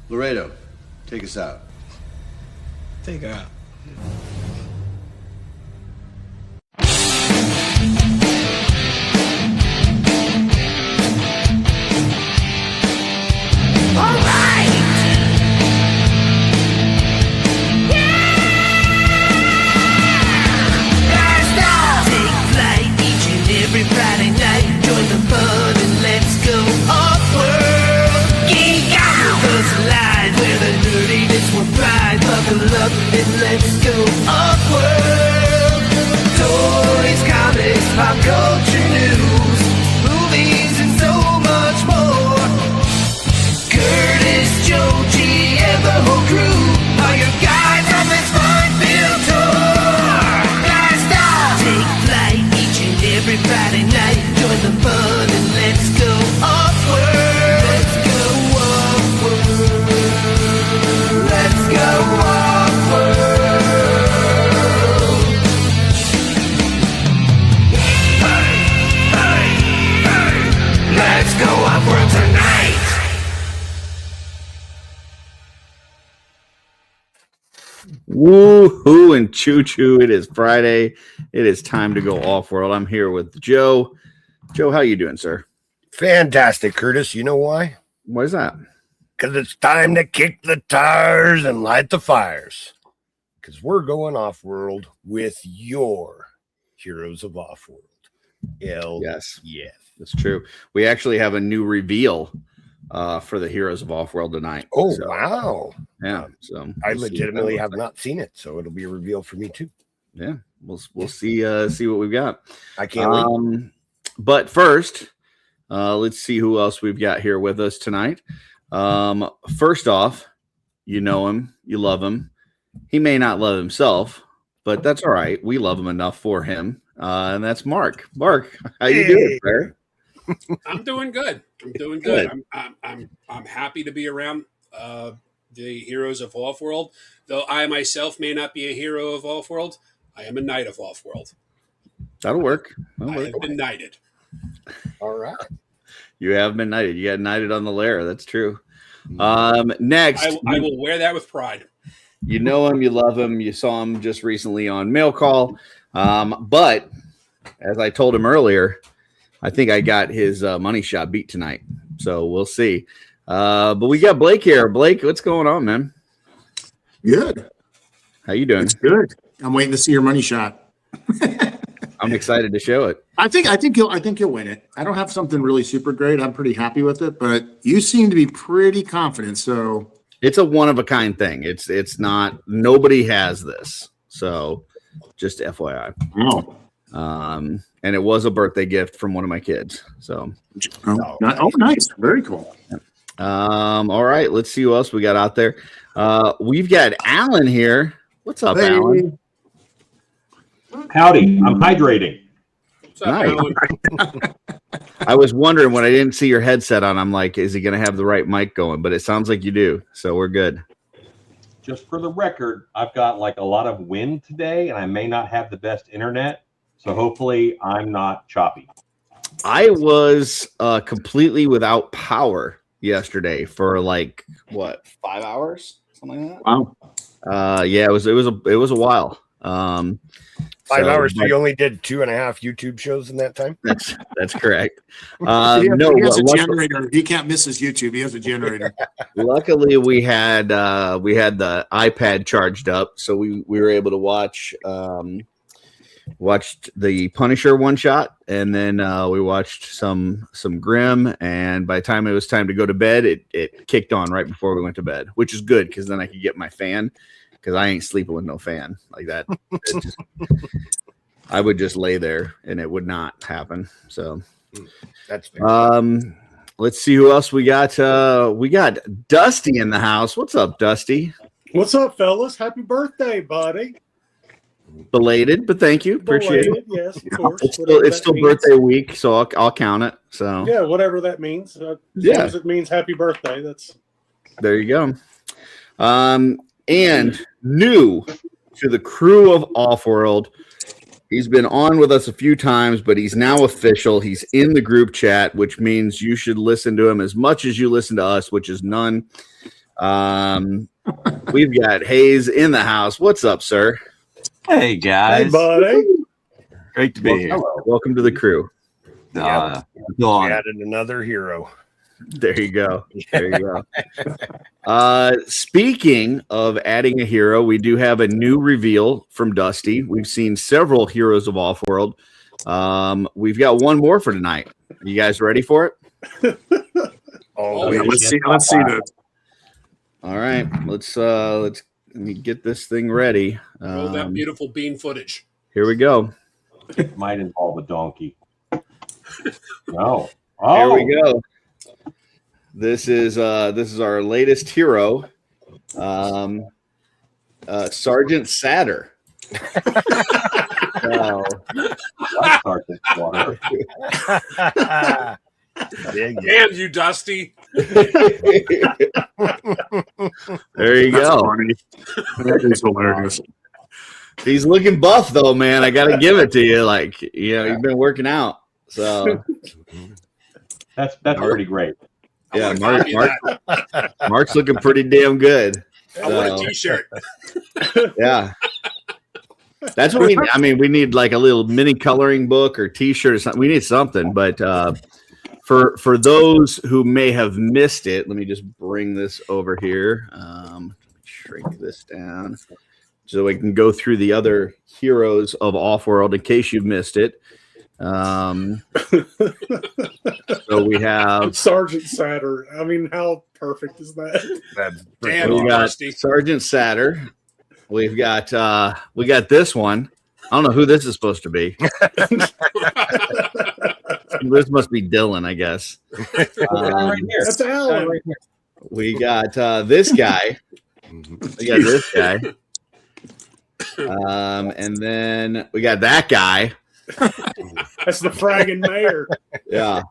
Laredo, take us out. Take her out. Every Friday night, join the fun and let's go off-world. Geek out with us live, where the nerdiness will thrive. Buckle up and let's go off-world. Toys, comics, pop culture news, movies and so much more. Curtis, Joe, G, and the whole crew are your guides on this fun-filled tour. Guys, stop! Take flight each and every Friday night. Join the fun and let's go off-world. Let's go off-world. Let's go off-world. Hey, hey, hey. Let's go off-world tonight. Woo-hoo and choo-choo. It is Friday. It is time to go off-world. I'm here with Joe. Joe, how you doing, sir? Fantastic, Curtis. You know why? What is that? Because it's time to kick the tires and light the fires. Because we're going off-world with your Heroes of Off-World. Yes. Yes. That's true. We actually have a new reveal for the Heroes of Off-World tonight. Oh, So, wow. Yeah. So I we'll see legitimately what that have looks not seen it, so it'll be a reveal for me, too. like. Yeah. We'll see what we've got. I can't wait. But first, let's see who else we've got here with us tonight. First off, you know him, you love him. He may not love himself, but that's all right. We love him enough for him. And that's Mark. Mark, how you doing, sir? I'm doing good. I'm doing good. I'm happy to be around the Heroes of Offworld. Though I myself may not be a hero of Offworld, I am a knight of Offworld. That'll work. I have been knighted. All right. You have been knighted. You got knighted on the lair. That's true. Next, I will wear that with pride. you know him, you love him. You saw him just recently on Mail Call. But as I told him earlier, I think I got his money shot beat tonight. So we'll see. But we got Blake here. Blake, what's going on, man? Good. How you doing? It's good. I'm waiting to see your money shot. I'm excited to show it. I think you'll win it. I don't have something really super great. I'm pretty happy with it, but you seem to be pretty confident. So It's a one of a kind thing. It's not, nobody has this. So just FYI. oh, And it was a birthday gift from one of my kids. So nice, very cool. all right, let's see who else we got out there. We've got Alan here. What's up, Hey. Alan? Howdy, I'm hydrating. What's up, Nice. Alan? I was wondering when I didn't see your headset on, I'm like, is he going to have the right mic going? But it sounds like you do. So we're good. Just for the record, I've got like a lot of wind today, and I may not have the best internet. So hopefully I'm not choppy. I was completely without power yesterday for like, what, 5 hours? Something like that. Wow. Yeah, it was a while. 5 hours, so you only did 2.5 YouTube shows in that time? That's correct. He has a luckily, generator. He can't miss his YouTube. He has a generator. luckily we had the iPad charged up, so we were able to watched the Punisher one shot, and then we watched some Grimm, and by the time it was time to go to bed, it kicked on right before we went to bed, which is good because then I could get my fan, because I ain't sleeping with no fan like that. I would just lay there and it would not happen. So That's fair. let's see who else we got. We got Dusty in the house. What's up, Dusty? What's up, fellas? Happy birthday, buddy. Belated, but thank you. Appreciate it. Yes, of course. It's still birthday week, so I'll count it. So Yeah, whatever that means. As long as it means happy birthday. That's there you go. And new to the crew of Offworld, he's been on with us a few times, but he's now official. He's in the group chat, which means you should listen to him as much as you listen to us, which is none. We've got Hayes in the house. What's up, sir? Hey guys, Hey, buddy. great to be here. Welcome to the crew. Go We on. added another hero. There you go. There you go. Speaking of adding a hero, we do have a new reveal from Dusty. We've seen several heroes of Offworld. We've got one more for tonight. Are you guys ready for it? Oh, Yeah, let's see that. All right. Let's let me get this thing ready. roll that beautiful bean footage. Here we go. It might involve a donkey. No. Here Oh, we go. This is our latest hero, Sergeant Satter. Wow. that's Sergeant Slaughter. Damn you, Dusty. There you That's go. funny. That is hilarious. He's looking buff though, man. I got to give it to you. Like, you've been working out. So That's pretty great. yeah, wanna copy Mark's looking pretty damn good. I want a So, T-shirt. yeah. That's what we need. I mean, we need like a little mini coloring book or T-shirt or something. We need something. But for those who may have missed it, let me just bring this over here. Shrink this down so we can go through the other heroes of Offworld in case you've missed it. So we have Sergeant Satter. I mean, how perfect is that? That's Damn we you, got Dusty. Sergeant Satter. We've got this one. I don't know who this is supposed to be. This must be Dylan, I guess. Right here. That's Alan. Right here. We got this guy. We got this guy. And then we got that guy. That's the fragging mayor. Yeah.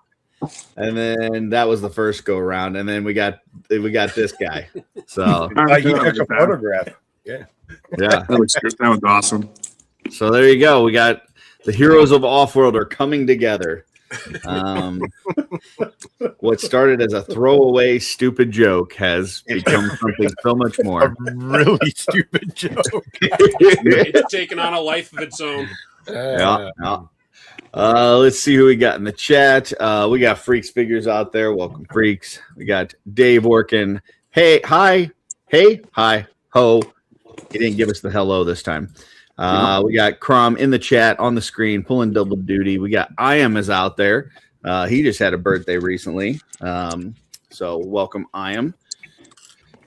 And then that was the first go around. And then we got this guy. So you took a photograph. yeah. That was awesome. So there you go. We got the heroes of Offworld are coming together. What started as a throwaway stupid joke has become something so much more. A really stupid joke. It's taken on a life of its own. Yeah. Let's see who we got in the chat. We got Freaks Figures out there. Welcome, Freaks. We got Dave working. Hey, hi. Hey, hi, ho. He didn't give us the hello this time. We got Crom in the chat on the screen pulling double duty. We got I Am is out there. He just had a birthday recently. So welcome, I Am.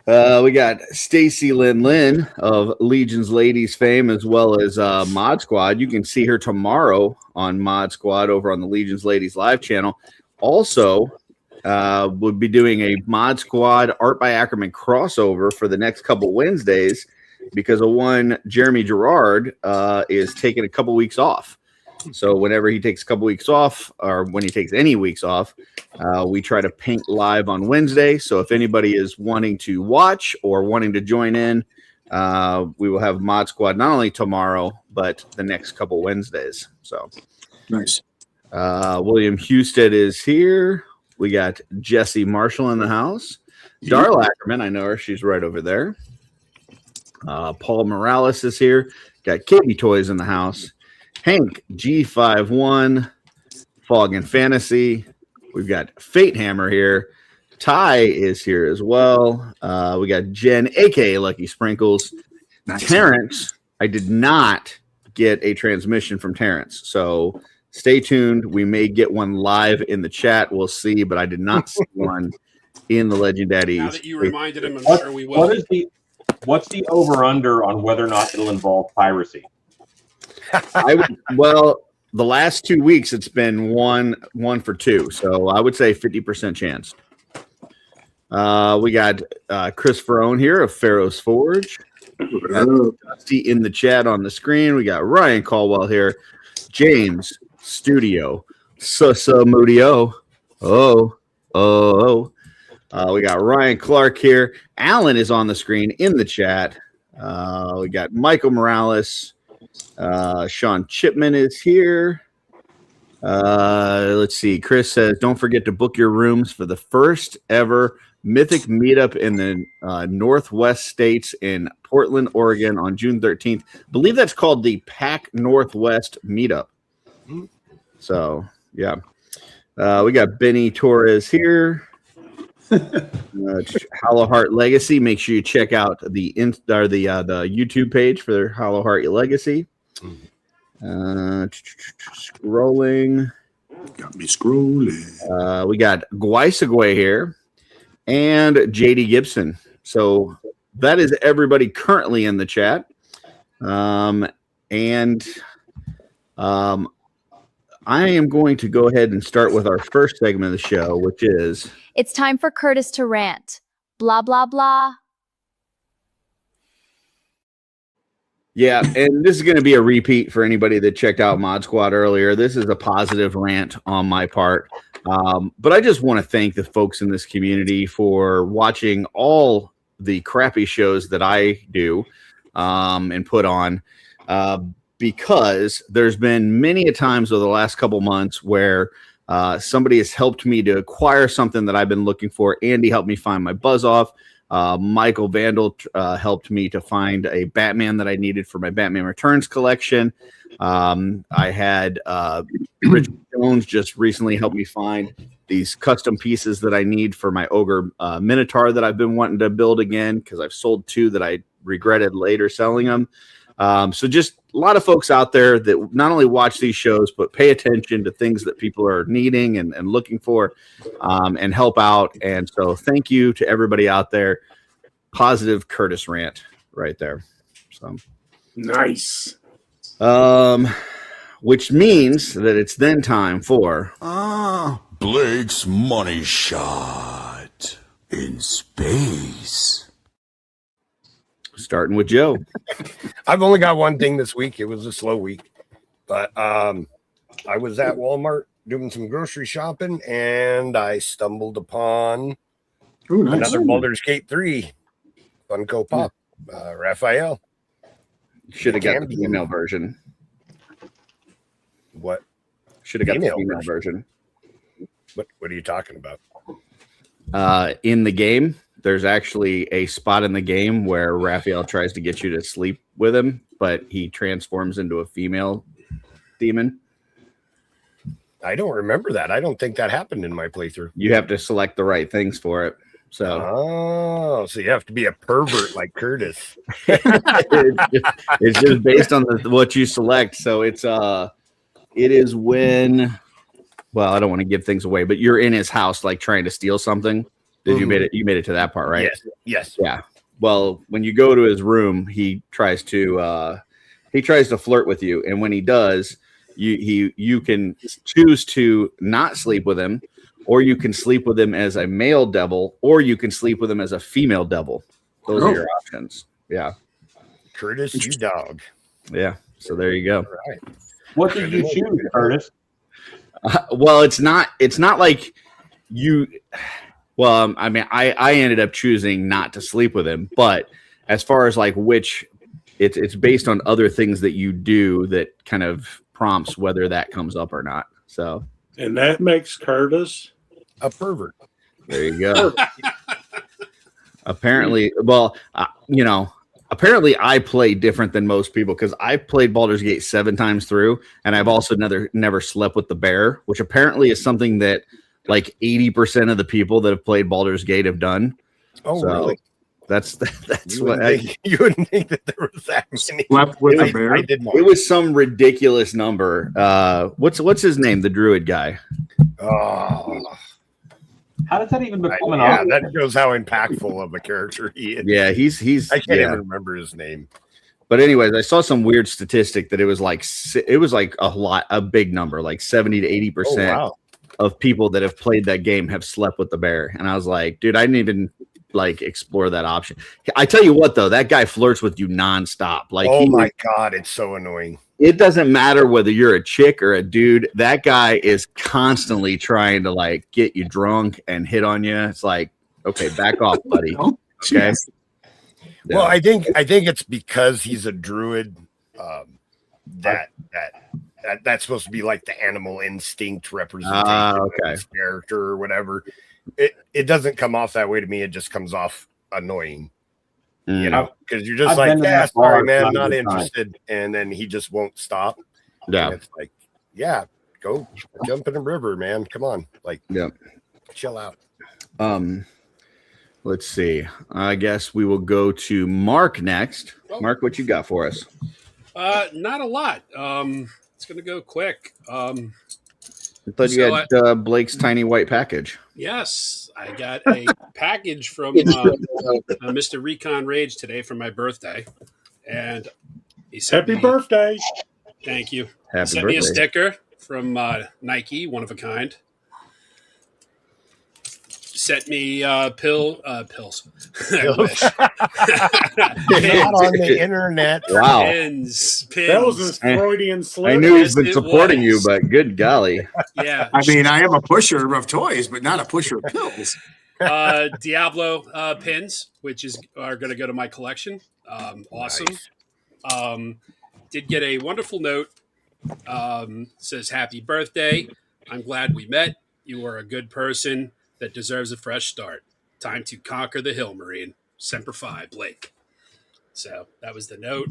We got Stacy Lynn of Legion's Ladies fame, as well as Mod Squad. You can see her tomorrow on Mod Squad over on the Legion's Ladies live channel. Also, we'll be doing a Mod Squad Art by Ackerman crossover for the next couple Wednesdays because of one Jeremy Gerard is taking a couple weeks off. So whenever he takes a couple weeks off, or when he takes any weeks off, we try to paint live on Wednesday. So if anybody is wanting to watch or wanting to join in, we will have Mod Squad not only tomorrow, but the next couple Wednesdays. So Nice. William Husted is here. We got Jesse Marshall in the house. Darla Ackerman, I know her. She's right over there. Paul Morales is here. Got Kitty Toys in the house. Hank G51, Fog and Fantasy. We've got Fate Hammer here. Ty is here as well. We got Jen, aka Lucky Sprinkles. Nice. Terrence, I did not get a transmission from Terrence, so stay tuned. We may get one live in the chat. We'll see, but I did not see one in the Legendary. Now that you reminded him, I'm sure we will. What's the over under on whether or not it'll involve piracy? Well, the last 2 weeks it's been one for two, so I would say 50% chance. We got Chris Ferrone here of Pharaoh's Forge. Dusty in the chat on the screen. We got Ryan Caldwell here. James Studio. Susa Mudio. We got Ryan Clark here. Alan is on the screen in the chat. We got Michael Morales. Sean Chipman is here. Let's see. Chris says, don't forget to book your rooms for the first ever Mythic meetup in the Northwest states in Portland, Oregon on June 13th. I believe that's called the Pac Northwest meetup. So, yeah. We got Benny Torres here. Hollow Heart Legacy. Make sure you check out the YouTube page for their Hollow Heart Legacy. Scrolling. Got me scrolling. We got Guaisagwe here and JD Gibson. So that is everybody currently in the chat. I am going to go ahead and start with our first segment of the show, which is... It's time for Curtis to rant. Blah, blah, blah. Yeah, and this is going to be a repeat for anybody that checked out Mod Squad earlier. This is a positive rant on my part. But I just want to thank the folks in this community for watching all the crappy shows that I do and put on. Because there's been many a times over the last couple months where somebody has helped me to acquire something that I've been looking for. Andy helped me find my Buzz Off. Michael Vandal helped me to find a Batman that I needed for my Batman Returns collection. I had Rich Jones just recently helped me find these custom pieces that I need for my Ogre Minotaur that I've been wanting to build again because I've sold 2 that I regretted later selling them. So just a lot of folks out there that not only watch these shows, but pay attention to things that people are needing and looking for and help out. And so thank you to everybody out there. Positive Curtis rant right there. So Nice. Which means that it's then time for Blake's Money Shot in Space. Starting with Joe. I've only got one thing this week. It was a slow week, but I was at Walmart doing some grocery shopping, and I stumbled upon another Baldur's Gate 3 Funko Pop. Raphael. Should have got the female version. What? Should have got the female version. What are you talking about? In the game, there's actually a spot in the game where Raphael tries to get you to sleep with him, but he transforms into a female demon. I don't remember that. I don't think that happened in my playthrough. You have to select the right things for it. So, so you have to be a pervert like Curtis. It's just based on what you select. So it is when, well, I don't want to give things away, but you're in his house, like trying to steal something. You made it to that part, right? Yes. Yeah. Well, when you go to his room, he tries to flirt with you, and when he does, you can choose to not sleep with him, or you can sleep with him as a male devil, or you can sleep with him as a female devil. Those are your options. Yeah. Curtis, you dog. Yeah. So there you go. All right. What did you choose, Curtis? Well, it's not like you. Well, I mean, I ended up choosing not to sleep with him, but as far as like which, it's based on other things that you do that kind of prompts whether that comes up or not. So, and that makes Curtis a pervert. There you go. Apparently, well, apparently I play different than most people because I've played Baldur's Gate 7 times through, and I've also never slept with the bear, which apparently is something that like 80% of the people that have played Baldur's Gate have done. Oh, really? That's you what you wouldn't think that there was that many. Slept with a bear. I did not. It was some ridiculous number. What's his name? The druid guy. Oh, how does that even become an option? That shows how impactful of a character he is. Yeah, he's. I can't even remember his name. But anyways, I saw some weird statistic that it was like a big number, like 70 to 80% of people that have played that game have slept with the bear. And I was like, dude, I didn't even like explore that option. I tell you what, though, that guy flirts with you nonstop. Like, oh my God, it's so annoying. It doesn't matter whether you're a chick or a dude. That guy is constantly trying to like get you drunk and hit on you. It's like, okay, back off, buddy. Okay. Well, I think it's because he's a druid that that's supposed to be like the animal instinct representation of his character or whatever. It doesn't come off that way to me. It just comes off annoying. You know, because you're just like, yeah, sorry, man, not interested. And then he just won't stop. Yeah. And it's like, yeah, go jump in a river, man. Come on. Like, chill out. Let's see. I guess we will go to Mark next. Mark, what you got for us? Not a lot. It's going to go quick. I thought you had Blake's tiny white package. Yes, I got a package from Mr. Recon Rage today for my birthday, and he sent Happy birthday! Thank you. Happy sent birthday. me a sticker from Nike, one of a kind. Sent me pills. I wish. Not on the internet. Wow. Pins. That was a Freudian slip. I knew he's been supporting you, but good golly. Yeah. I mean, I am a pusher of toys, but not a pusher of pills. Diablo pins, which are going to go to my collection. Awesome. Nice. Did get a wonderful note. Says, happy birthday. I'm glad we met. You are a good person that deserves a fresh start. Time to conquer the hill, Marine. Semper Fi, Blake. So that was the note.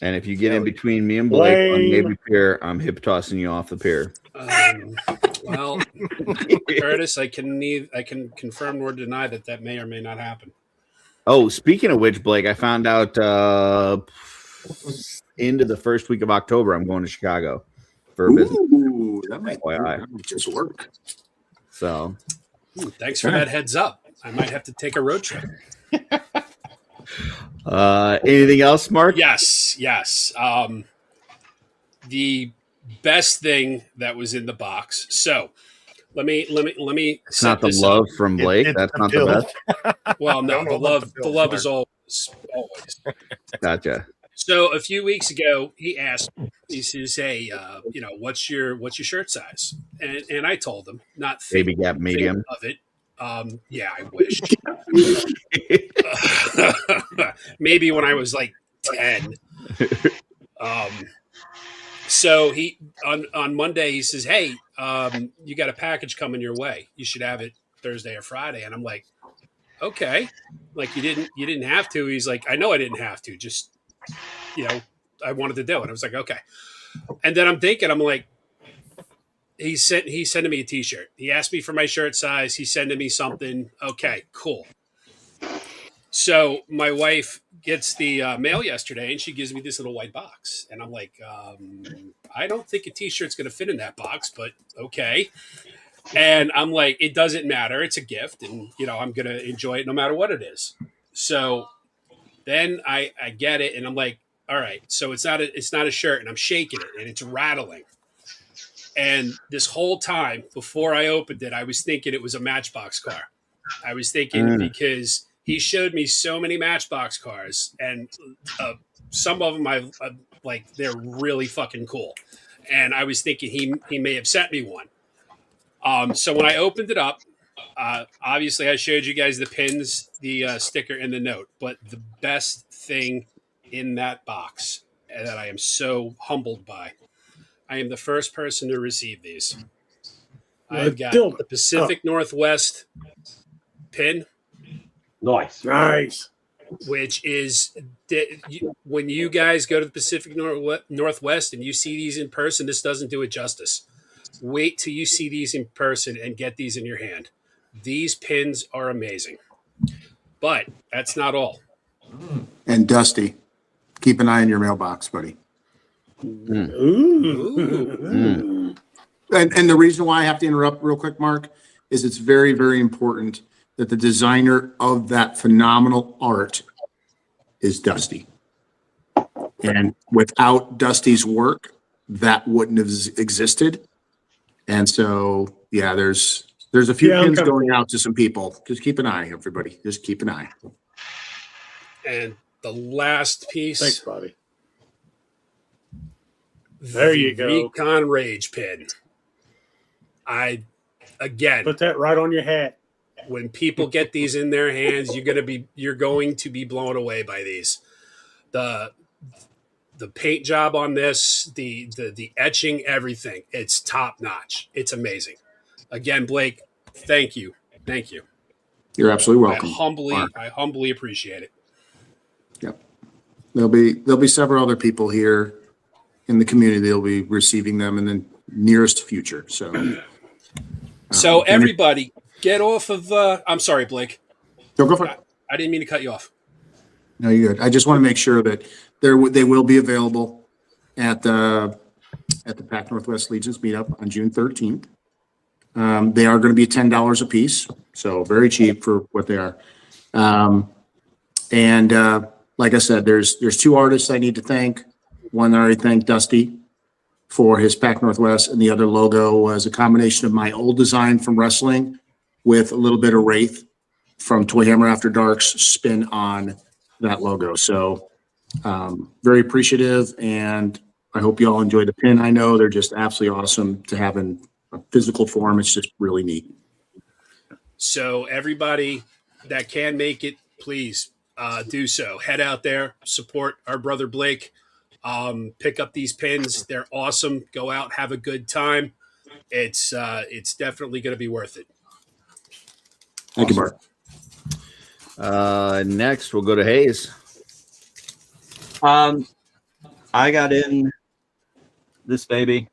And if you get in between me and Blake on Navy Pier, I'm hip tossing you off the pier. Well, Curtis, I can confirm nor deny that may or may not happen. Oh, speaking of which, Blake, I found out into the first week of October, I'm going to Chicago for a visit. Ooh, that might just work. So, thanks for that heads up. I might have to take a road trip. Anything else, Mark? Yes. The best thing that was in the box. So let me. It's not the love from Blake. That's not the best. Well, no, the love is always. Gotcha. So a few weeks ago, he asked. He says, "Hey, what's your shirt size?" And I told him, not baby gap medium of it. Yeah, I wish. Maybe when I was like 10. So he on Monday he says, "Hey, you got a package coming your way. You should have it Thursday or Friday." And I'm like, "Okay." Like you didn't have to. He's like, "I know I didn't have to. Just I wanted to do it." I was like, "Okay." And then I'm like, he's sending me a t-shirt. He asked me for my shirt size. He's sending me something. Okay, cool. So my wife gets the mail yesterday, and she gives me this little white box. And I'm like, I don't think a t-shirt's going to fit in that box, but okay. And I'm like, it doesn't matter. It's a gift, and I'm going to enjoy it no matter what it is. So then I get it, and I'm like, all right. So it's not a shirt, and I'm shaking it, and it's rattling. And this whole time before I opened it, I was thinking it was a Matchbox car. I was thinking because he showed me so many Matchbox cars, and some of them they're really fucking cool. And I was thinking he may have sent me one. So when I opened it up, obviously I showed you guys the pins, the sticker, and the note. But the best thing in that box that I am so humbled by, I am the first person to receive these. I've got the Pacific Northwest pin. Nice. Which is when you guys go to the Pacific Northwest and you see these in person, this doesn't do it justice. Wait till you see these in person and get these in your hand. These pins are amazing. But that's not all. And Dusty, keep an eye on your mailbox, buddy. Ooh. And the reason why I have to interrupt real quick, Mark, is it's very, very important that the designer of that phenomenal art is Dusty. And without Dusty's work, that wouldn't have existed. And so, yeah, there's a few pins going out to some people. Just keep an eye, everybody. Just keep an eye. And the last piece. Thanks, buddy. There you go. Recon Rage pin. Again, put that right on your hat. When people get these in their hands, you're going to be blown away by these. the paint job on this, the etching, everything. It's top notch. It's amazing. Again, Blake, thank you. Thank you. You're absolutely welcome. I humbly appreciate it. Yep. There'll be several other people here in the community that'll be receiving them in the nearest future. So everybody get off of I'm sorry, Blake. No, go for it. I didn't mean to cut you off. No, you're good. I just want to make sure that they will be available at the Pac Northwest Legions meetup on June 13th. They are going to be $10 a piece, so very cheap for what they are. Like I said, there's two artists I need to thank. One I already thanked, Dusty, for his Pac Northwest, and the other logo was a combination of my old design from wrestling with a little bit of Wraith from Toy Hammer After Dark's spin on that logo. So very appreciative, and I hope you all enjoy the pin. I know they're just absolutely awesome to have in a physical form. It's just really neat. So everybody that can make it, please do so. Head out there, support our brother Blake. Pick up these pins. They're awesome. Go out, have a good time. It's definitely going to be worth it. Thank you, Mark. Next, we'll go to Hayes. I got in this baby.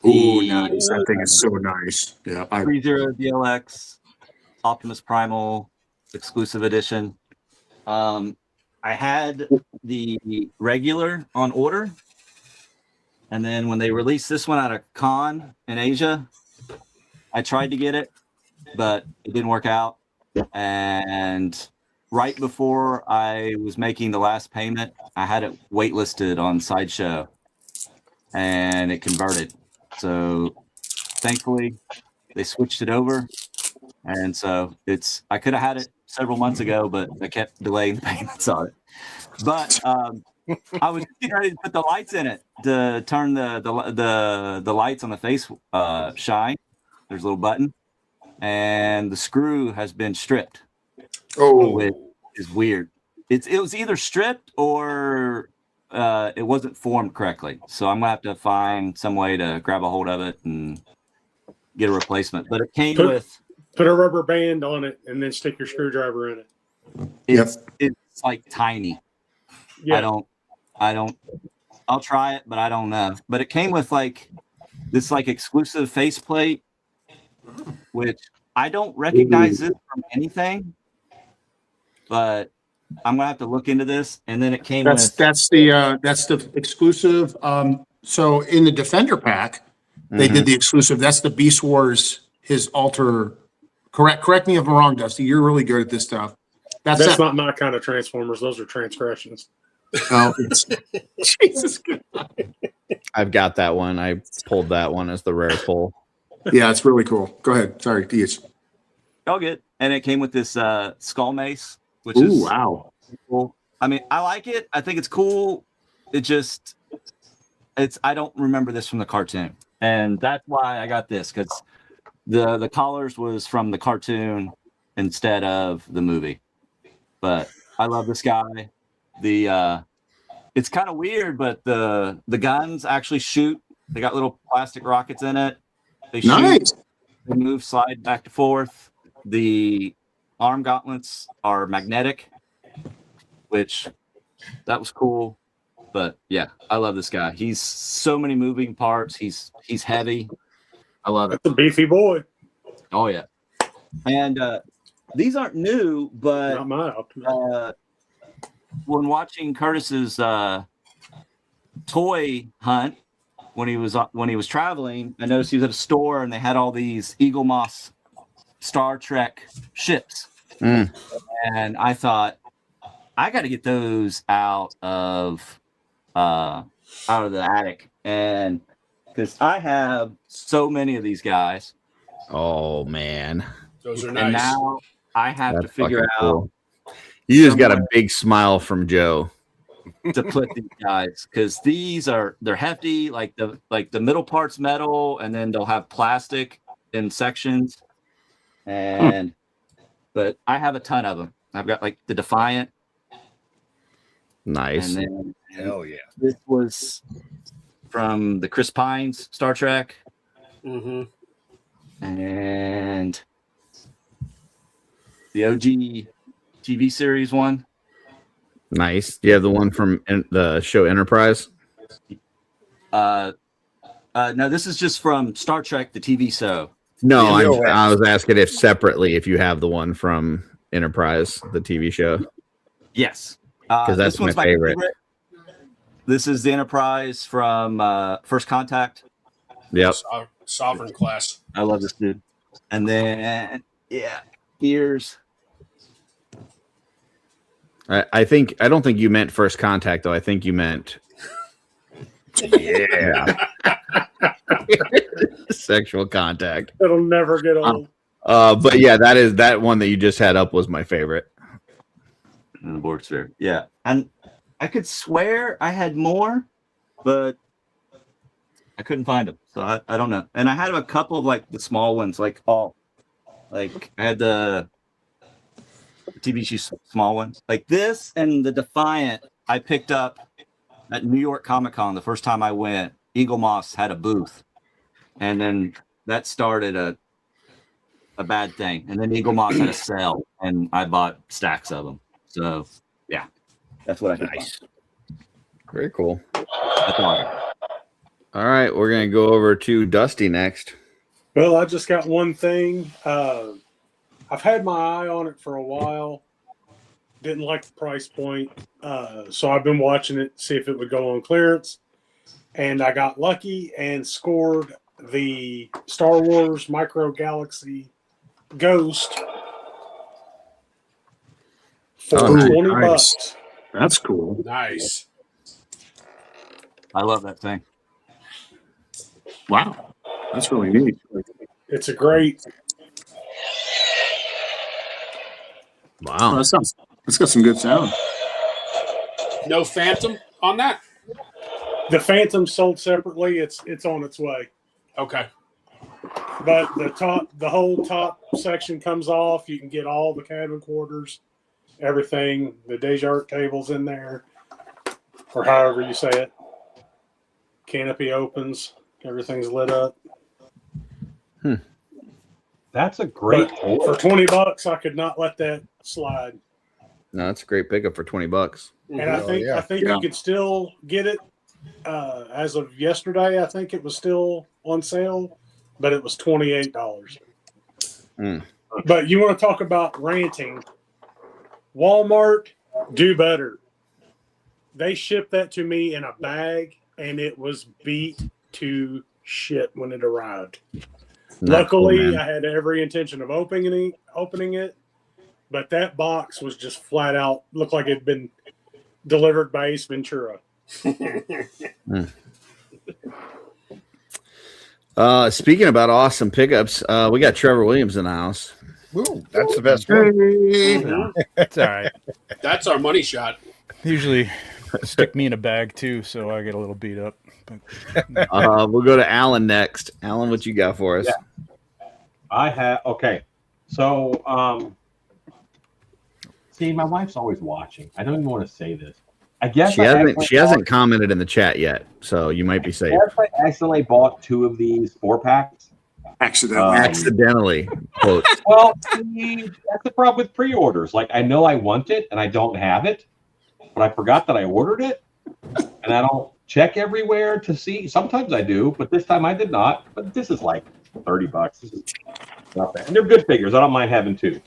Oh, nice. That thing is so nice. Yeah. 30 DLX Optimus Primal exclusive edition. I had the regular on order, and then when they released this one at a con in Asia, I tried to get it, but it didn't work out. And right before I was making the last payment, I had it waitlisted on Sideshow, and it converted. So thankfully, they switched it over, and so I could have had it several months ago, but I kept delaying the payments on it. But I was getting ready to put the lights in it to turn the lights on the face shine. There's a little button, and the screw has been stripped. Oh, which is weird. It was either stripped or it wasn't formed correctly. So I'm gonna have to find some way to grab a hold of it and get a replacement. But it came with put a rubber band on it and then stick your screwdriver in it. It's like tiny. Yeah. I don't. I'll try it, but I don't know. But it came with like this exclusive faceplate, which I don't recognize it from anything. But I'm gonna have to look into this. And then it came that's the exclusive. So in the Defender pack, they did the exclusive. That's the Beast Wars, his alter. Correct me if I'm wrong, Dusty. You're really good at this stuff. That's not my kind of Transformers. Those are transgressions. Oh, Jesus God. I've got that one. I pulled that one as the rare pull. Yeah, it's really cool. Go ahead. Sorry, Diaz. All good. And it came with this skull mace, which Ooh, is wow. Cool. I mean, I like it. I think it's cool. I don't remember this from the cartoon, and that's why I got this, because the collars was from the cartoon instead of the movie. But I love this guy. It's kind of weird, but the guns actually shoot. They got little plastic rockets in it. They shoot. Nice. They move, slide back and forth. The arm gauntlets are magnetic, which that was cool. But yeah, I love this guy. He's so many moving parts. He's heavy. I love it. That's a beefy boy. Oh yeah. And these aren't new, but not my Optimus. When watching Curtis's toy hunt when he was traveling, I noticed he was at a store and they had all these Eagle Moss Star Trek ships. And I thought, I got to get those out of the attic, and because I have so many of these guys. Oh man, those are nice. And now I have to figure out. Cool. You just got a big smile from Joe to put these guys, because they're hefty. Like the middle part's metal, and then they'll have plastic in sections. But I have a ton of them. I've got like the Defiant. Nice. And then Hell yeah. this was from the Chris Pines Star Trek. Mm-hmm. And the OG TV series one. Nice. Do you have the one from the show Enterprise? No, this is just from Star Trek, the TV show. No, I was asking if separately if you have the one from Enterprise, the TV show. Yes. Because that's this one's my favorite. This is the Enterprise from First Contact. Yep. Sovereign class. I love this dude. And then, yeah, here's. I don't think you meant First Contact though. I think you meant sexual contact. It'll never get old. But yeah, that one that you just had up was my favorite. And the Borg Sphere. Yeah. And I could swear I had more, but I couldn't find them. So I don't know. And I had a couple of like the small ones, like I had the TV show small ones. Like this and the Defiant I picked up at New York Comic Con the first time I went. Eagle Moss had a booth. And then that started a bad thing. And then Eagle Moss had a sale and I bought stacks of them. So yeah, that's what I think. Nice. Very cool. That's all I got. All right, we're gonna go over to Dusty next. Well, I just got one thing. I've had my eye on it for a while. Didn't like the price point. So I've been watching it, see if it would go on clearance. And I got lucky and scored the Star Wars Micro Galaxy Ghost for $20. That's cool. Nice. I love that thing. Wow. That's really neat. It's a great. Wow. That's got some good sound. No Phantom on that? The Phantom sold separately. It's on its way. Okay. But the whole top section comes off. You can get all the cabin quarters, everything. The Desjardins table's in there, or however you say it. Canopy opens. Everything's lit up. That's a great But for $20, I could not let that slide. No, that's a great pickup for $20. And I think you could still get it as of yesterday. I think it was still on sale, but it was $28. But you want to talk about ranting? Walmart, do better. They shipped that to me in a bag, and it was beat to shit when it arrived. Luckily, cool, I had every intention of opening it, but that box was just flat out looked like it had been delivered by Ace Ventura. Speaking about awesome pickups, we got Trevor Williams in the house. Ooh, that's the best one. That's all right. That's our money shot. Usually stick me in a bag too, so I get a little beat up. But We'll go to Alan next. Alan, what you got for us? Yeah. I have So see, my wife's always watching. I don't even want to say this. I guess she hasn't commented in the chat yet, so you might be safe. I accidentally bought 2 of these 4-packs. Accidentally. Quote. Well, see, that's the problem with pre-orders. Like, I know I want it and I don't have it, but I forgot that I ordered it, and I don't check everywhere to see. Sometimes I do, but this time I did not. But this is like $30. This is not bad. And they're good figures. I don't mind having 2.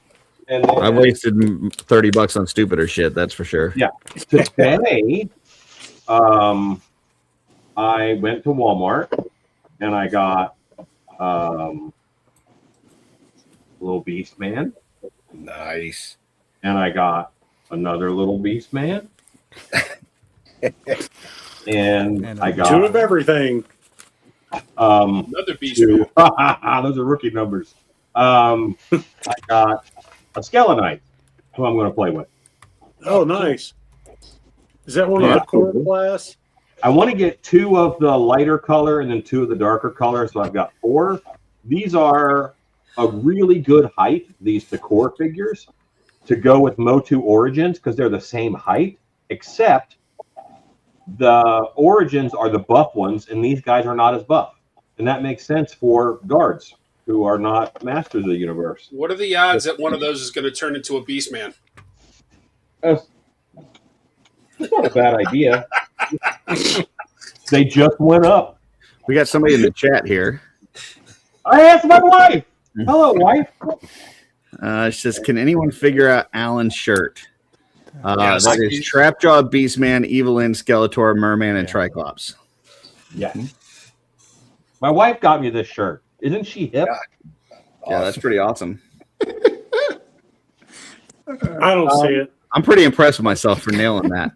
And then, I wasted $30 on stupider shit. That's for sure. Yeah. Today, I went to Walmart and I got little Beast Man. Nice. And I got another little Beast Man. and I got 2 of everything. Another Beast 2. Those are rookie numbers. I got a Skelenite, who I'm going to play with. Oh, nice. Is that one of the core class? I want to get 2 of the lighter color and then 2 of the darker color, so I've got 4. These are a really good height, the core figures, to go with Motu Origins, because they're the same height, except the origins are the buff ones, and these guys are not as buff. And that makes sense for guards who are not masters of the universe. What are the odds that one of those is going to turn into a beast man? It's not a bad idea. They just went up. We got somebody in the chat here. I asked my wife. Hello, wife. She says, "Can anyone figure out Alan's shirt?" Yes. That is Trapjaw, Beastman, Evelyn, Skeletor, Merman, and Triclops. Yeah. My wife got me this shirt. Isn't she hip? Yeah, that's pretty awesome. I don't see it. I'm pretty impressed with myself for nailing that.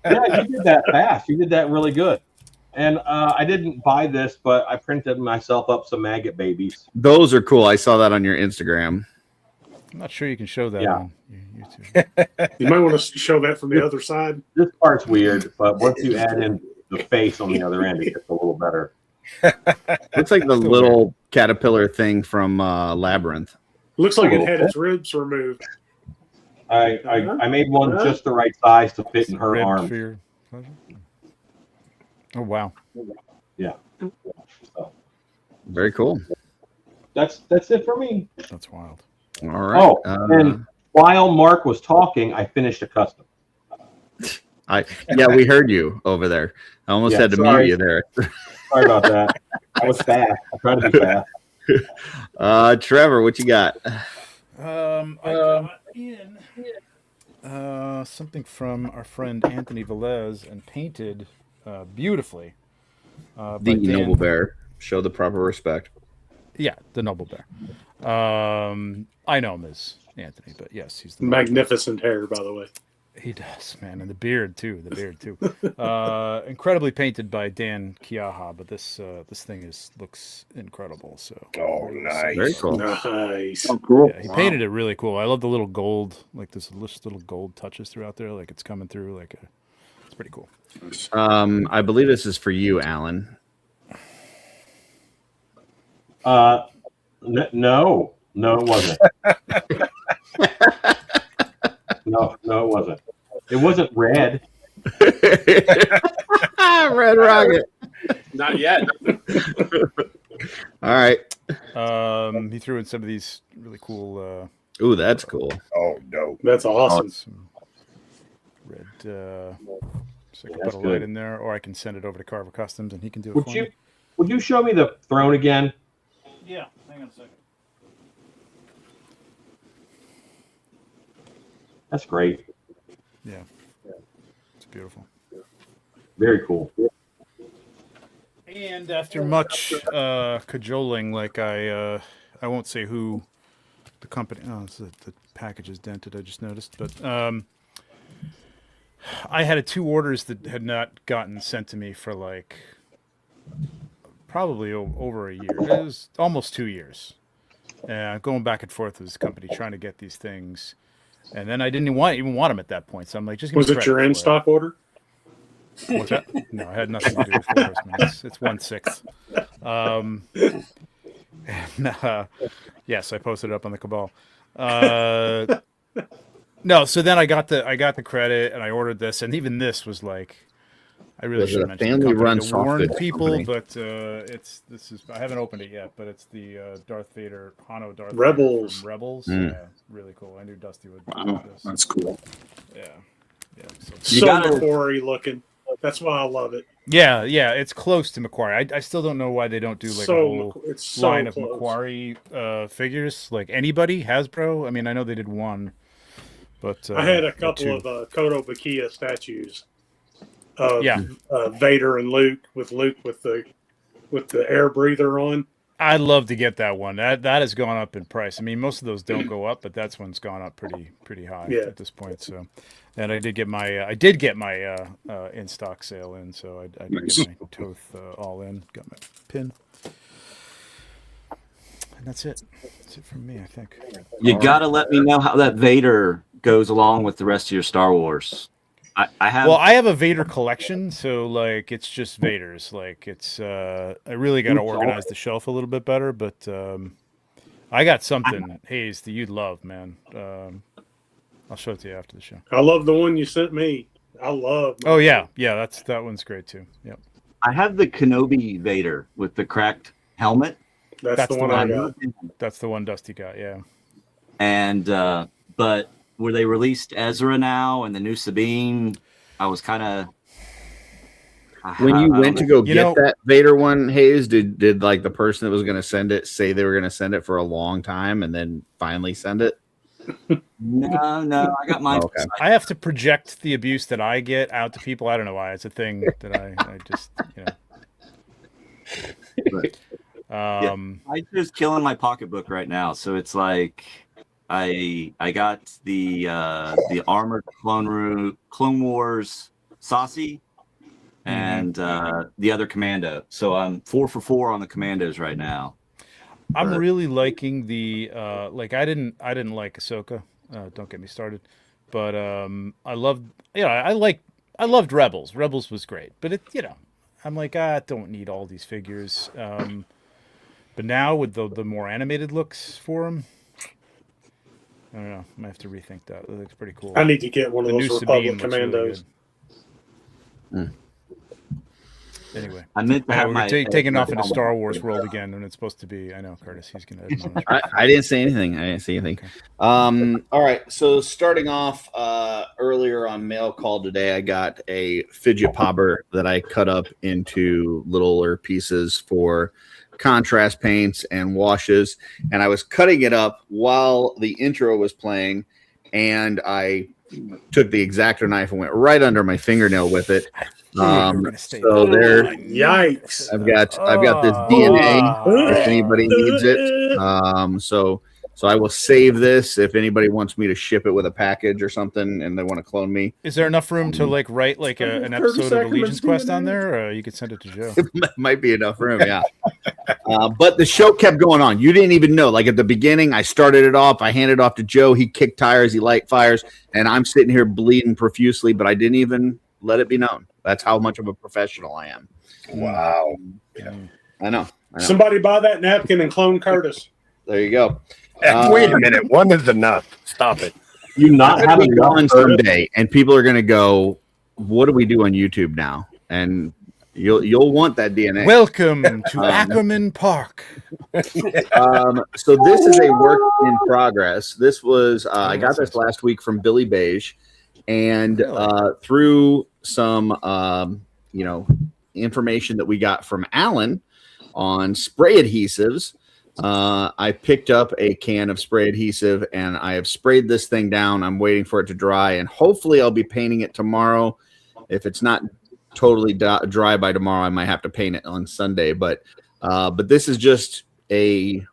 Yeah, you did that fast. You did that really good. And I didn't buy this, but I printed myself up some maggot babies. Those are cool. I saw that on your Instagram. I'm not sure you can show that Yeah. on YouTube. You might want to show that from the other side. This part's weird, but once you add in the face on the other end, it gets a little better. Looks like the little caterpillar thing from Labyrinth. Looks like it had its ribs removed. I made one just the right size to fit in her Rib arm. for your pleasure? Oh, wow. Yeah. So, Very cool. that's it for me. That's wild. All right. Oh, and while Mark was talking, I finished a custom. Yeah, we heard you over there. I almost had to mute you there. Sorry about that. I was fast. I tried to be fast. Trevor, what you got? I got in something from our friend Anthony Velez and painted beautifully. The by Dan. Noble Bear. Show the proper respect. Yeah, the Noble Bear. I know him as Anthony, but yes, he's the Magnificent hair, by the way. He does, man, and the beard too. Incredibly painted by Dan Kiaha, but this thing looks incredible. So nice, very cool. Nice. Oh, cool. Yeah, he painted it really cool. I love the little gold, like this little gold touches throughout there, like it's coming through. It's pretty cool. I believe this is for you, Alan. No, it wasn't. No, it wasn't. It wasn't red. Red Rocket. Not yet. All right. He threw in some of these really cool. Ooh, that's cool. Oh no, that's awesome. Some red. So I can put a light in there, or I can send it over to Carver Customs, and he can do it for me. Would you show me the throne again? Yeah, hang on a second. That's great. Yeah, it's beautiful. Very cool. And after much cajoling, like I won't say who the company. Oh, the package is dented. I just noticed, but I had 2 orders that had not gotten sent to me for like probably over a year. It was almost 2 years. Going back and forth with this company trying to get these things. And then I didn't even want them at that point. So I'm like, just give me Was it your in-stock order? What's that? No, it had nothing to do with flowers, man. It's 1/6. And, yes, I posted it up on the Cabal. No, so then I got the credit and I ordered this, and even this was like, I really should mention the company to warn people, but I haven't opened it yet, but it's the Darth Vader Darth Rebels. Vader from Rebels. Mm. Yeah, really cool. I knew Dusty would. Wow, this. that's cool. Yeah. So Macquarie looking. That's why I love it. Yeah, it's close to Macquarie. I still don't know why they don't do like a whole line of close. Macquarie figures. Like anybody, Hasbro. I mean, I know they did one, but I had a couple of Koto Bakia statues. Vader and Luke with the air breather on. I'd love to get that one. That has gone up in price. I mean, most of those don't go up, but that's one's gone up pretty high at this point. So, and I did get my in stock sale in, so I did get my Toth all in. Got my pin, and that's it. That's it from me, I think. You gotta let me know how that Vader goes along with the rest of your Star Wars. I have a Vader collection, so like it's just Vader's. Like it's I really got to organize the shelf a little bit better, but I got something, Hayes, that you'd love, man. I'll show it to you after the show. I love the one you sent me. I love. Oh yeah, that one's great too. Yep. I have the Kenobi Vader with the cracked helmet. That's the one I got. That's the one Dusty got. Yeah. And but where they released Ezra now and the new Sabine, I was kind of. When you went to go get that Vader one, Hayes, did like the person that was going to send it say they were going to send it for a long time and then finally send it? No, I got mine. Okay. I have to project the abuse that I get out to people. I don't know why. It's a thing that I just, I'm just killing my pocketbook right now. So it's like I got the Armored Clone Wars Saucy and the other Commando. So I'm 4 for 4 on the Commandos right now. I'm really liking the like I didn't like Ahsoka. Don't get me started. But I loved I loved Rebels. Rebels was great. But it I'm like, I don't need all these figures. But now with the more animated looks for them, I don't know. I might have to rethink that. It looks pretty cool. I need to get one of those Republic Commandos. Really anyway, I meant to have we're taking off into Star Wars world again, and it's supposed to be. I know, Curtis. He's gonna. I didn't say anything. Okay. All right. So starting off earlier on Mail Call today, I got a fidget popper that I cut up into littler pieces for contrast paints and washes, and I was cutting it up while the intro was playing, and I took the X-Acto knife and went right under my fingernail with it. So there, yikes! I've got this DNA if anybody needs it. So I will save this if anybody wants me to ship it with a package or something, and they want to clone me. Is there enough room to like write like an episode of Allegiance Quest on there, or you could send it to Joe? It might be enough room, yeah. But the show kept going on. You didn't even know. Like at the beginning, I started it off. I handed it off to Joe. He kicked tires. He light fires, and I'm sitting here bleeding profusely. But I didn't even let it be known. That's how much of a professional I am. Wow. Yeah. I know. Somebody buy that napkin and clone Curtis. There you go. Wait a minute. One is enough. Stop it. You not have it on someday, and people are going to go, "What do we do on YouTube now?" And you'll want that DNA. Welcome to Ackerman Park. So this is a work in progress. This was I got this last week from Billy Beige, and through some information that we got from Alan on spray adhesives. I picked up a can of spray adhesive and I have sprayed this thing down. I'm waiting for it to dry, and hopefully I'll be painting it tomorrow. If it's not totally dry by tomorrow, I might have to paint it on Sunday. But this is just a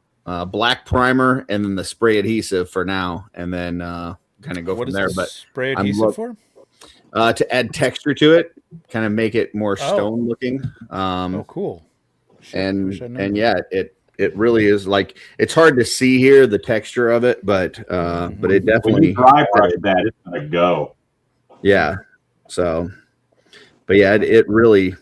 black primer and then the spray adhesive for now, and then kind of go from there. But spray adhesive for? To add texture to it, kind of make it more stone looking. Cool. And yeah, it really is like, it's hard to see here the texture of it, but it definitely when you dry brush that, it's gonna go. Yeah. So, but yeah, it really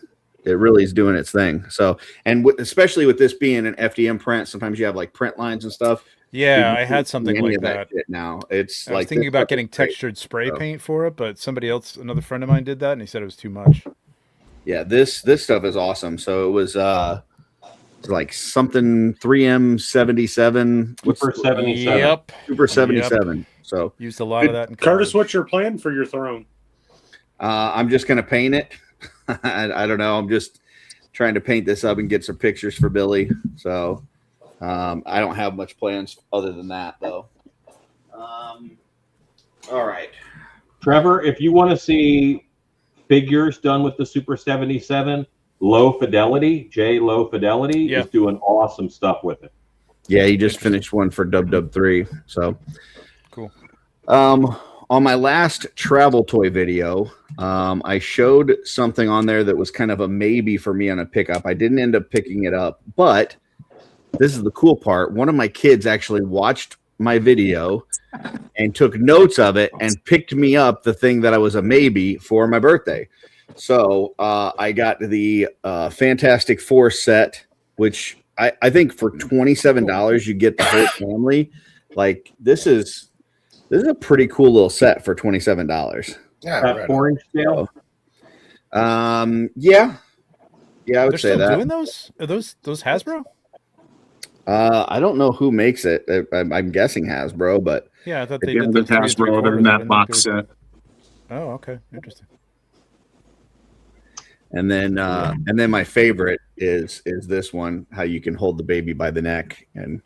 is doing its thing. So, and especially with this being an FDM print, sometimes you have like print lines and stuff. Yeah, I had something like that. Now it's I was thinking about getting textured spray paint for it, but another friend of mine did that, and he said it was too much. Yeah, this stuff is awesome. So it was like something 3M77. Super 77. Yep. Super 77. Yep. So used a lot of that in Curtis, what's your plan for your throne? I'm just gonna paint it. I don't know. I'm just trying to paint this up and get some pictures for Billy. So I don't have much plans other than that, though. All right, Trevor, if you want to see figures done with the Super 77, Low Fidelity is doing awesome stuff with it. Yeah, he just finished one for Dub 3. So cool. On my last travel toy video, I showed something on there that was kind of a maybe for me on a pickup. I didn't end up picking it up, but this is the cool part. One of my kids actually watched my video and took notes of it and picked me up the thing that I was a maybe for my birthday. So I got the Fantastic Four set, which I think for $27 you get the whole family. Like this is a pretty cool little set for $27. Yeah, That right 4-inch scale. Yeah, I would They're say still that. doing those? Are those Hasbro? I don't know who makes it. I'm guessing Hasbro, but Yeah, I thought they Yeah, did they're the 3 Hasbro. They're 3/4. in I that didn't think box they were- set. Oh, okay, interesting. and then my favorite is this one, how you can hold the baby by the neck. And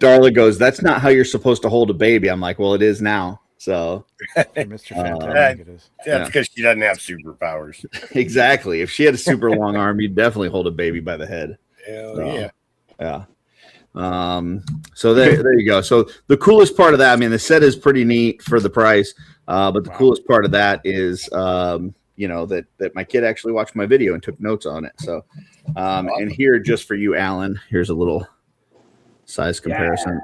Darla goes, "That's not how you're supposed to hold a baby." I'm like, "Well, it is now." So Mr. Fantastic, it is. That's because she doesn't have superpowers. Exactly. If she had a super long arm, you'd definitely hold a baby by the head. Hell So, yeah. So there you go. So the coolest part of that, I mean, the set is pretty neat for the price. But the coolest part of that is, that my kid actually watched my video and took notes on it. So, and here, just for you, Alan, here's a little size comparison.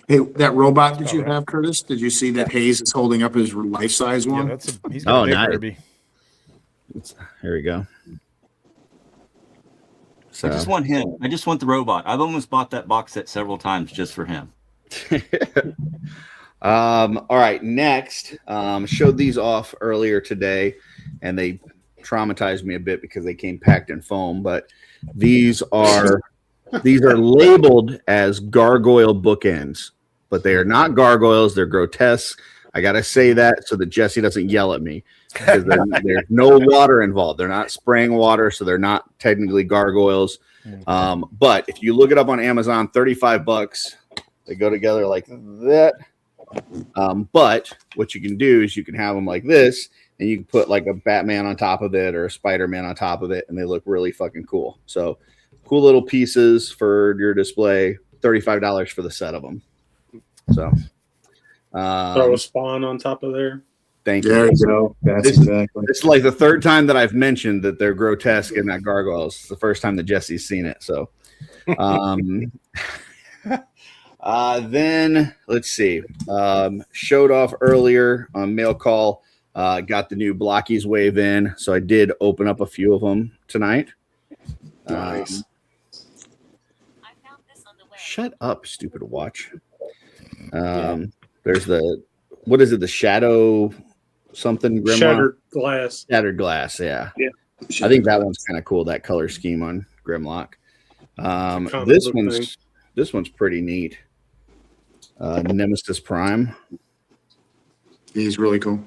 Hey, that robot that you have, Curtis, did you see that Hayes is holding up his life-size one? Yeah, he's got a big nice. Herbie. Here we go. So. I just want him. I just want the robot. I've almost bought that box set several times just for him. All right, next, showed these off earlier today, and they traumatized me a bit because they came packed in foam. But these are labeled as gargoyle bookends, but they are not gargoyles. They're grotesque. I gotta say that so that Jesse doesn't yell at me, because there's no water involved. They're not spraying water, so they're not technically gargoyles. But if you look it up on Amazon, $35. They go together like that. But what you can do is you can have them like this, and you can put like a Batman on top of it or a Spider-Man on top of it, and they look really fucking cool. So cool little pieces for your display. $35 for the set of them. So throw a Spawn on top of there. Thank you. There you go. That's exactly. It's like the third time that I've mentioned that they're grotesque and not gargoyles. It's the first time that Jesse's seen it. So, then let's see. Showed off earlier on mail call. Got the new Blockies wave in, so I did open up a few of them tonight. Nice. Shut up, stupid watch. There's what is it? The shadow something? Grimlock? Shattered glass. Shattered glass. Yeah. Yeah. I think that one's kind of cool. That color scheme on Grimlock. This one's pretty neat. Nemesis Prime. He's really cool.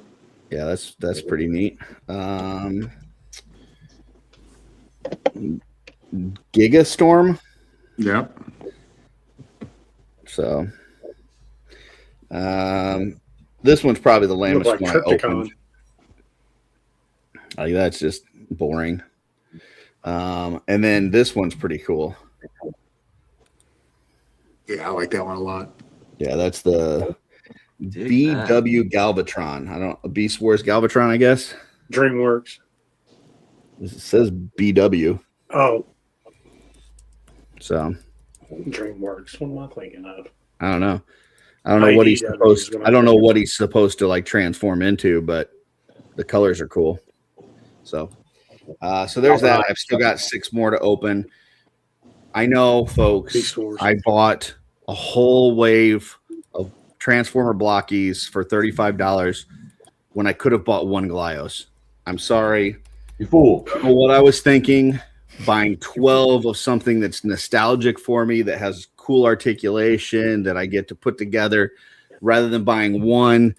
Yeah, that's pretty neat. Gigastorm. Yeah. So, this one's probably the lamest Look one like I opened. Like, that's just boring. And then this one's pretty cool. Yeah, I like that one a lot. Yeah, that's the BW Galvatron. Beast Wars Galvatron, I guess. DreamWorks. It says BW. Oh, So DreamWorks. What am I thinking of? I don't know. I don't know what he's supposed. I don't know what he's supposed to like transform into, but the colors are cool. So, so there's that. I've still got 6 more to open. I know, folks. I bought a whole wave of Transformer Blockies for $35 when I could have bought one Glyos. I'm sorry. You fool. What I was thinking, buying 12 of something that's nostalgic for me, that has cool articulation, that I get to put together, rather than buying one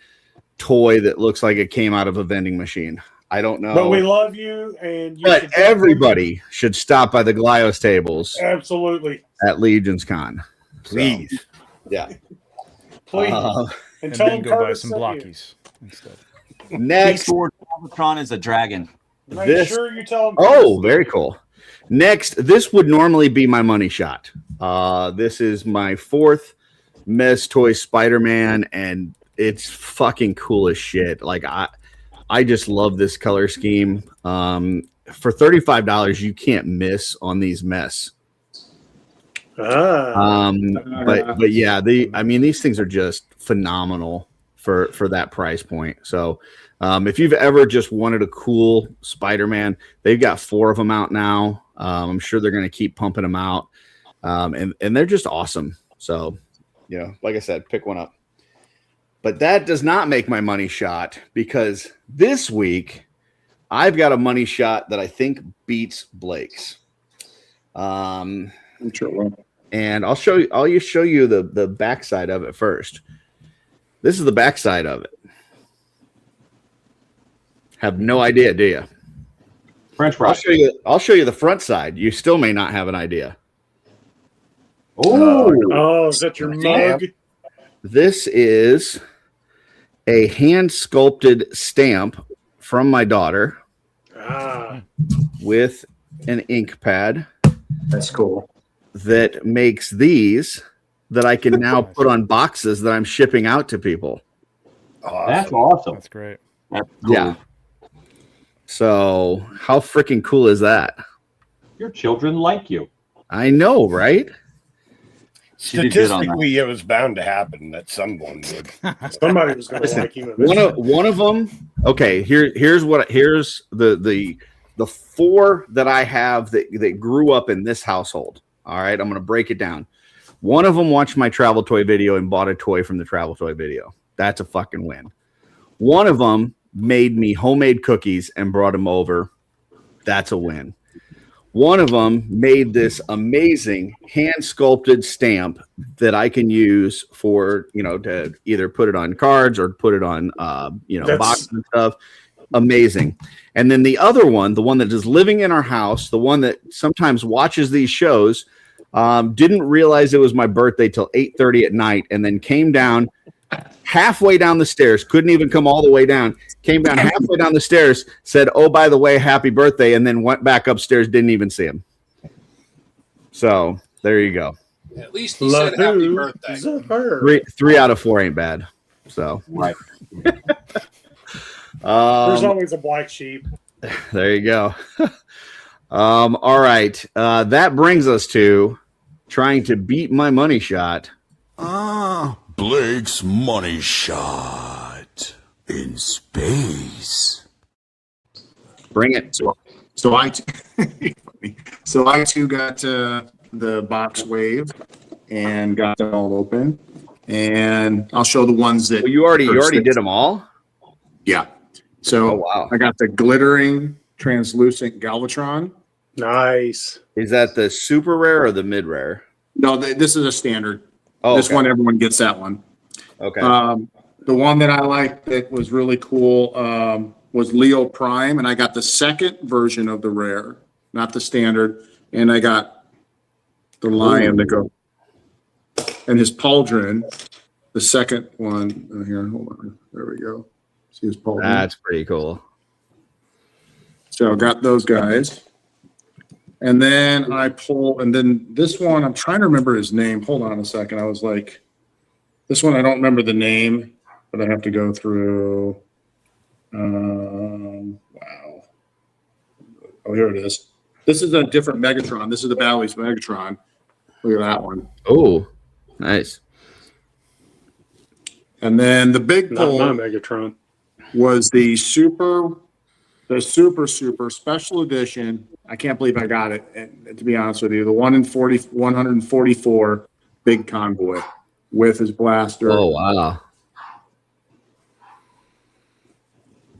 toy that looks like it came out of a vending machine. I don't know. But we love you, and but everybody should stop by the Glyos tables. Absolutely. At Legion's Con. Please. So, yeah. Please. And tell then them go buy Curtis some sent you. Blockies instead. Next, Galvatron is a dragon. Make sure you tell them. Oh, very cool. Next, this would normally be my money shot. This is my 4th Mez Toy Spider-Man, and it's fucking cool as shit. Like, I just love this color scheme. For $35, you can't miss on these mess. But yeah, these things are just phenomenal for that price point. So, if you've ever just wanted a cool Spider-Man, they've got 4 of them out now. I'm sure they're going to keep pumping them out. And they're just awesome. So, like I said, pick one up. But that does not make my money shot, because this week I've got a money shot that I think beats Blake's. I'm sure it will. And I'll show you the backside of it first. This is the backside of it. Have no idea, do you? French fries. I'll show you the front side. You still may not have an idea. Oh, is that your mug? This is a hand sculpted stamp from my daughter with an ink pad. That's cool. That makes these that I can now put on boxes that I'm shipping out to people. That's awesome. That's great. That's cool. Yeah. So how freaking cool is that? Your children like you. I know, right? Statistically, it was bound to happen that someone would. Somebody was going to like you. Eventually. One of them. Okay, here's the 4 that I have that grew up in this household. All right, I'm going to break it down. One of them watched my travel toy video and bought a toy from the travel toy video. That's a fucking win. One of them made me homemade cookies and brought them over. That's a win. One of them made this amazing hand sculpted stamp that I can use for, to either put it on cards or put it on, boxes and stuff. Amazing. And then the other one, the one that is living in our house, the one that sometimes watches these shows, didn't realize it was my birthday till 8:30 at night, and then came down halfway down the stairs, couldn't even come all the way down, came down halfway down the stairs, said, "Oh, by the way, happy birthday," and then went back upstairs, didn't even see him. So there you go. At least he said happy birthday. 3 out of 4 ain't bad. So right. There's always a black sheep. There you go. All right. That brings us to trying to beat my money shot. Blake's money shot in space. Bring it. So I too got the box wave and got them all open, and I'll show the ones that you already did them all. Yeah. So wow. I got the glittering translucent Galvatron. Nice. Is that the super rare or the mid rare? No, this is a standard. Oh, this one, everyone gets that one. Okay. The one that I liked that was really cool was Leo Prime, and I got the second version of the rare, not the standard. And I got the lion that go and his pauldron, the second one. Here, hold on. There we go. See his pauldron. That's pretty cool. So I got those guys. And then and then this one, I'm trying to remember his name. Hold on a second. I was like, this one, I don't remember the name, but I have to go through. Wow. Oh, here it is. This is a different Megatron. This is the Bally's Megatron. Look at that one. Oh, nice. And then the big pull Not my Megatron was the super special edition. I can't believe I got it. And to be honest with you, the 144 big convoy with his blaster. Oh, wow.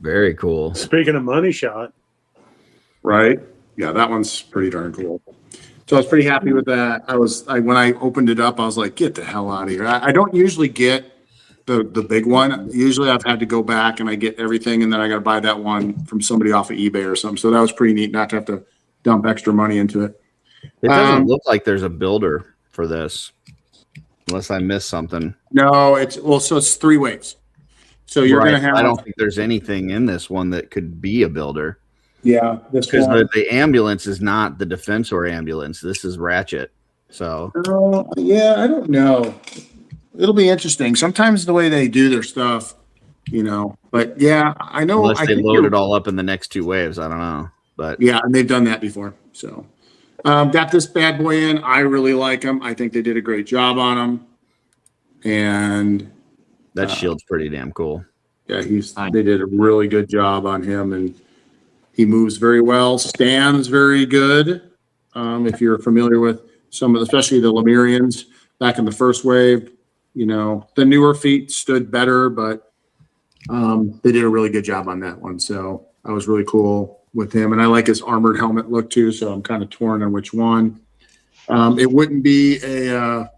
Very cool. Speaking of money shot. Right? Yeah, that one's pretty darn cool. So I was pretty happy with that. When I opened it up, I was like, get the hell out of here. I don't usually get the big one. Usually I've had to go back and I get everything, and then I got to buy that one from somebody off of eBay or something. So that was pretty neat not to have to dump extra money into it. It doesn't look like there's a builder for this, unless I missed something. No, so it's 3 waves. So you're going to have. I don't think there's anything in this one that could be a builder. Yeah, because the ambulance is not the Defensor ambulance. This is Ratchet. So yeah, I don't know. It'll be interesting. Sometimes the way they do their stuff, But yeah, I know. Unless they load it all up in the next 2 waves, I don't know. But yeah, and they've done that before. So got this bad boy in. I really like him. I think they did a great job on him. And that shield's pretty damn cool. Yeah, they did a really good job on him, and he moves very well, stands very good. If you're familiar with especially the Lemurians back in the first wave, You know, the newer feet stood better, but they did a really good job on that one. So I was really cool with him, and I like his armored helmet look too. So I'm kind of torn on which one. It wouldn't be a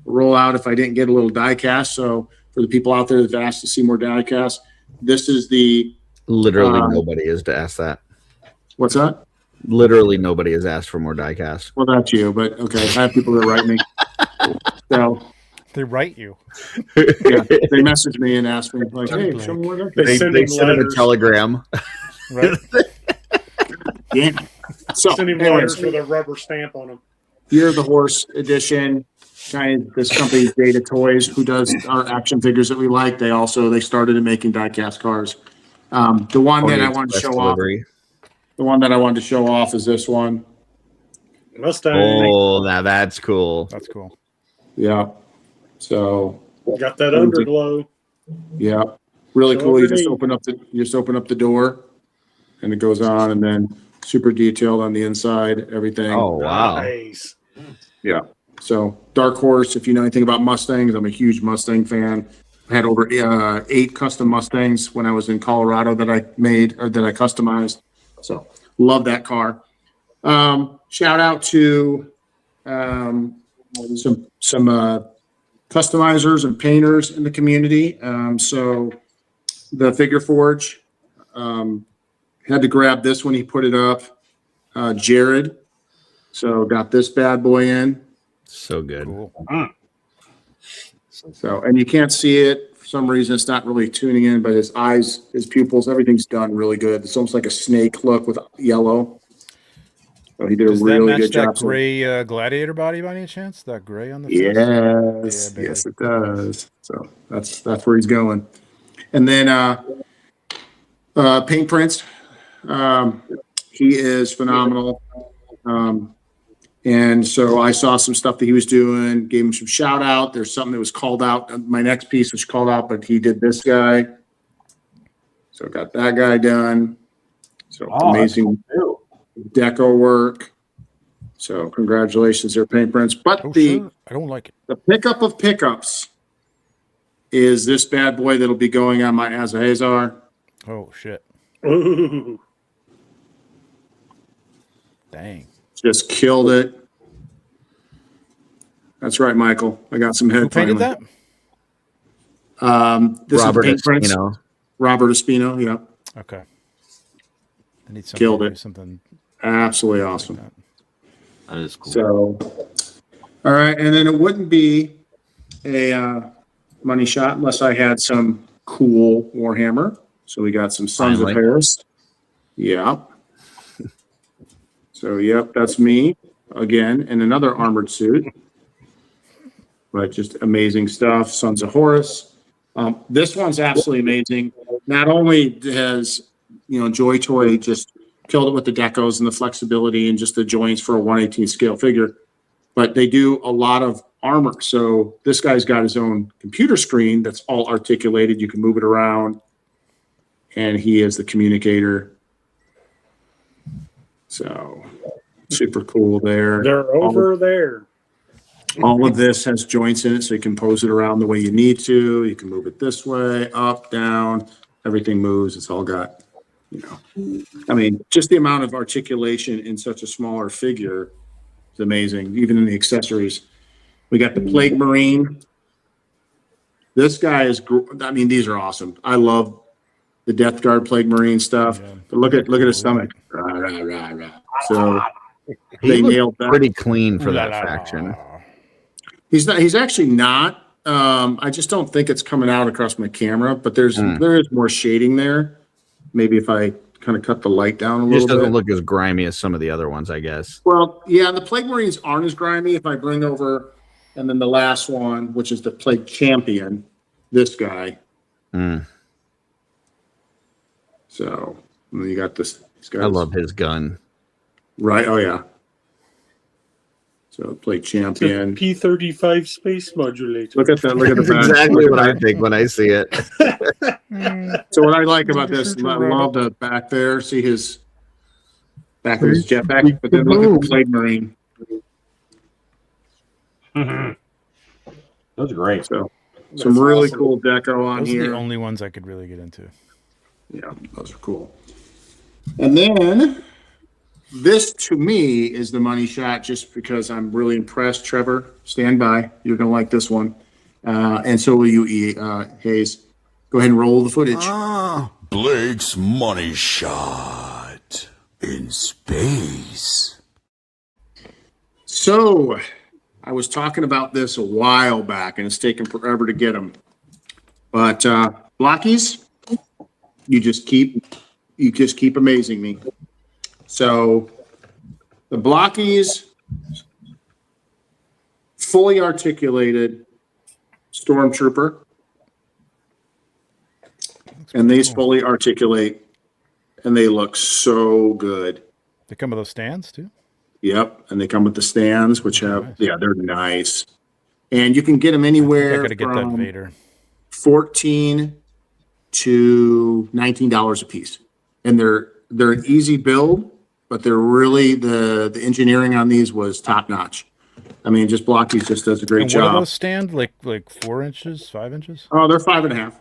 rollout if I didn't get a little die cast. So for the people out there that asked to see more die cast, this is the Literally nobody has to ask that. what's that? Literally nobody has asked for more diecast. Well, that's you, but okay. I have people that write me. So They write you. yeah, they message me and ask me like, "Hey, show me what They send him a telegram. Right. Yeah. So, Sending anyways, letters with a rubber stamp on them. Year of the Horse edition. Kind of this company, Data Toys, who does our action figures that we like. They started in making die-cast cars. The one that I wanted to show off. The one that I wanted to show off is this one. Mustang. Oh, now that's cool. That's cool. Yeah. So Got that underglow. yeah, really So cool. You just underneath. open up the door, and it goes on, and then super detailed on the inside, everything. Oh wow. Nice. Yeah. So Dark Horse, if you know anything about Mustangs, I'm a huge Mustang fan. I had over 8 custom Mustangs when I was in Colorado that I made or that I customized. So love that car. Shout out to some customizers and painters in the community. So the Figure Forge had to grab this when he put it up. Jared. So got this bad boy in. So good. Cool. So, and you can't see it for some reason. It's not really tuning in, but his eyes, his pupils, everything's done really good. It's almost like a snake look with yellow. So he did Does a that really match good job. that gray gladiator body by any chance? That gray on the Yes, Yeah, yes, it does. So that's where he's going. And then Paint Prince, he is phenomenal. And so I saw some stuff that he was doing, gave him some shout out. There's something that was called out. My next piece was called out, but he did this guy. So got that guy done. So amazing deco work. So congratulations there, Paint Prince. But sure. I don't like it. The pickup of pickups is this bad boy that'll be going on my Azahazar. Oh shit. Ooh. Dang. Just killed it. That's right, Michael. I got some head. Who painted that? This Robert is Paint Prince. Espino. Robert Espino. Yeah. Okay. I need something. Killed it. Something absolutely awesome. Like that is cool. So, all right, and then it wouldn't be a money shot unless I had some cool Warhammer. So we got some Sons of Paris. Yeah. So, yep, that's me again in another armored suit. But just amazing stuff. Sons of Horus. This one's absolutely amazing. Not only has, Joy Toy just killed it with the decos and the flexibility and just the joints for a 1/18 scale figure, but they do a lot of armor. So this guy's got his own computer screen that's all articulated. You can move it around. And he is the communicator. So super cool there. They're over there. All of this has joints in it, so you can pose it around the way you need to. You can move it this way, up, down. Everything moves. It's all got, just the amount of articulation in such a smaller figure is amazing. Even in the accessories, we got the Plague Marine. This guy is. These are awesome. I love the Death Guard Plague Marine stuff. Yeah. But look at his stomach. Rah, rah, rah, rah. So they nailed that. Pretty clean for that faction. He's not. He's actually not. I just don't think it's coming out across my camera. But there is more shading there. Maybe if I kind of cut the light down a little bit. Just doesn't look as grimy as some of the other ones, I guess. Well, yeah, the Plague Marines aren't as grimy. If I bring over, and then the last one, which is the Plague Champion, this guy. So you got this. I love his gun. Right. Oh yeah. So Plague Champion. P-35 space modulator. Look at that. Look at the back. Exactly what I think when I see it. So what I like about this, I love the back there. See his back of his jetpack, but then look at the Plague Marine. Those are great. So That's some really awesome. cool deco on Those are here. the only ones I could really get into. Yeah, those are cool. And then this to me is the money shot just because I'm really impressed. Trevor, stand by. You're going to like this one. And so will you, Hayes. Go ahead and roll the footage. Blake's money shot in space. So I was talking about this a while back, and it's taken forever to get them. But blockies, you just keep amazing me. So the blockies, fully articulated stormtrooper, and these fully articulate, and they look so good. They come with those stands too. Yep, and they come with the stands, which have Nice. yeah, they're nice, and you can get them I anywhere gotta get that from Vader. $14 to $19 a piece, and they're an easy build, but they're really the engineering on these was top notch. I mean, just Blockies just does a great And what are job. those stand like 4 inches, 5 inches? Oh, they're 5.5.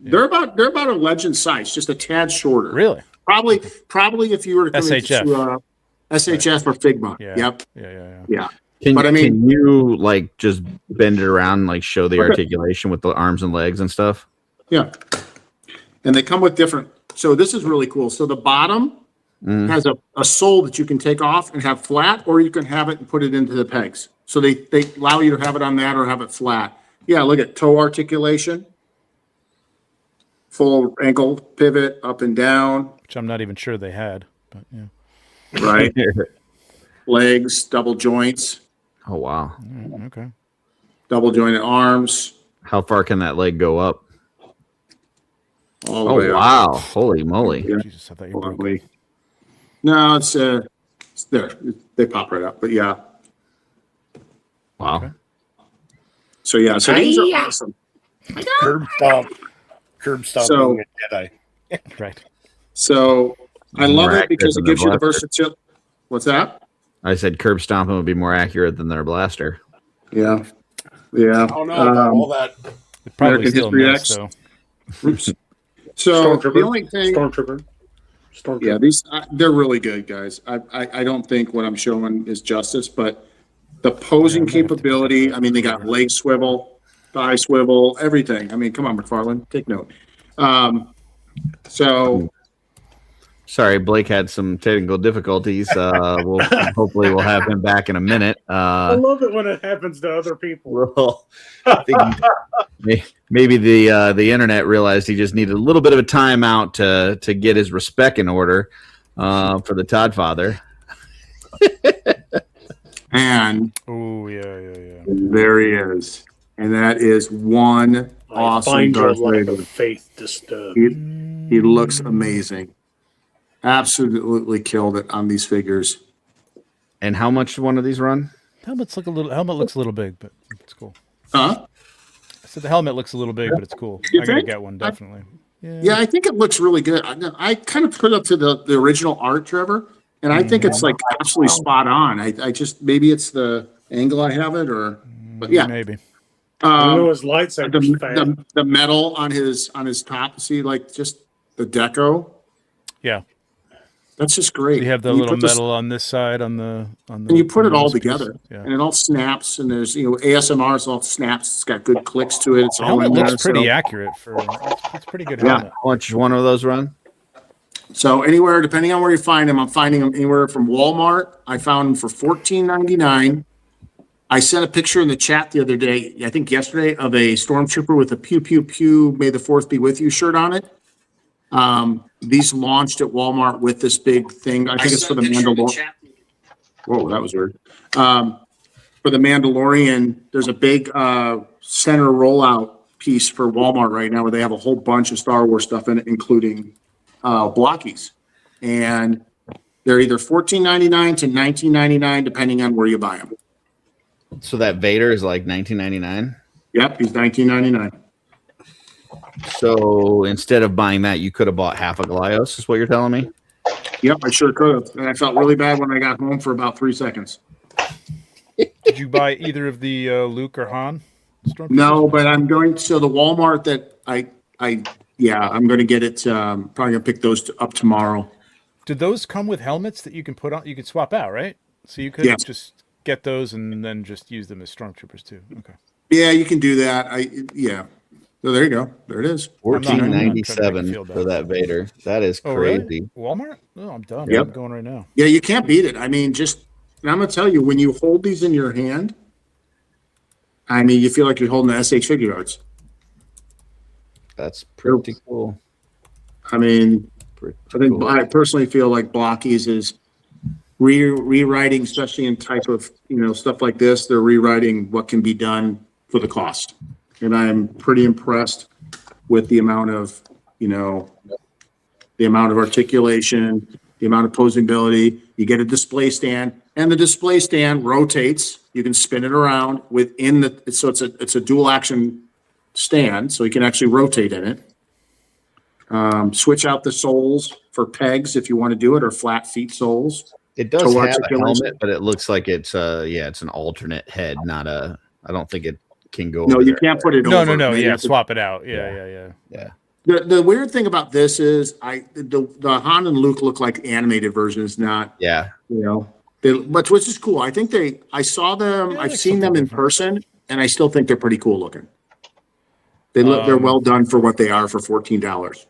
They're about a legend size, just a tad shorter. Really? Probably if you were to come SHF. into SHF or Figma. Yeah. Yep. Yeah. Yeah. But I mean, can you like just bend it around, like show the articulation with the arms and legs and stuff? Yeah. And they come with different. So this is really cool. So the bottom has a sole that you can take off and have flat, or you can have it and put it into the pegs. So they allow you to have it on that or have it flat. Yeah, look at toe articulation, full ankle pivot up and down. Which I'm not even sure they had, but yeah. Right. Legs, double joints. Oh wow. Okay. Double jointed arms. How far can that leg go up? All the way Oh up. wow. Holy moly. Yeah. Jesus, I thought you broke it. Probably. No, it's there. They pop right up. But yeah. Wow. Okay. So yeah. So these are awesome. Curb stomp So- being a Jedi. Right. So I love More it because accurate it than gives you the the blaster. versatility. What's that? I said curb stomping would be more accurate than their blaster. Yeah. Yeah. I don't know about all that. It probably American still History missed, X. though. Oops. So the only thing, Stormtrooper. yeah, these they're really good, guys. I don't think what I'm showing is justice, but the posing Yeah, I might have to capability. check that I mean, they got leg swivel, thigh swivel, everything. I mean, come on, McFarland, take note. So Sorry, Blake had some technical difficulties. We'll hopefully we'll have him back in a minute. I love it when it happens to other people. Well, I think maybe the internet realized he just needed a little bit of a timeout to get his respect in order for the Todd father. and Oh yeah. there he is, and that is one I awesome find your Darth lack Vader. of faith disturbed. He looks amazing. Absolutely killed it on these figures. And how much one of these run? Helmet looks a little big, but it's cool. Huh? I said the helmet looks a little big, but it's cool. You I gotta think? get one definitely. Yeah, I think it looks really good. I kind of put it up to the original art, Trevor, and I think it's like absolutely spot on. I just maybe it's the angle I have it, or but yeah, Maybe. I know um, his lightsaber's fat. the metal on his top. See, like just the deco. Yeah. That's just great. You have the And little put this- metal on this side on the and you put it all nose piece. together, Yeah. and it all snaps. And there's ASMR, so all snaps. It's got good clicks to it. It's The all helmet in there. looks pretty so- accurate for it's pretty good Yeah. helmet. How much one of those run? So anywhere, depending on where you find them, I'm finding them anywhere from Walmart. I found them for $14.99. I sent a picture in the chat the other day, I think yesterday, of a stormtrooper with a pew pew pew, may the fourth be with you shirt on it. These launched at Walmart with this big thing. I think it's for the Mandalorian. Whoa, that was weird. For the Mandalorian, there's a big center rollout piece for Walmart right now where they have a whole bunch of Star Wars stuff in it, including blockies. And they're either $14.99 to $19.99, depending on where you buy them. So that Vader is like $19.99. Yep, he's $19.99. So instead of buying that, you could have bought half a Galios, is what you're telling me? Yep, I sure could have. And I felt really bad when I got home for about 3 seconds. Did you buy either of the Luke or Han? Stormtroopers? No, but I'm going. So the Walmart that I'm going to get it. Probably going to pick those up tomorrow. Did those come with helmets that you can put on? You can swap out, right? So you could Yes. just get those and then just use them as stormtroopers too. Okay. Yeah, you can do that. So there you go. There it is. $14.97 for that Vader. That is Oh, crazy. really? Walmart? Oh, I'm done. Yep. I'm going right now. Yeah, you can't beat it. I mean, and I'm going to tell you, when you hold these in your hand, I mean, you feel like you're holding the SH figure arts. That's pretty cool. I mean, I personally feel like Blockies is rewriting, especially in type of, stuff like this. They're rewriting what can be done for the cost. And I'm pretty impressed with the amount of, articulation, the amount of posability. You get a display stand, and the display stand rotates. You can spin it around within so it's a dual action stand, so you can actually rotate in it. Switch out the soles for pegs if you want to do it, or flat feet soles. It does have a helmet, but it looks like it's an alternate head, not a. I don't think it can go. No, you can't put it over. No. Yeah, swap it out. Yeah. The weird thing about this is the Han and Luke look like animated versions, not. Yeah. But which is cool. I think I saw them. Yeah, I've seen them in person, and I still think they're pretty cool looking. They're well done for what they are for $14.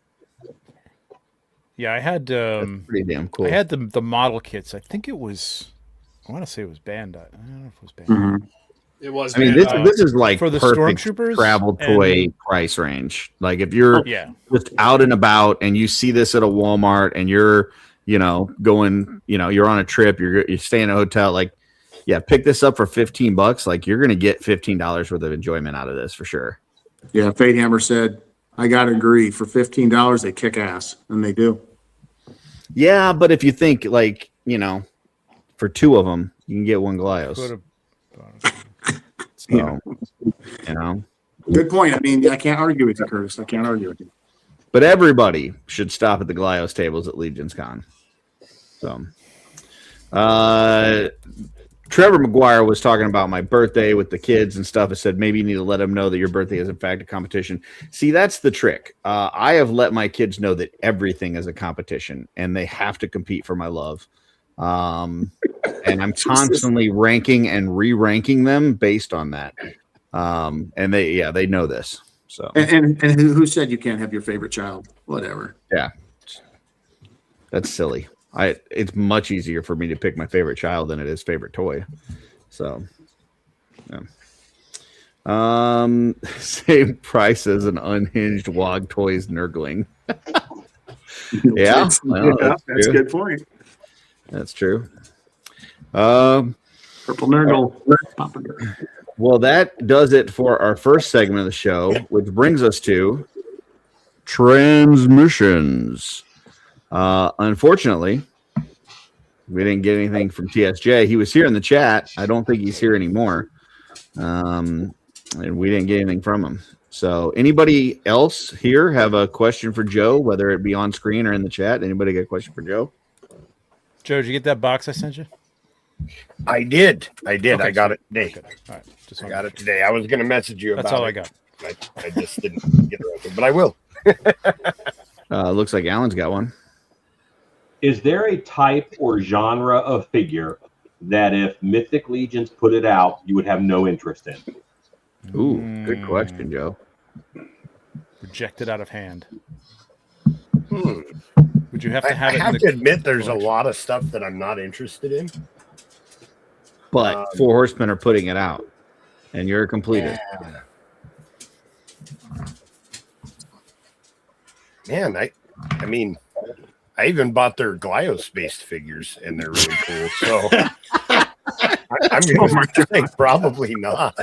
Yeah, I had pretty damn cool. I had the model kits. I think it was. I want to say it was Bandai. I don't know if it was Bandai. Mm-hmm. It was. I mean, this is like for the perfect Stormtroopers travel toy price range. Like if you're just out and about and you see this at a Walmart and you're going, you're on a trip, you're staying in a hotel, like, pick this up for $15. Like you're going to get $15 worth of enjoyment out of this for sure. Yeah. Fade Hammer said, I got to agree, for $15, they kick ass, and they do. Yeah. But if you think like, for two of them, you can get one Glyos. So, Good point. I mean, I can't argue with you, Curtis. I can't argue with you. But everybody should stop at the Glyos tables at Legion's Con. So, Trevor McGuire was talking about my birthday with the kids and stuff. I said, maybe you need to let them know that your birthday is in fact a competition. See, that's the trick. I have let my kids know that everything is a competition and they have to compete for my love. And I'm constantly ranking and re-ranking them based on that. And they know this. So, and who said you can't have your favorite child? Whatever. Yeah. That's silly. It's much easier for me to pick my favorite child than it is favorite toy. So, same price as an unhinged Wog Toys Nurgling. Yeah, that's a good point. That's true. Purple Nurgle. Well, that does it for our first segment of the show, which brings us to transmissions. Unfortunately, we didn't get anything from TSJ. He was here in the chat. I don't think he's here anymore. And we didn't get anything from him. So anybody else here have a question for Joe, whether it be on screen or in the chat? Anybody got a question for Joe? Joe, did you get that box I sent you? I did. Okay, I got it today. Good. All right. I got it today. I was going to message you about it. That's all I got. I just didn't get around to it, but I will. Looks like Alan's got one. Is there a type or genre of figure that if Mythic Legions put it out, you would have no interest in? Ooh, good question, Joe. Rejected out of hand. Would you have to have it? I have to admit, there's a lot of stuff that I'm not interested in. But Four Horsemen are putting it out, and you're a completer. Man, I mean, I even bought their Glyos-based figures, and they're really cool. So I'm going to think probably not.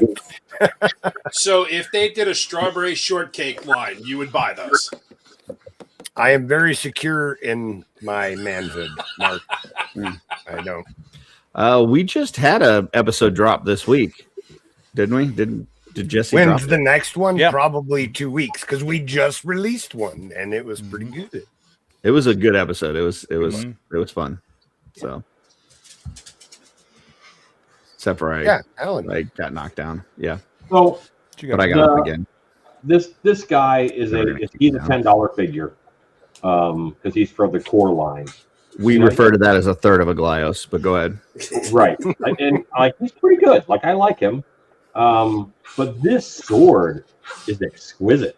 So if they did a strawberry shortcake line, you would buy those? I am very secure in my manhood, Mark. I don't. We just had a episode drop this week, didn't we? Did Jesse? When's the next one? Yep. Probably 2 weeks, because we just released one and it was pretty good. It was a good episode. It was fun. So, except for Alan, I got knocked down. Yeah. So but I got him again. This guy is he's a $10 figure because he's from the core line. We refer to that as a third of a Glyos, but go ahead. Right, and he's pretty good. Like I like him, but this sword is exquisite.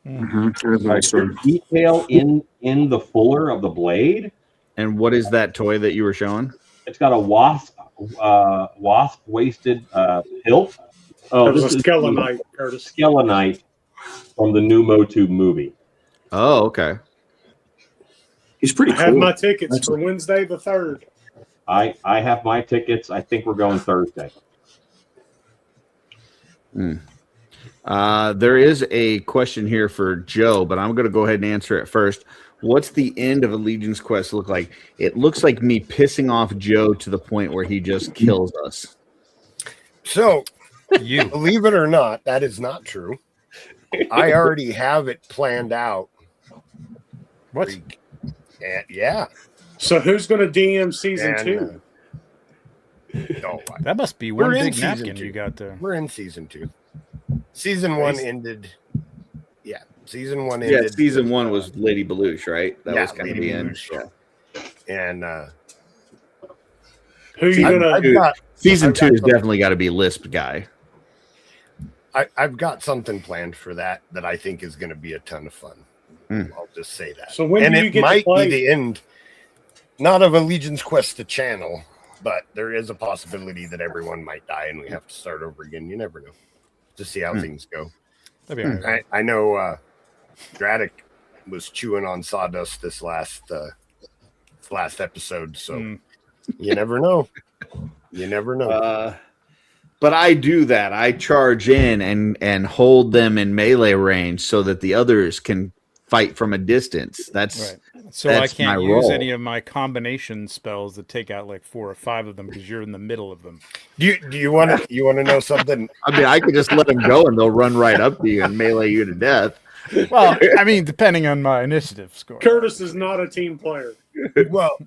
The detail in the fuller of the blade. And what is that toy that you were showing? It's got a wasp waisted hilt. Oh, this is Skelenite, Curtis. Skelenite from the new Motu movie. Oh, okay. He's pretty cool. I have my tickets for Wednesday the 3rd. I have my tickets. I think we're going Thursday. There is a question here for Joe, but I'm going to go ahead and answer it first. What's the end of Allegiance Quest look like? It looks like me pissing off Joe to the point where he just kills us. So, believe it or not, that is not true. I already have it planned out. What? Yeah. So who's going to DM season 2? That must be one big napkin you got there. We're in season 2. Season 1 ended. Yeah, season 1 ended. Yeah, season 1 was Lady Belush, right? That was kind of the end. Yeah. And who you gonna? Season 2 has definitely got to be Lisp guy. I've got something planned for that I think is going to be a ton of fun. I'll just say that. So when do you get to play? Be the end, not of Allegiance Quest the channel, but there is a possibility that everyone might die and we have to start over again. You never know. To see how things go. That'd be all right. I know Draddick was chewing on sawdust this last episode, so you never know. You never know. But I do that. I charge in and hold them in melee range so that the others can fight from a distance. That's right. So that's I can't my use role. any of my combination spells that take out like 4 or 5 of them because you're in the middle of them. Do you want to know something? I mean, I could just let them go and they'll run right up to you and melee you to death. Well, I mean, depending on my initiative score. Curtis is not a team player. Well,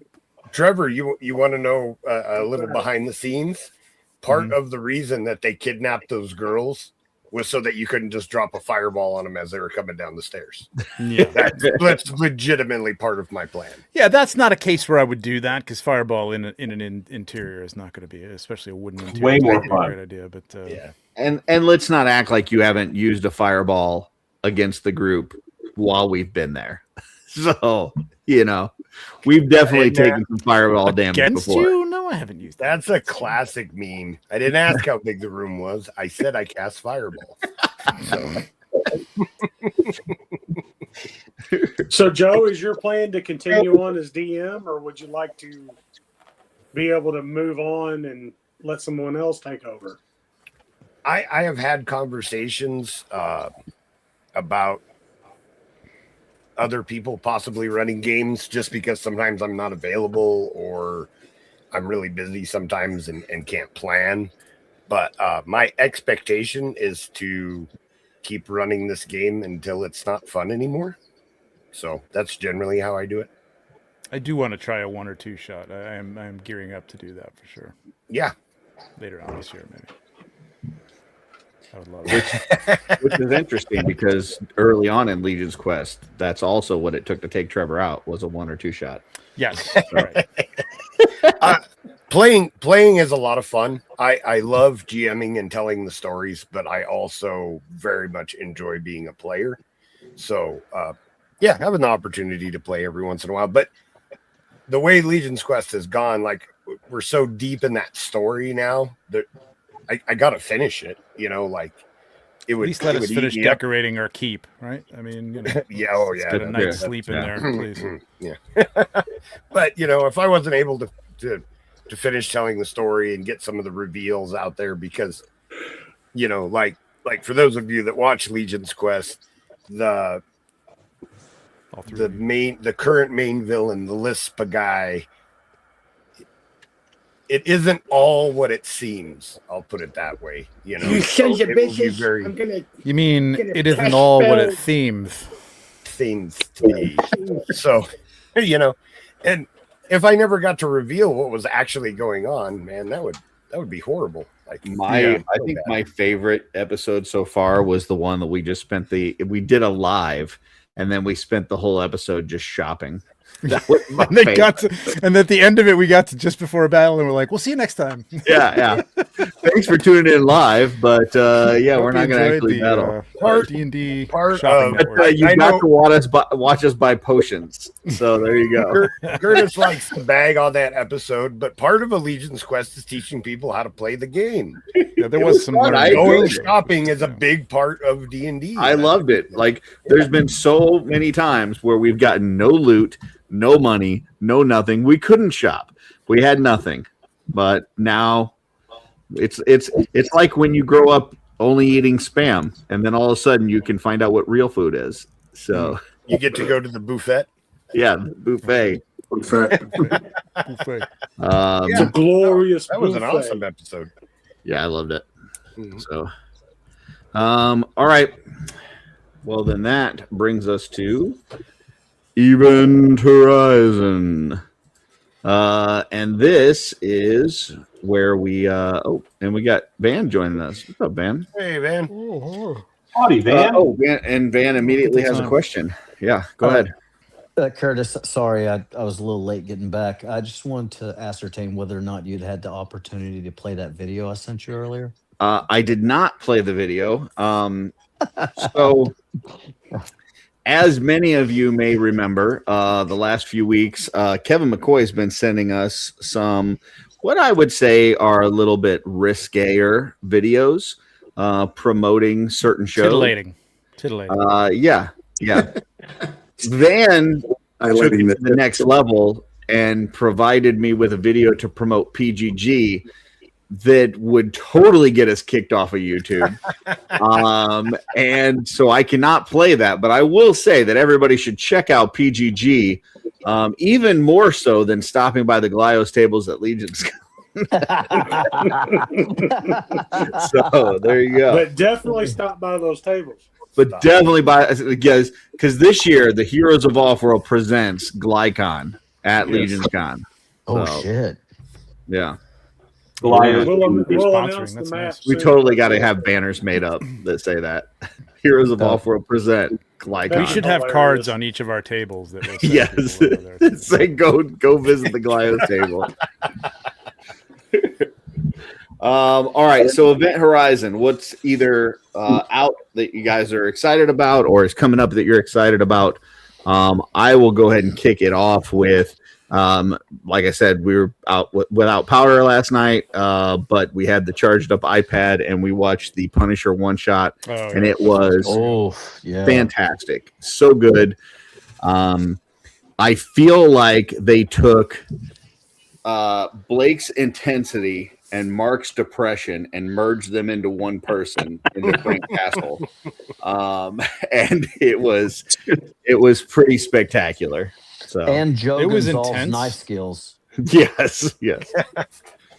Trevor, you want to know a little behind the scenes? Part of the reason that they kidnapped those girls was so that you couldn't just drop a fireball on them as they were coming down the stairs. Yeah, that's legitimately part of my plan. Yeah, that's not a case where I would do that because fireball in an interior is not going to be, especially a wooden interior. Way more fun. Great idea, but yeah. And let's not act like you haven't used a fireball against the group while we've been there. So, we've definitely taken some fireball damage against before. you? No, I haven't used that. That's a classic meme. I didn't ask how big the room was. I said I cast fireball. So, Joe, is your plan to continue on as DM, or would you like to be able to move on and let someone else take over? I have had conversations about other people possibly running games just because sometimes I'm not available or I'm really busy sometimes and can't plan. But my expectation is to keep running this game until it's not fun anymore. So that's generally how I do it. I do want to try a 1 or 2 shot. I'm gearing up to do that for sure. Yeah. Later on this year, maybe. I would love it. Which is interesting because early on in Legion's Quest, that's also what it took to take Trevor out was a 1 or 2 shot. Yes. Right. Playing is a lot of fun. I love GMing and telling the stories, but I also very much enjoy being a player. So, having the opportunity to play every once in a while. But the way Legion's Quest has gone, like we're so deep in that story now that I got to finish it. Like it would. At least let us finish decorating our keep, right? I mean, yeah. Oh yeah. Get a night's sleep in there, please. Yeah. But if I wasn't able to finish telling the story and get some of the reveals out there, because like for those of you that watch Legion's Quest, the current main villain, the Lisp guy, it isn't all what it seems. I'll put it that way. You sons of bitches. You mean it isn't all what it seems? Seems to be. So, and if I never got to reveal what was actually going on, man, that would That would be horrible. Like I think my favorite episode so far was the one that we just spent we did a live, and then we spent the whole episode just shopping. That was my and they favorite. got to, and at the end of it, we got to just before a battle, and we're like, "We'll see you next time." Yeah. Thanks for tuning in live, but yeah, we're not going to actually battle. D&D part shopping of network. You got to watch us buy potions. So there you go. Curtis likes to bag on that episode, but part of Allegiance Quest is teaching people how to play the game. Yeah, there was some fun. Going shopping is a big part of D&D. I loved it. Like, there's been so many times where we've gotten no loot, no money, no nothing. We couldn't shop. We had nothing. But now it's like when you grow up only eating Spam, and then all of a sudden you can find out what real food is. So you get to go to the buffet. Yeah, buffet. Buffet. Buffet. It's a glorious. That was an buffet. awesome episode. Yeah, I loved it. So, all right. Well, then that brings us to Event Horizon. And this is where we and we got Van joining us. What's up, Van? Hey, Van. Howdy, Van. Van immediately has a question. Yeah, go ahead. Curtis, sorry, I was a little late getting back. I just wanted to ascertain whether or not you'd had the opportunity to play that video I sent you earlier. I did not play the video. So, as many of you may remember, the last few weeks, Kevin McCoy has been sending us some, what I would say are a little bit riskier videos promoting certain shows. Titillating. Yeah. Van took it to the next level and provided me with a video to promote PGG that would totally get us kicked off of YouTube. And so I cannot play that, but I will say that everybody should check out PGG, even more so than stopping by the Glyos tables at Legion's. So there you go. But definitely stop by those tables. But definitely because this year the Heroes of Offworld presents Glycon at Legion's Con. Oh shit! Yeah. We'll announce the map We soon. totally got to have banners made up that say that Heroes of Offworld present Glycon. We should have cards on each of our tables that will say Yes, people over there. say go visit the Glyos table. All right, so Event Horizon, what's either out that you guys are excited about or is coming up that you're excited about? I will go ahead and kick it off with, like I said, we were out without power last night, but we had the charged up iPad and we watched the Punisher one shot, and it was fantastic, so good. I feel like they took Blake's intensity and Mark's depression and merged them into one person into Frank Castle, and it was pretty spectacular. So And Joe It was Gonzalez's intense. knife skills. yes.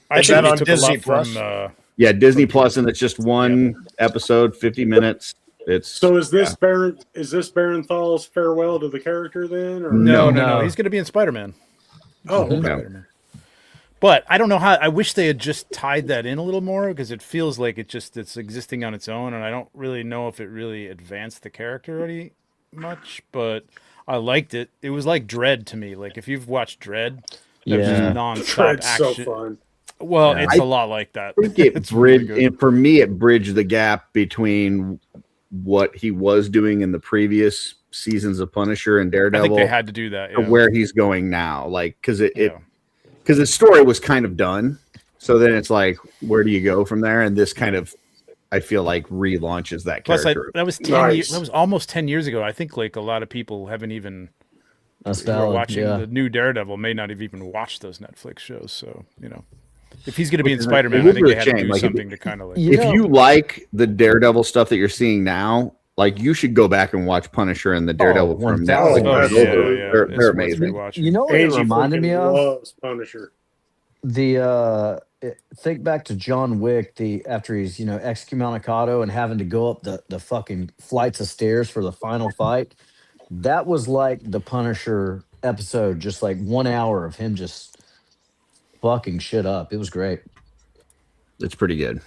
I Is think that we on took a Disney lot from, Plus? Yeah, Disney Plus, and it's just one episode, 50 minutes. It's So is this Baron? Is this Barenthal's farewell to the character then? Or? No. He's going to be in Spider-Man. Oh, okay. Spider-Man. But I don't know how. I wish they had just tied that in a little more because it feels like it's existing on its own, and I don't really know if it really advanced the character any much. But I liked it. It was like Dread to me. Like if you've watched Dread, that was just nonstop Dread's action. so fun. Well, Yeah. it's a lot like that. I think it It's really bridged, good. and for me, it bridged the gap between what he was doing in the previous seasons of Punisher and I Daredevil think they had to do that. to Yeah. where he's going now. Like, because Yeah. because the story was kind of done. So then it's like, where do you go from there? And this kind of, I feel like, relaunches that Plus, character. that was 10 Nice. years. That was almost 10 years ago. I think like a lot of people haven't even That's who are valid. watching Yeah. the new Daredevil may not have even watched those Netflix shows. So if he's going to be in Which is Spider-Man, a I think they had to shame. do Like, something to kind of like. You if know- you like the Daredevil stuff that you're seeing now, like you should go back and watch Punisher and the Daredevil from now. 1000%. Oh, Those yeah, are- yeah. They're It's worth amazing. rewatching. You know what it Angie reminded me freaking of? loves Punisher. Think back to John Wick, after he's excommunicado and having to go up the fucking flights of stairs for the final fight. That was like the Punisher episode, just like 1 hour of him just fucking shit up. It was great. It's pretty good.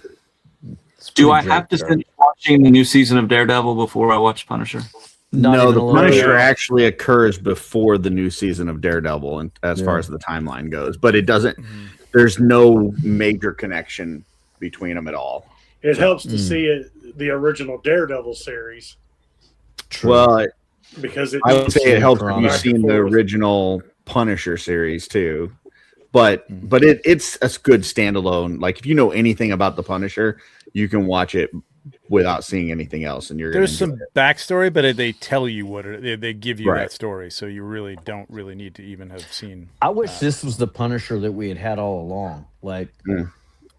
Do I have to finish watching the new season of Daredevil before I watch Punisher? No, the Punisher actually occurs before the new season of Daredevil, and as far as the timeline goes, but it doesn't. There's no major connection between them at all. It helps to see the original Daredevil series. Well, because I would say it helps if you've seen the original Punisher series too. But it's a good standalone. Like if you know anything about the Punisher, you can watch it without seeing anything else, and there's some backstory, but they tell you what they give you that story, so you really don't need to even have seen. I wish this was the Punisher that we had all along. Like,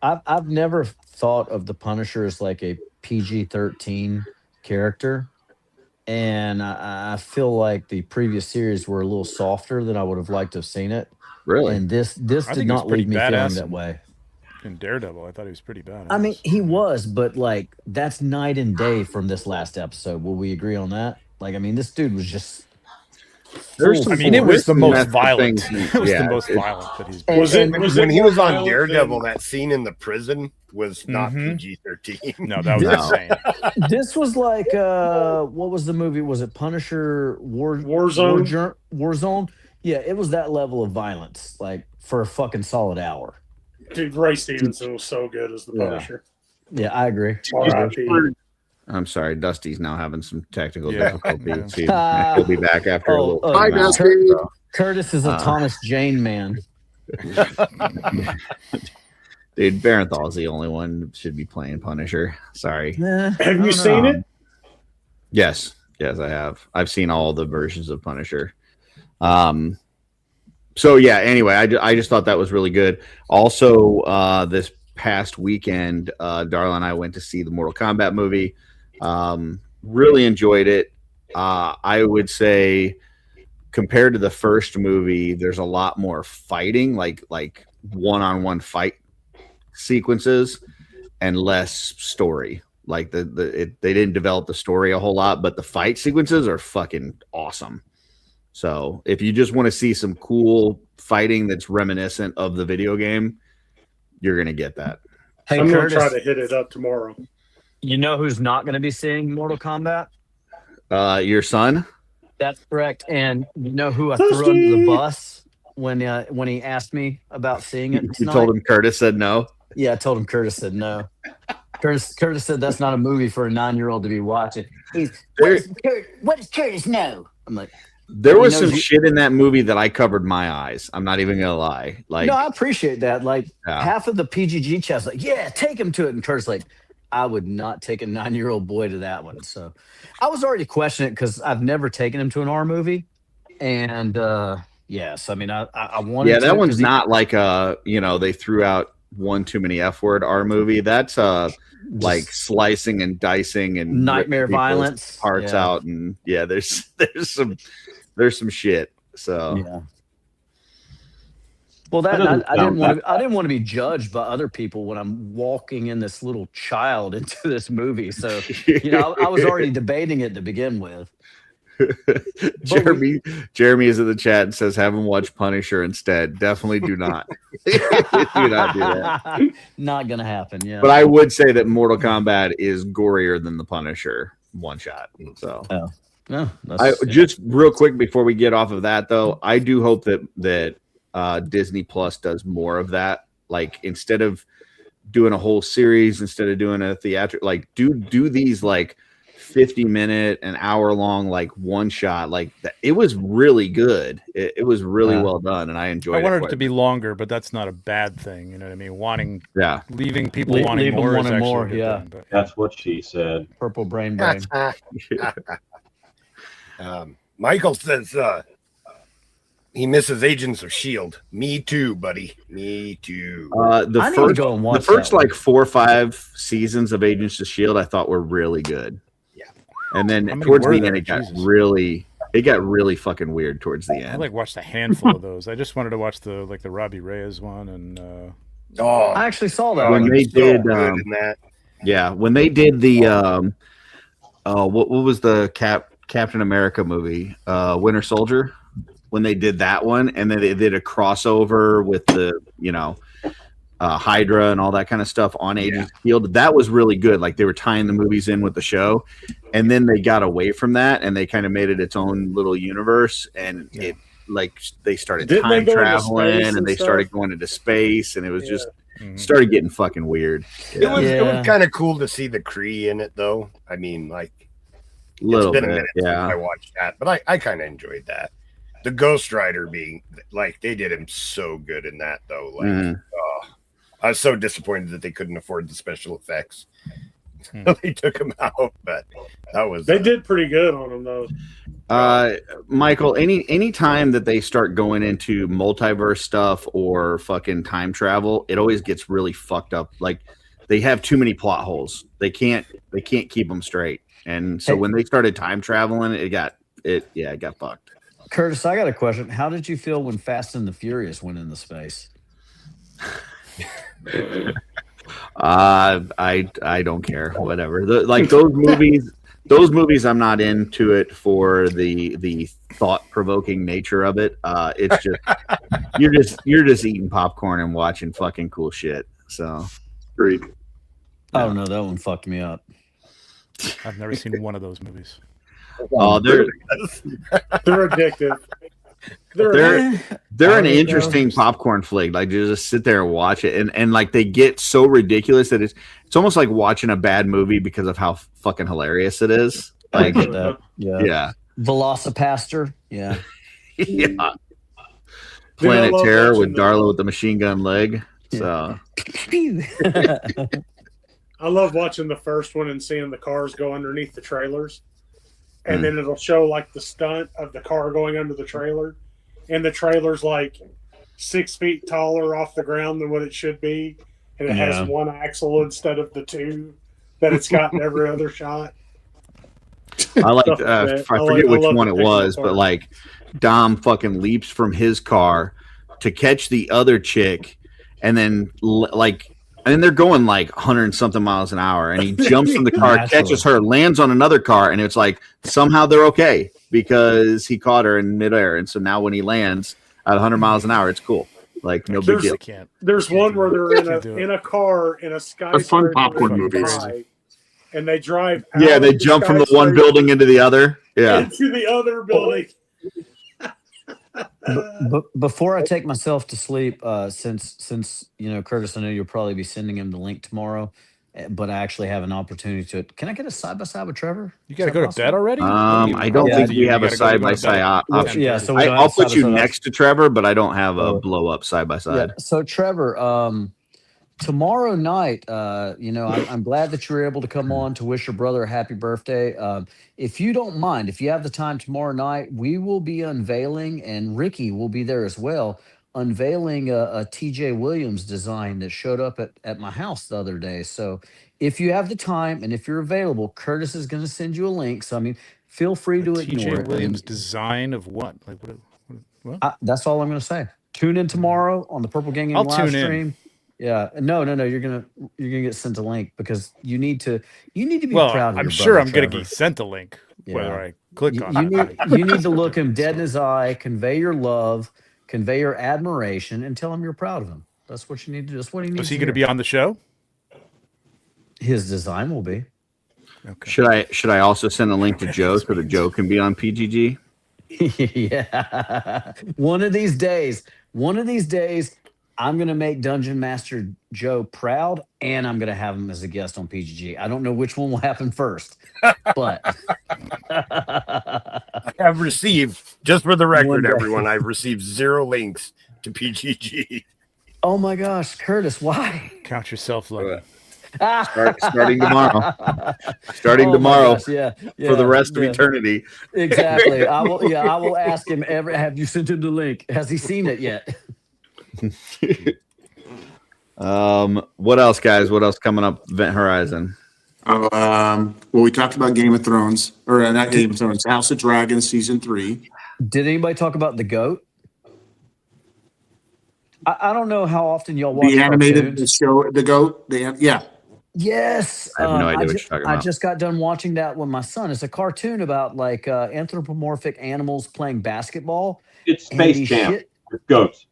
I've never thought of the Punisher as like a PG-13 character, and I feel like the previous series were a little softer than I would have liked to have seen it. Really, and this did not leave me feeling that way. In Daredevil, I thought he was pretty badass. I mean, he was, but like that's night and day from this last episode. Will we agree on that? Like, I mean, this dude was just. It was the most violent. It was the most violent that he's been. When he was on Daredevil, that scene in the prison was not PG-13. No, that was insane. This was like what was the movie? Was it Punisher Warzone? Warzone? Yeah, it was that level of violence, like for a fucking solid hour. Dude, Ray Stevenson was so good as the Punisher. Yeah, I agree. I'm sorry, Dusty's now having some technical difficulties. He'll be back after a little. Hi, Dusty. Curtis is a Thomas Jane man. Dude, Barenthal's the only one that should be playing Punisher. Sorry. Have you seen it? Yes, I have. I've seen all the versions of Punisher. So yeah, anyway, I just thought that was really good. Also, this past weekend, Darla and I went to see the Mortal Kombat movie. Really enjoyed it. I would say compared to the first movie, there's a lot more fighting, like one-on-one fight sequences, and less story. Like they didn't develop the story a whole lot, but the fight sequences are fucking awesome. So if you just want to see some cool fighting that's reminiscent of the video game, you're going to get that. Hey, I'm going Curtis, to try to hit it up tomorrow. You know who's not going to be seeing Mortal Kombat? Your son? That's correct. And you know who I threw under the bus when he asked me about seeing it tonight? You told him Curtis said no? Yeah, I told him Curtis said no. Curtis said that's not a movie for a 9-year-old to be watching. What does Curtis know? I'm like, there was some shit in that movie that I covered my eyes. I'm not even gonna lie. Like, no, I appreciate that. Like half of the PGG chat's like, yeah, take him to it, and Kurt's like, I would not take a 9-year-old boy to that one. So I was already questioning it because I've never taken him to an R movie, and yes, I mean I wanted. Yeah, that one's not like they threw out one too many F word R movie. That's like slicing and dicing and nightmare violence parts out, and there's some shit. So yeah. Well, I didn't want to be judged by other people when I'm walking in this little child into this movie. So I was already debating it to begin with. Jeremy is in the chat and says, "Have him watch Punisher instead." Definitely do not. Do not do that. Not gonna happen. Yeah. But I would say that Mortal Kombat is gorier than the Punisher one shot. So. No, just real quick before we get off of that, though, I do hope that Disney Plus does more of that. Like instead of doing a whole series, instead of doing a theatrical, like do these like 50-minute, an hour-long, like one shot, like that. It was really good. It was really well done, and I enjoyed it. I wanted it to be longer, but that's not a bad thing. You know what I mean? Leaving people wanting more. Yeah, that's what she said. Purple brain. Michael says he misses Agents of S.H.I.E.L.D. Me too, buddy. Me too. The first like 4 or 5 seasons of Agents of S.H.I.E.L.D. I thought were really good. Yeah. And then towards the end, it got really fucking weird towards the end. I watched a handful of those. I just wanted to watch the Robbie Reyes one, and I actually saw that when they did when they did the what was the Captain America movie, Winter Soldier, when they did that one, and then they did a crossover with the Hydra and all that kind of stuff on Agents of Shield. That was really good. Like they were tying the movies in with the show, and then they got away from that and they kind of made it its own little universe. And it like they started time traveling and they started going into space, and it was just started getting fucking weird. It was kind of cool to see the Kree in it, though. I mean, like little it's been bit, a minute since I watched that, but I kind of enjoyed that. The Ghost Rider being like they did him so good in that, though. Like, I was so disappointed that they couldn't afford the special effects. They took him out, but that was they did pretty good on him though. Michael, any time that they start going into multiverse stuff or fucking time travel, it always gets really fucked up. Like they have too many plot holes. They can't keep them straight. And so when they started time traveling, it got fucked. Curtis, I got a question. How did you feel when Fast and the Furious went into space? I don't care. Whatever. Those movies, I'm not into it for the thought-provoking nature of it. It's just you're just eating popcorn and watching fucking cool shit. So, great. I don't know. That one fucked me up. I've never seen one of those movies. Oh, they're addictive. They're an interesting popcorn flick. Like you just sit there and watch it, and like they get so ridiculous that it's almost like watching a bad movie because of how fucking hilarious it is. Like yeah. Velocipaster, yeah. Planet Terror with Darla with the machine gun leg. So I love watching the first one and seeing the cars go underneath the trailers. And then it'll show like the stunt of the car going under the trailer. And the trailer's like 6 feet taller off the ground than what it should be. And it has one axle instead of the two that it's got in every other shot. I like I forget which one it was, but like Dom fucking leaps from his car to catch the other chick, and then and they're going like 100 and something miles an hour, and he jumps from the car, catches her, lands on another car, and it's like somehow they're okay because he caught her in midair. And so now when he lands at 100 miles an hour, it's cool. Like no big deal. There's one where they're in a car in a skyscraper. A fun popcorn movies. And they drive. Yeah, they jump from the one building into the other. Yeah, into the other building. Before I take myself to sleep, since Curtis, I know you'll probably be sending him the link tomorrow, but I actually have an opportunity to. Can I get a side by side with Trevor? You got to go to bed already? I don't think we have a side by side option. Yeah, so I'll put you next to Trevor, but I don't have a blow up side by side. Yeah. So Trevor, tomorrow night, I'm glad that you were able to come on to wish your brother a happy birthday. If you don't mind, if you have the time tomorrow night, we will be unveiling, and Ricky will be there as well, unveiling a TJ Williams design that showed up at my house the other day. So if you have the time and if you're available, Curtis is going to send you a link. So, I mean, feel free to ignore it. TJ Williams design of what? Like what? That's all I'm going to say. Tune in tomorrow on the Purple Gang live stream. Yeah, no. You're gonna get sent a link because you need to be proud of your I'm sure brother, I'm gonna Trevor. get sent a link whether I click on it. You need to look him dead in his eye, convey your love, convey your admiration, and tell him you're proud of him. That's what you need to do. That's what he needs. Is he going to be on the show? His design will be. Okay. Should I also send a link to Joe so that Joe can be on PGG? Yeah. One of these days, I'm going to make Dungeon Master Joe proud, and I'm going to have him as a guest on PGG. I don't know which one will happen first, but I have received, just for the record, everyone, I've received 0 links to PGG. Oh my gosh, Curtis, why? Count yourself lucky. Starting tomorrow. Tomorrow. Gosh, yeah, for the rest of eternity. Exactly. I will ask him. Have you sent him the link? Has he seen it yet? What else, guys? What else coming up? Event Horizon. Well, we talked about Game of Thrones, or not Game of Thrones, House of Dragons season 3. Did anybody talk about the GOAT? I don't know how often y'all watch the animated cartoons. show, the GOAT. Yeah. Yes, I have no idea what you're talking about. I just got done watching that with my son. It's a cartoon about like anthropomorphic animals playing basketball. It's Space Jam with goats.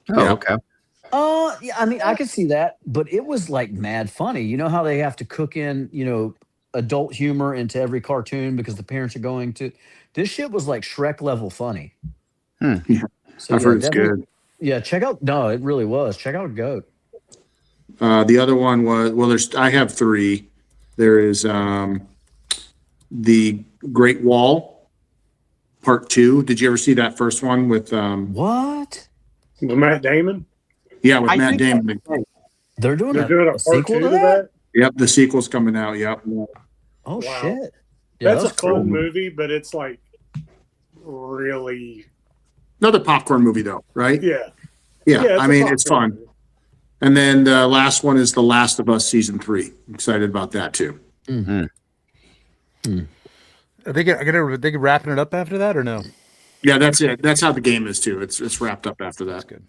Oh, okay. Yeah, I mean, I could see that, but it was like mad funny. You know how they have to cook in, adult humor into every cartoon because the parents are going to. This shit was like Shrek level funny. Yeah, So I've yeah, heard it's definitely. good. Yeah, check out. No, it really was. Check out Goat. The other one was, well, I have three. There is the Great Wall, Part 2. Did you ever see that first one with What? With Matt Damon? Yeah, with I Matt think Damon. They're doing They're doing a a part sequel 2 to to that? Yep, the sequel's coming out. Yep. Oh Wow. shit! Yeah, That's a that's cool. fun movie, but it's like really, Another popcorn movie though, right? yeah. Yeah, Yeah, I a mean, it's popcorn fun. movie. And then the last one is The Last of Us season 3. I'm excited about that too. Are they wrapping it up after that or no? Yeah, that's it. That's how the game is too. It's wrapped up after that. Good.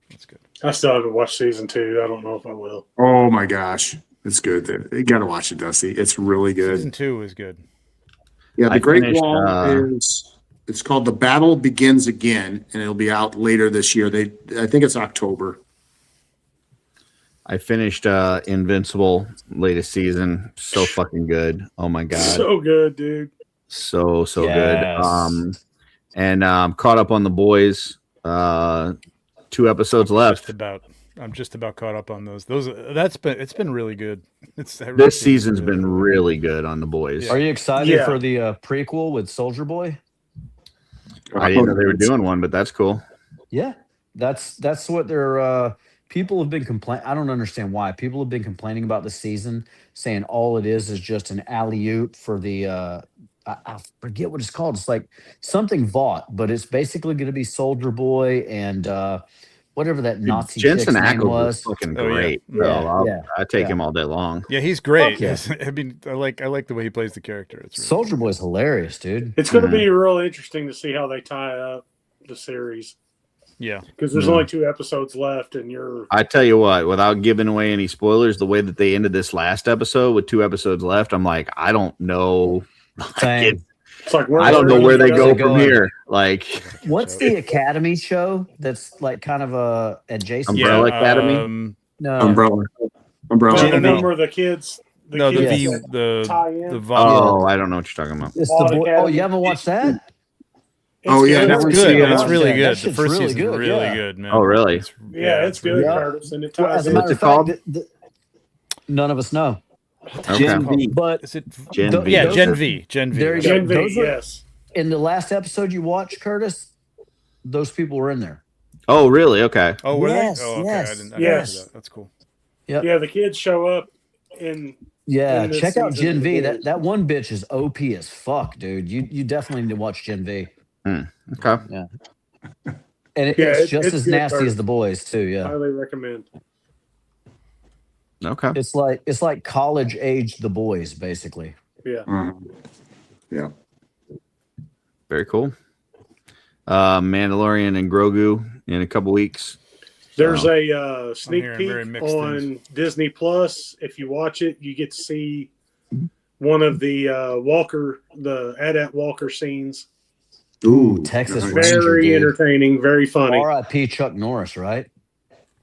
That's good. I still haven't watched season 2. I don't know if I will. Oh my gosh, it's good. You got to watch it, Dusty. It's really good. Season 2 is good. Yeah, the I Great finished, Wall it's called The Battle Begins Again, and it'll be out later this year. I think it's October. I finished Invincible latest season. So fucking good. Oh my god. So good, dude. So Yes. good. And caught up on The Boys. 2 episodes left. I'm just about caught up on those. It's been really good. This season's been really good on The Boys. Are you excited for the prequel with Soldier Boy? I didn't know they were doing one, but that's cool. Yeah, that's what they're. People have been complaining. I don't understand why people have been complaining about the season, saying all it is just an alley-oop for the. I forget what it's called. It's like something Vought, but it's basically going to be Soldier Boy and whatever that Nazi Jensen chick's name Ackles was. is fucking great. I take him all day long. Yeah, he's great. Yeah. I mean, I like the way he plays the character. It's really Soldier Boy's hilarious, dude. It's going to be real interesting to see how they tie up the series. Yeah, because there's only 2 episodes left, and you're. I tell you what, without giving away any spoilers, the way that they ended this last episode with 2 episodes left, I'm like, I don't know. Same. It's like I don't know where they go from here. Like, what's the Academy show that's like kind of a adjacent? Umbrella Academy? No, Umbrella. I remember the kids. The kids tie in. Oh, I don't know what you're talking about. It's the boy. Oh, you haven't watched that? Oh yeah, that's never good. seen It's it. really good. That The shit's first really season's good, really yeah. good, man. Oh, really? It's good, Yeah. Curtis, and it Well, ties as a in. matter What's of it fact, called? none of us know. Gen V. But Is it Gen V. Yeah, those Gen are- V. Gen V. There you Gen go. V, Those are- yes. In the last episode you watched, Curtis, those people were in there. Oh, really? Okay. Oh, were Yes, they? Oh, okay. yes, I didn't yes. know that. That's cool. Yep. Yeah, the kids show up in. Yeah, in this check out season Gen of V. The Boys. That one bitch is OP as fuck, dude. You definitely need to watch Gen V. Okay. Yeah. And Yeah, it's just it's as good, nasty Curtis. as the boys too. Yeah. Highly recommend. Okay. It's like college age the boys, basically. Yeah. Yeah. Very cool. Mandalorian and Grogu in a couple weeks. There's So, a sneak hearing very peek mixed on things. Disney Plus. If you watch it, you get to see one of the the AT-AT Walker scenes. Ooh, Texas nice. Ranger, Very dude. entertaining, very funny. R.I.P. Chuck Norris, right?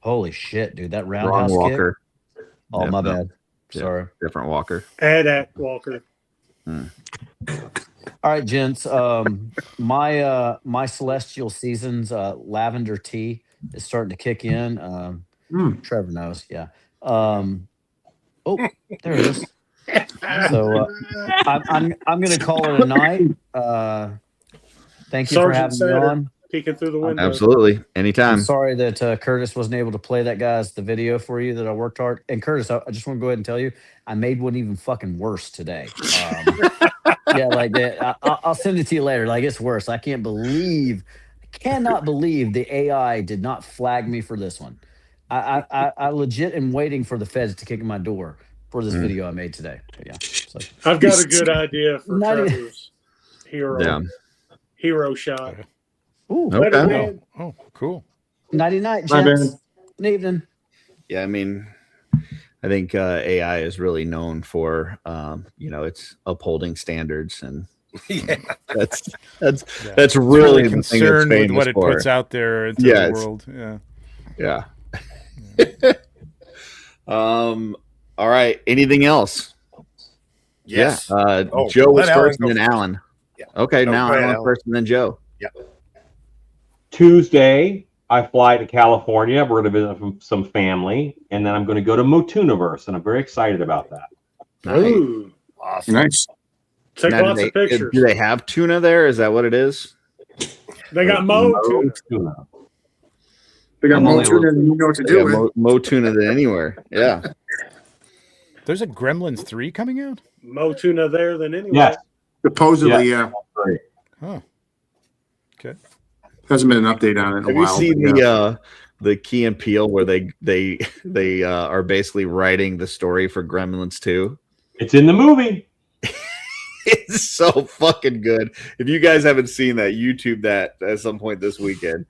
Holy shit, dude! That Wrong roundhouse kick. Walker. Oh, Yeah, my no. bad. Yeah, Sorry. different Walker. AT-AT Walker. All right, gents. My Celestial Seasons lavender tea is starting to kick in. Trevor knows, yeah. Oh, there it is. So I'm going to call it a night. Thank you for Sergeant having me Satter on. peeking through the window. Absolutely. Anytime. I'm sorry that Curtis wasn't able to play that the video for you that I worked hard. And Curtis, I just want to go ahead and tell you, I made one even fucking worse today. Yeah, like that. I'll send it to you later. Like, it's worse. I cannot believe the AI did not flag me for this one. I legit am waiting for the feds to kick in my door for this video I made today. So, yeah. So, I've got a good idea for Not even- Trevor's hero Yeah. hero shot. ooh, Okay. Later, man. Oh, cool. nighty night, Bye, gents. Ben. Good evening. Yeah, I mean, I think AI is really known for, it's upholding standards, and that's really the thing it's concerned with famous what it for. puts out there into Yeah, the it's- world. Yeah. Yeah, All right. Anything else? Yes. Yeah. Joe was first, and then first. Alan. Yeah. Okay. No, now go ahead, Alan Alan. first, and then Joe. Yeah. Tuesday, I fly to California. We're going to visit some family, and then I'm going to go to Motuniverse, and I'm very excited about that. Nice. Ooh, Awesome. Nice. take Now, lots of pictures. do they have tuna there? Is that what it is? They got Mo tuna. Tuna. They got I'm more only tuna than you know what to do with. Mo tuna than anywhere. Yeah. There's a Gremlins 3 coming out? Mo tuna there than anywhere. Yes. Supposedly, yeah. Great. Huh. Okay. Hasn't been an update on it in a Have you while. seen but yeah. the Key and Peele where they are basically writing the story for Gremlins 2? It's in the movie. It's so fucking good. If you guys haven't seen that, YouTube that at some point this weekend.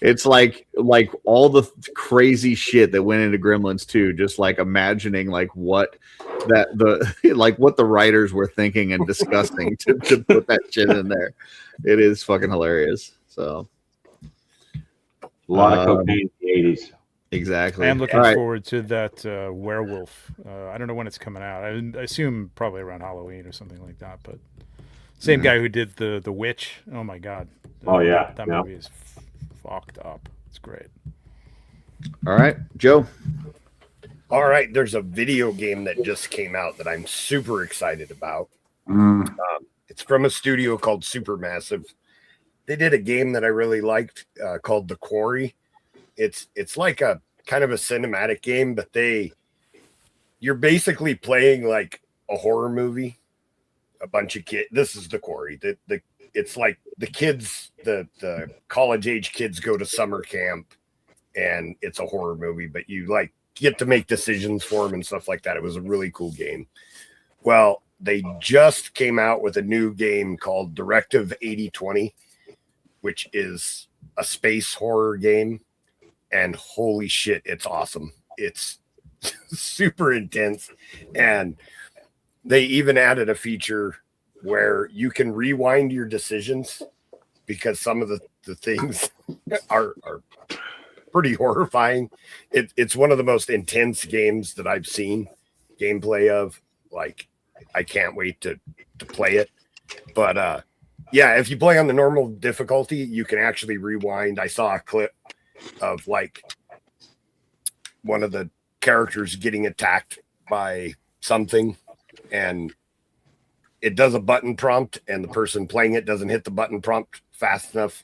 It's like all the crazy shit that went into Gremlins 2, just like imagining like what what the writers were thinking and discussing to put that shit in there. It is fucking hilarious. So A lot of cocaine in the 80s. exactly. I'm looking All right. forward to that werewolf. I don't know when it's coming out. I assume probably around Halloween or something like that. But same guy who did the Witch. Oh my god. Oh, yeah. that Yeah. movie is fucked up. It's great. All right, Joe. All right. There's a video game that just came out that I'm super excited about. It's from a studio called Supermassive. They did a game that I really liked called The Quarry. It's like a kind of a cinematic game, but you're basically playing like a horror movie. A bunch of kids. This is The Quarry. It's like the kids, the college age kids go to summer camp, and it's a horror movie, but you like get to make decisions for them and stuff like that. It was a really cool game. Well, they just came out with a new game called Directive 8020, which is a space horror game. And holy shit, it's awesome. It's super intense. And they even added a feature where you can rewind your decisions because some of the things are pretty horrifying. It's one of the most intense games that I've seen gameplay of. Like, I can't wait to play it. But yeah, if you play on the normal difficulty, you can actually rewind. I saw a clip of like one of the characters getting attacked by something, and it does a button prompt, and the person playing it doesn't hit the button prompt fast enough,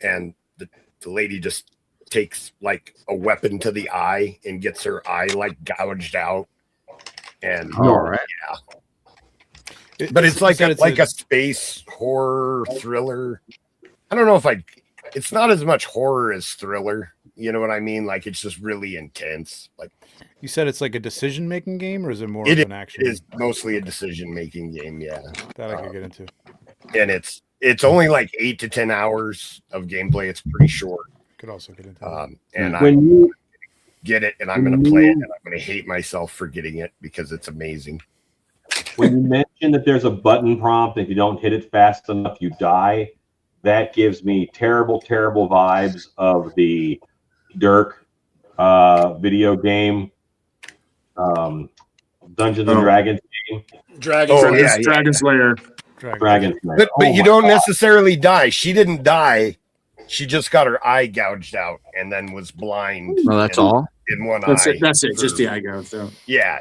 and the lady just takes like a weapon to the eye and gets her eye like gouged out. And all right, yeah. But it's like a space horror thriller. I don't know if it's not as much horror as thriller. You know what I mean? Like, it's just really intense. Like, you said it's like a decision-making game, or is it more of an action? It is mostly a decision-making game, yeah. That I could get into. And it's only like 8 to 10 hours of gameplay. It's pretty short. Could also get into and when you get it, and I'm going to play it, and I'm going to hate myself for getting it because it's amazing. When you mention that there's a button prompt, if you don't hit it fast enough, you die. That gives me terrible, terrible vibes of the Dirk video game, Dungeons and Dragons game. Dragon's Lair. Dragon's Lair. But you don't necessarily die. She didn't die. She just got her eye gouged out and then was blind. Well, that's all? In one That's eye. it. That's it. Just the eye gouged out. Yeah.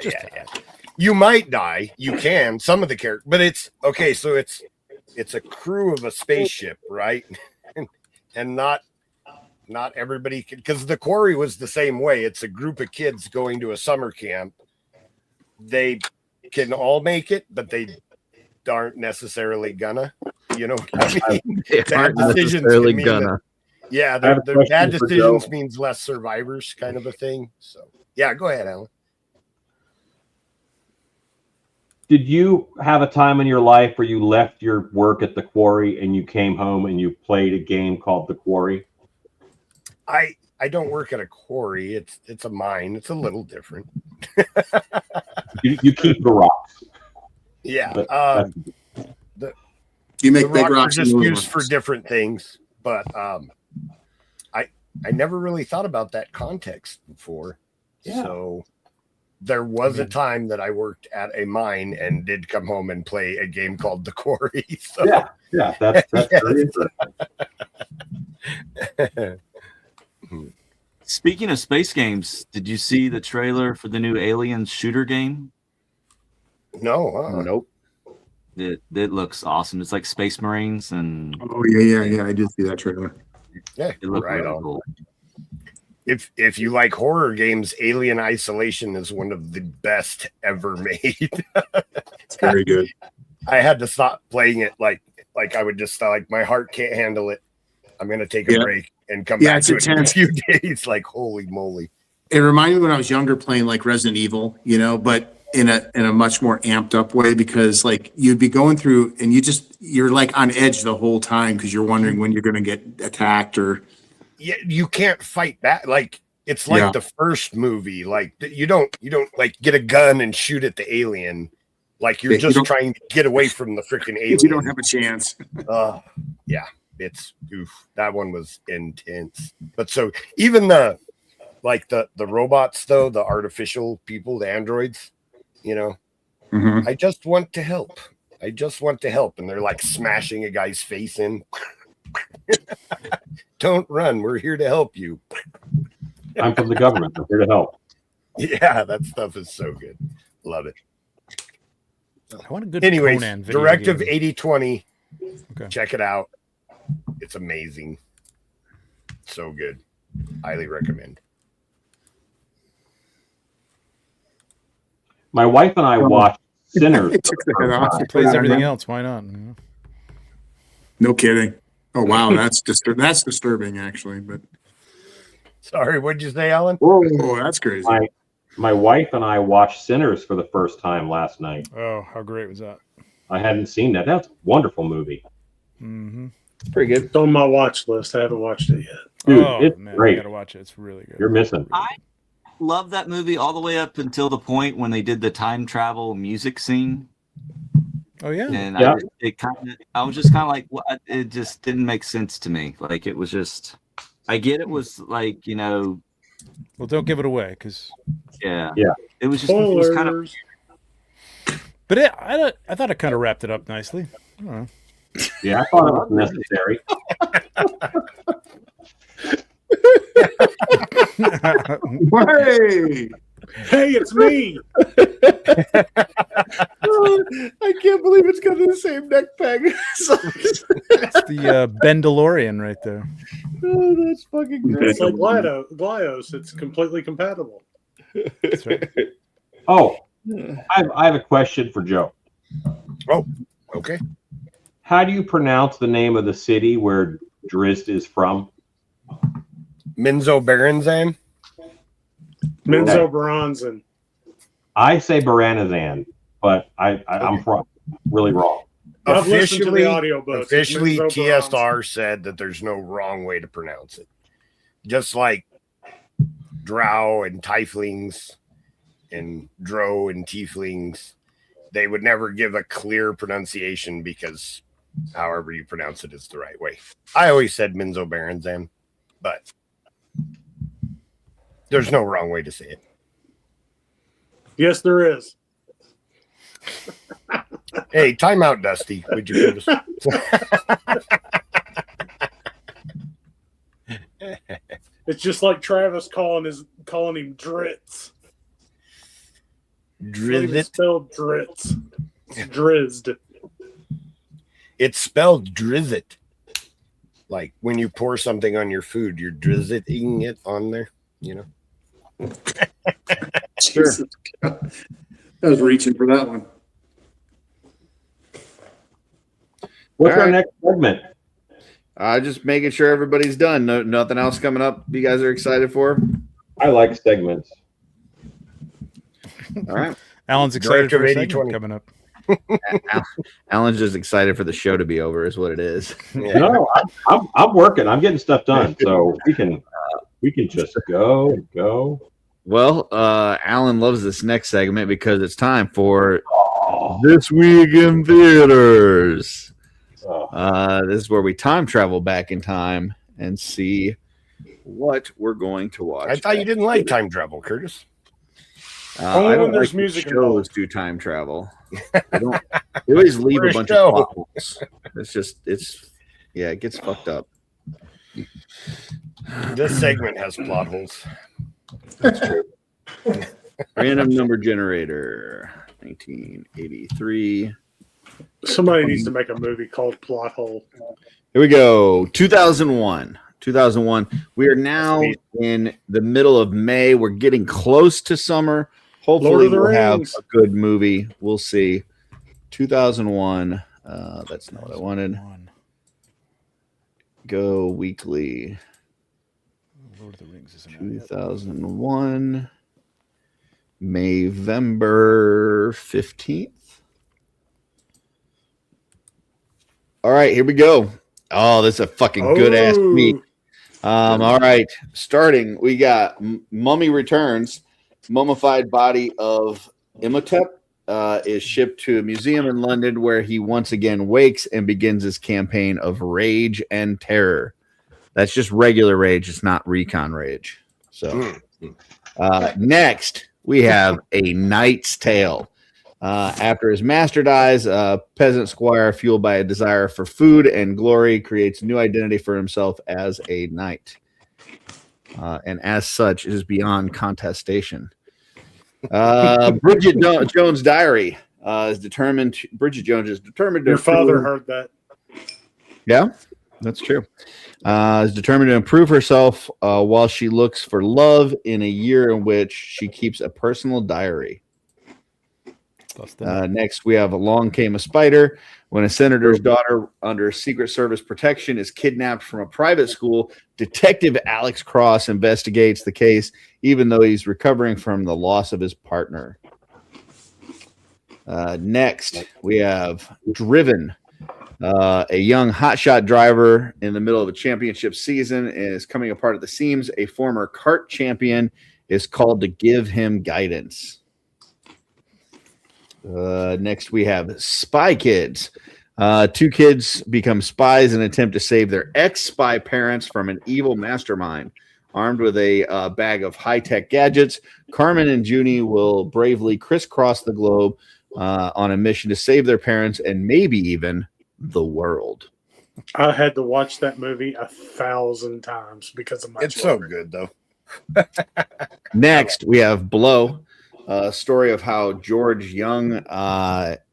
You might die. You can. Some of the characters. But it's okay. So it's a crew of a spaceship, right? And not everybody can, because The Quarry was the same way. It's a group of kids going to a summer camp. They can all make it, but they aren't necessarily gonna. You know what I mean? Bad decisions necessarily can mean gonna. yeah, I have a their question bad for decisions Joe. means less survivors, kind of a thing. So yeah, go ahead, Alan. Did you have a time in your life where you left your work at the Quarry and you came home and you played a game called The Quarry? I don't work at a quarry. It's a mine. It's a little different. You keep the rocks. Yeah. You make the big rocks rocks are and just little used for rocks. different things, but I never really thought about that context before. Yeah. So there was a time that I worked at a mine and did come home and play a game called The Quarry. So. Yeah, that's very interesting. Speaking of space games, did you see the trailer for the new Aliens shooter game? No. Nope. It looks awesome. It's like Space Marines and Oh yeah. I did see that trailer. Yeah, it looks right really on. cool. If you like horror games, Alien Isolation is one of the best ever made. It's very good. I had to stop playing it. Like I would just like my heart can't handle it. I'm gonna take a break and come back to it in a few days. Like holy moly! It reminded me when I was younger playing like Resident Evil, but in a much more amped up way, because like you'd be going through and you're like on edge the whole time because you're wondering when you're going to get attacked or. Yeah, you can't fight back. Like it's like the first movie. Like you don't like get a gun and shoot at the alien. Like you're just trying to get away from the freaking alien. You don't have a chance. Yeah, it's that one was intense. But so even the robots though, the artificial people, the androids, I just want to help. And they're like smashing a guy's face in. Don't run. We're here to help you. I'm from the government. I'm here to help. Yeah, that stuff is so good. Love it. I want a good Anyways, Conan video Directive game. 8020. Okay. Check it out. It's amazing. So good. Highly recommend. My wife and I watched Sinners. It plays everything else. Why not? No kidding. Oh wow, that's disturbing actually. But sorry, what'd you say, Alan? Oh, that's crazy. My wife and I watched Sinners for the first time last night. Oh, how great was that? I hadn't seen that. That's a wonderful movie. Mm-hmm. It's pretty good. It's on my watch list. I haven't watched it yet. Dude, oh it's man, great. you gotta watch it. It's really good. You're missing. I love that movie all the way up until the point when they did the time travel music scene. Oh yeah. And Yeah. I was just kind of like, what? It just didn't make sense to me. Like it was just, I get it was like, Well, don't give it away, because yeah, Yeah. it was just, it was kind of, but I thought it kind of wrapped it up nicely. I don't know. Yeah, I thought it was necessary. Hey, it's me. I can't believe it's got the same neck peg. It's the Bendalorian right there. Oh, that's fucking great. It's like Glyos. It's completely compatible. That's right. Oh, I have a question for Joe. Oh, okay. How do you pronounce the name of the city where Drizzt is from? Minzo Baranzan. Menzo Baranzan. I say Baranazan, but I'm really wrong. I've listened to the audiobooks. Officially, It's Menzo TSR said that there's no wrong way to pronounce it. Just like drow and tieflings and drow and tieflings, they would never give a clear pronunciation because however you pronounce it is the right way. I always said Minzo Baranzan, but there's no wrong way to say it. Yes, there is. Hey, time out, Dusty. Would you please? It's just like Travis calling him Dritz. Drizzit. Spelled Dritz. It's Drizzed. It's spelled Drizzit. Like when you pour something on your food, you're drizziting it on there, Sure. I was reaching for that one. What's All our right. next segment? Just making sure everybody's done. Nothing else coming up you guys are excited for? I like segments. All right. Alan's excited Director for a 80/20. segment coming up. Alan's just excited for the show to be over, is what it is. No, I'm working. I'm getting stuff done, so we can just go and go. Well, Alan loves this next segment because it's time for This Week in Theaters. This is where we time travel back in time and see what we're going to watch. I thought you didn't like time travel, Curtis. Only I when don't there's like music shows involved. do time travel. They always leave a bunch of plot holes. It gets fucked up. This segment has plot holes. That's true. Random number generator, 1983. Somebody needs to make a movie called Plot Hole. Here we go. 2001. 2001. We are now in the middle of May. We're getting close to summer. Hopefully, we'll have a good movie. We'll see. 2001. That's not what I wanted. Go weekly. Lord of the Rings is 2001. November 15th. All right, here we go. Oh, this is a fucking good ass meat. All right, starting, we got Mummy Returns. Mummified body of Imhotep is shipped to a museum in London where he once again wakes and begins his campaign of rage and terror. That's just regular rage. It's not recon rage. So next, we have A Knight's Tale. After his master dies, a peasant squire, fueled by a desire for food and glory, creates a new identity for himself as a knight. And as such, is beyond contestation. Bridget Jones' diary is determined. Bridget Jones is determined to. Your father heard that. Yeah, that's true. Is determined to improve herself while she looks for love in a year in which she keeps a personal diary. Next, we have Along Came a Spider. When a senator's daughter under Secret Service protection is kidnapped from a private school, Detective Alex Cross investigates the case, even though he's recovering from the loss of his partner. Next, we have Driven. A young hotshot driver in the middle of a championship season is coming apart at the seams. A former kart champion is called to give him guidance. Next, we have Spy Kids. Two kids become spies and attempt to save their ex-spy parents from an evil mastermind. Armed with a bag of high-tech gadgets, Carmen and Junie will bravely crisscross the globe on a mission to save their parents and maybe even the world. I had to watch that movie 1,000 times because of my It's children. so good, though. Next, we have Blow, a story of how George Young,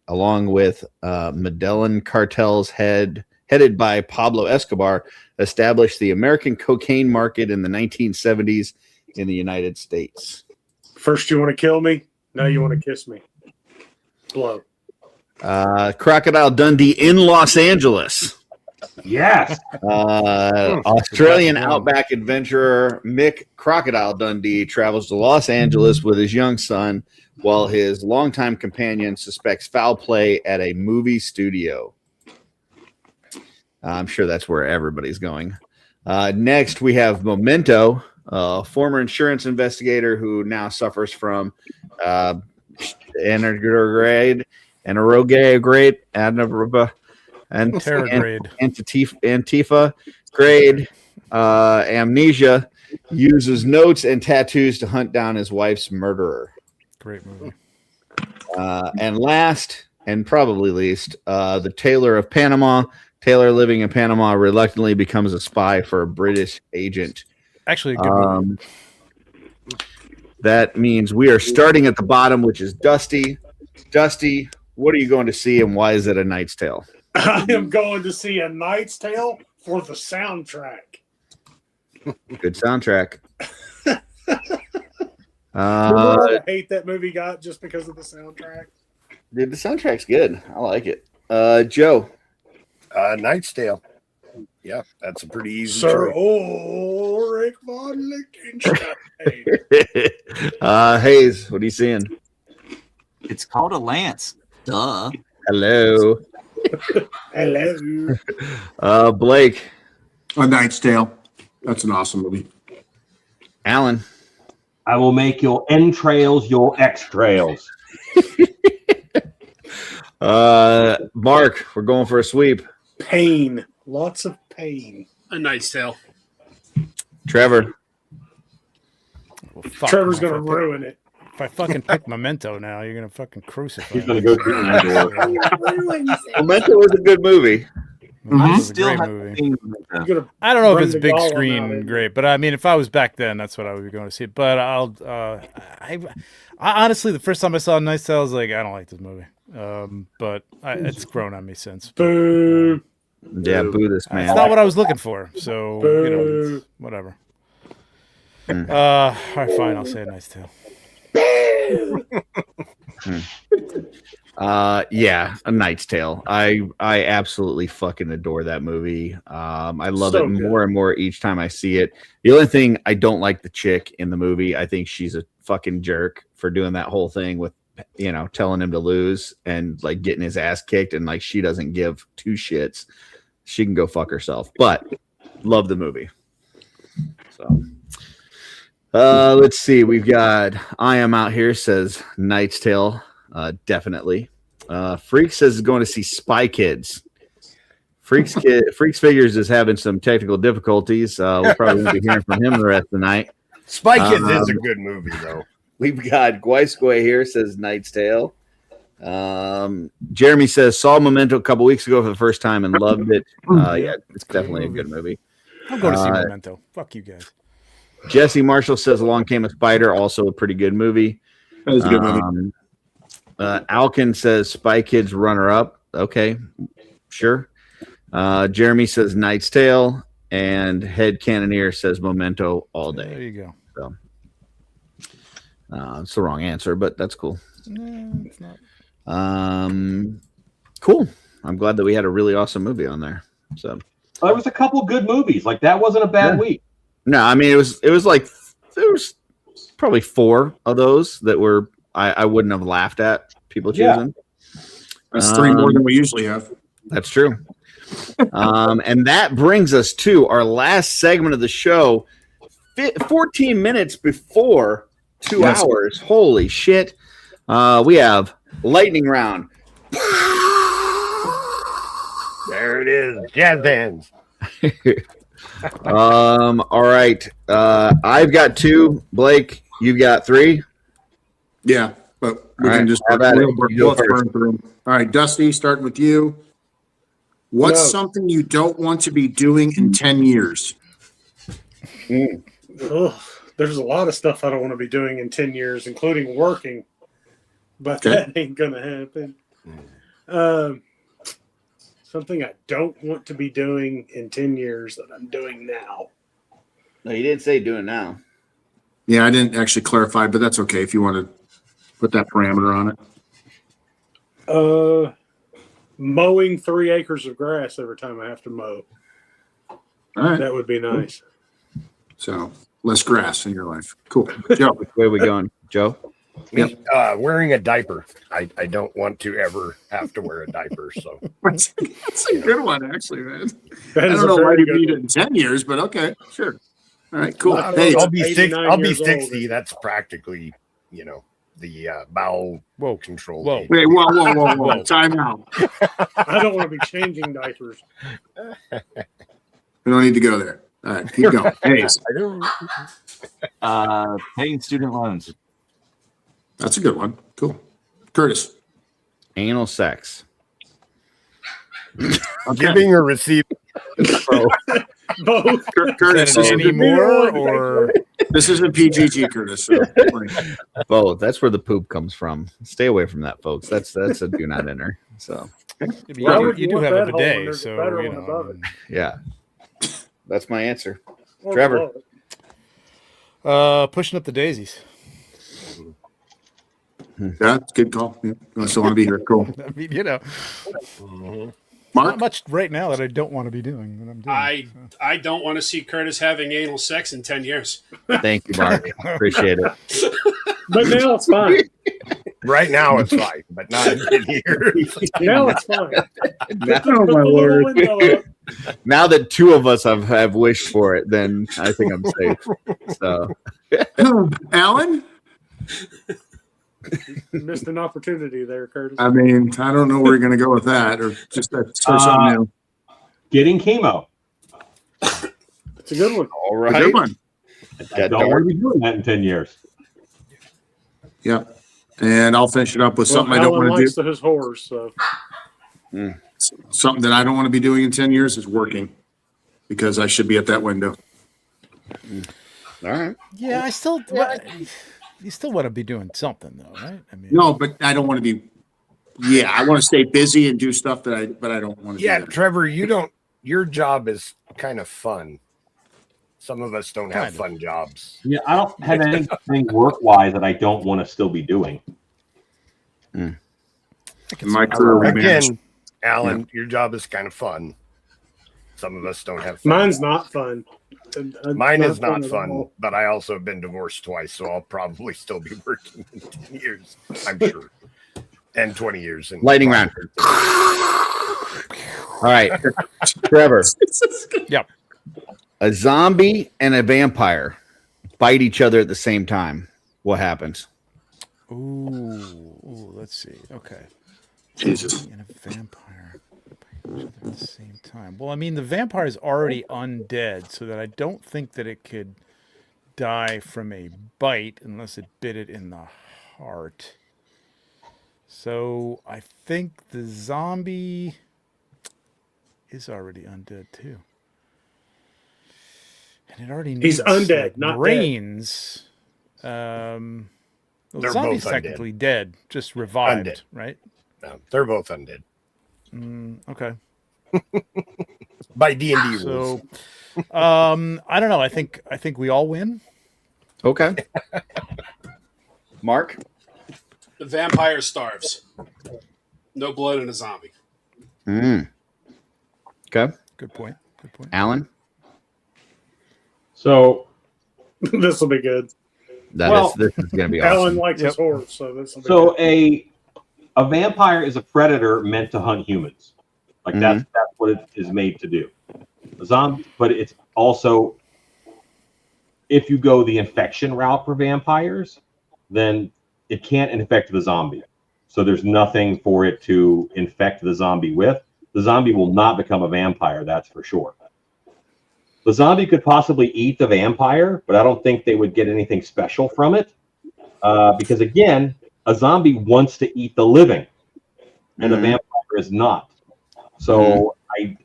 along with Medellin cartels headed by Pablo Escobar, established the American cocaine market in the 1970s in the United States. First you want to kill me, now you want to kiss me. Blow. Crocodile Dundee in Los Angeles. Yes. Australian outback adventurer Mick Crocodile Dundee travels to Los Angeles with his young son while his longtime companion suspects foul play at a movie studio. I'm sure that's where everybody's going. Next, we have Memento, a former insurance investigator who now suffers from Antifa, grade amnesia, uses notes and tattoos to hunt down his wife's murderer. Great movie. And last, and probably least, the Tailor of Panama. Taylor, living in Panama, reluctantly becomes a spy for a British agent. Actually, a good movie. That means we are starting at the bottom, which is Dusty. Dusty, what are you going to see, and why is it A Knight's Tale? I am going to see A Knight's Tale for the soundtrack. Good soundtrack. Remember the hate that movie got just because of the soundtrack? Dude, the soundtrack's good. I like it. Joe. Knight's Tale. Yeah, that's a pretty easy Sir choice. Ulrich von Lichtenstein. Hayes, what are you seeing? It's called a lance. Duh. Hello. Hello. Blake. A Knight's Tale. That's an awesome movie. Alan. I will make your entrails your X-trails. Mark, we're going for a sweep. Pain. Lots of pain. A Knight's Tale. Trevor. Well, fuck, Trevor's man, gonna ruin it. If I fucking pick Memento now, you're gonna fucking crucify He's me. gonna go through the door. Memento was a good movie. Memento was a Still great haven't movie. seen Memento. I don't know if Bring it's the big golem out screen in. great, but I mean, if I was back then, that's what I would be going to see. But I honestly, the first time I saw Nice Tale, I was like, I don't like this movie. But it's grown on me since. Boo. Yeah, boo this man. It's not what I was looking for, so you know, it's whatever. All right, fine. I'll say a Nice Tale. Yeah, A Knight's Tale. I absolutely fucking adore that movie. I love So it good. more and more each time I see it. The only thing I don't like the chick in the movie. I think she's a fucking jerk for doing that whole thing with, you know, telling him to lose and like getting his ass kicked, and like she doesn't give two shits. She can go fuck herself. But love the movie. So let's see. We've got I Am Out Here says Knight's Tale. Definitely. Freak says he's going to see Spy Kids. Freaks Figures is having some technical difficulties. We'll probably won't be hearing from him the rest of the night. Spy Kids is a good movie, though. We've got Guay here says Knight's Tale. Jeremy says saw Memento a couple weeks ago for the first time and loved it. Yeah, it's definitely a good movie. I'm going to see Memento. Fuck you guys. Jesse Marshall says Along Came a Spider, also a pretty good movie. That was a good movie. Alkin says Spy Kids runner up. Okay, sure. Jeremy says Knight's Tale, and Head Cannoneer says Memento all day. There you go. So it's the wrong answer, but that's cool. No, it's not. Cool. I'm glad that we had a really awesome movie on there. So There was a couple good movies. Like that wasn't a bad week. no, I mean it was like there was probably 4 of those that were I wouldn't have laughed at people choosing. That's 3 more than we usually have. That's true. And that brings us to our last segment of the show, 14 minutes before 2 hours. Holy shit. We have lightning round. There it is. Jazz hands. All right. I've got 2. Blake, you've got 3. Yeah, but we All can right, just how about it? we'll You go both first. burn through 'em. All right, Dusty, starting with you. What's No. something you don't want to be doing in 10 years? Ugh, there's a lot of stuff I don't want to be doing in 10 years, including working, but Okay. that ain't going to happen. Something I don't want to be doing in 10 years that I'm doing now. No, you didn't say do it now. Yeah, I didn't actually clarify, but that's okay if you want to put that parameter on it. Mowing 3 acres of grass every time I have to mow. All right. That would be nice. So less grass in your life. Cool. Joe. Where are we going, Joe? Me, wearing a diaper. I don't want to ever have to wear a diaper. So That's a good one, actually, man. That I is don't a know why very you good need it one. in 10 years, but okay, sure. All right, cool. I'll Hey, I'll be 89 I'll be years old. 60. That's practically, the bowel control. Whoa. age. wait, whoa. Time out. I don't want to be changing diapers. We don't need to go there. All right, keep going. Hey, Paying student loans. that's a good one. Cool. Curtis. Anal sex. Giving or receiving. Both. Curtis, Is that any more or this isn't PGG, Curtis. So. Both. That's where the poop comes from. Stay away from that, folks. That's a do not enter. So Why would you do want have a that hole when bidet, there's a so better you one know. above it? yeah, that's my answer. Or Trevor. below it? Pushing up the daisies. Yeah, it's a good call. Yeah. I still want to be here. Cool. I mean, you know, Mark? not much right now that I don't want to be doing. That I'm doing. I don't want to see Curtis having anal sex in 10 years. Thank you, Mark. Appreciate it. But now it's fine. Right now it's fine, but not in 10 years. Now it's fine. Oh, my Lord. Now that 2 of us have wished for it, then I think I'm safe. So Alan? You missed an opportunity there, Curtis. I mean, I don't know where you're going to go with that, or just start something new. Getting chemo. It's a good one. All It's a right. good one. I don't want to be doing that in 10 years. Yeah. And I'll finish it up with something I don't Alan want to likes do. his horrors, so Something that I don't want to be doing in 10 years is working because I should be at that window. All right. Yeah, you still want to be doing something though, right? I mean, No, but I don't want to be. Yeah, I want to stay busy and do stuff but I don't want to. Yeah, do that. Trevor, your job is kind of fun. Some of us don't have fun jobs. Yeah, I don't have anything work-wise that I don't want to still be doing. My career Again, Alan, your job is kind of fun. Some of us don't have fun. mine's not fun. Mine is not at fun, all. but I also have been divorced twice, so I'll probably still be working in 10 years, I'm sure. And 20 years. And Lightning round. All right. Trevor. Yep. A zombie and a vampire bite each other at the same time. What happens? Ooh, let's see. Okay. Jesus. And a vampire bite each other at the same time. Well, I mean, the vampire is already undead, so that I don't think that it could die from a bite unless it bit it in the heart. So I think the zombie is already undead too. And it already He's needs undead, like, not brains. They're The zombie's both undead. technically dead, just revived, Undead. right? No, they're both undead. Okay. By D&D rules. So, I don't know. I think we all win. Okay. Mark? The vampire starves. No blood in a zombie. Okay. Good point. Alan? So This will be good. This is going to be awesome. Alan likes his horrors, so this will be So good. a vampire is a predator meant to hunt humans. Like that's what it is made to do. A zombie, but it's also, if you go the infection route for vampires, then it can't infect the zombie. So there's nothing for it to infect the zombie with. The zombie will not become a vampire, that's for sure. The zombie could possibly eat the vampire, but I don't think they would get anything special from it. Because again, a zombie wants to eat the living, and the vampire is not. So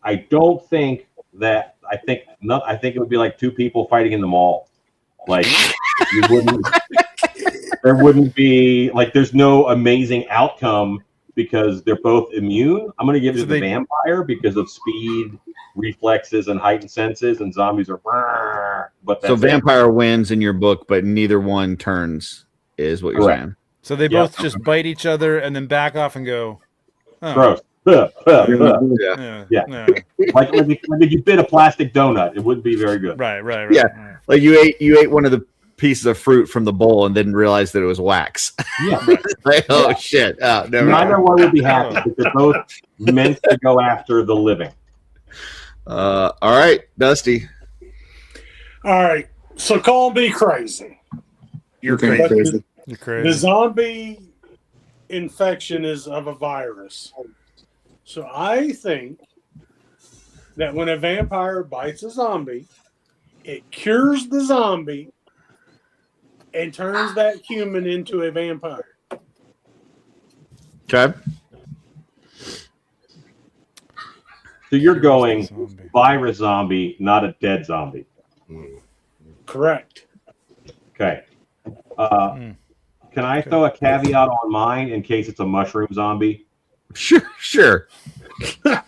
I don't think that. I think it would be like two people fighting in the mall. Like you wouldn't. There wouldn't be like. There's no amazing outcome because they're both immune. I'm going to give it to the vampire because of speed, reflexes, and heightened senses. And zombies are. But so vampire wins in your book, but neither one turns. Is what you're saying. So they both just bite each other and then back off and go. Oh. Gross. Yeah. Like when you bit a plastic donut, it wouldn't be very good. Right. Yeah, like you ate one of the pieces of fruit from the bowl and didn't realize that it was wax. Yeah. Like, oh shit! Oh, Neither one would be happy because they're both meant to go after the living. All right, Dusty. All right. So call me crazy. You're But crazy. You're crazy. The zombie infection is of a virus. So I think that when a vampire bites a zombie, it cures the zombie and turns that human into a vampire. Okay. So you're going virus zombie, not a dead zombie. Correct. Okay. Can I throw a caveat on mine in case it's a mushroom zombie? Sure. I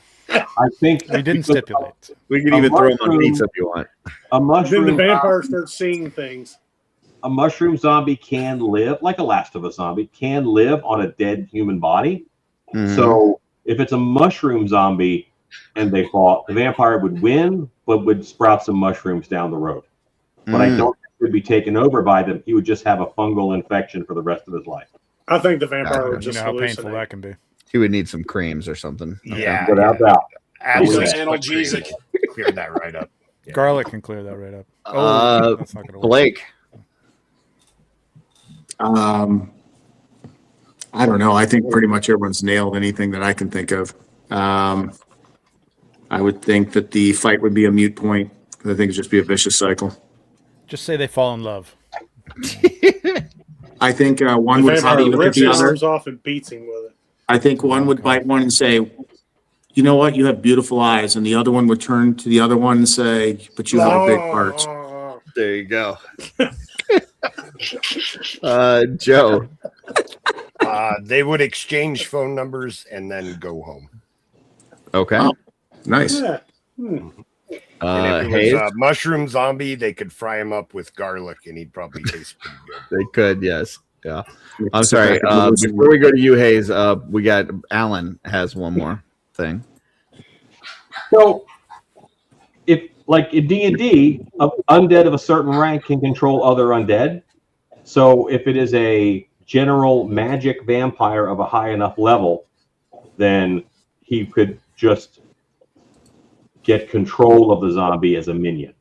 think we didn't stipulate. We can even throw them on pizza if you want. A mushroom. Then the vampire starts seeing things. A mushroom zombie can live, like a Last of Us zombie, can live on a dead human body. So if it's a mushroom zombie and they fought, the vampire would win, but would sprout some mushrooms down the road. But I don't think he would be taken over by them. He would just have a fungal infection for the rest of his life. I think the vampire would just how painful hallucinate. that can be. He would need some creams or something. Yeah. Without doubt. He's an Absolutely. analgesic. Clear that right up. Yeah. Garlic can clear that right up. That's not gonna work. Blake. I don't know. I think pretty much everyone's nailed anything that I can think of. I would think that the fight would be a moot point I think it'd just be a vicious cycle. Just say they fall in love. I think one The would vampire probably look at rips the his other. arms off and beats him with it. I think one would bite one and say, you know what, you have beautiful eyes. And the other one would turn to the other one and say, but you have a big heart. There you go. Joe. They would exchange phone numbers and then go home. Okay. Oh, nice. Yeah. And if it was Hayes? a mushroom zombie, they could fry him up with garlic and he'd probably taste pretty good. They could, yes. Yeah. I'm sorry. Before we go to you, Hayes, we got Alan has one more thing. So, if like in D&D, undead of a certain rank can control other undead. So if it is a general magic vampire of a high enough level, then he could just get control of the zombie as a minion.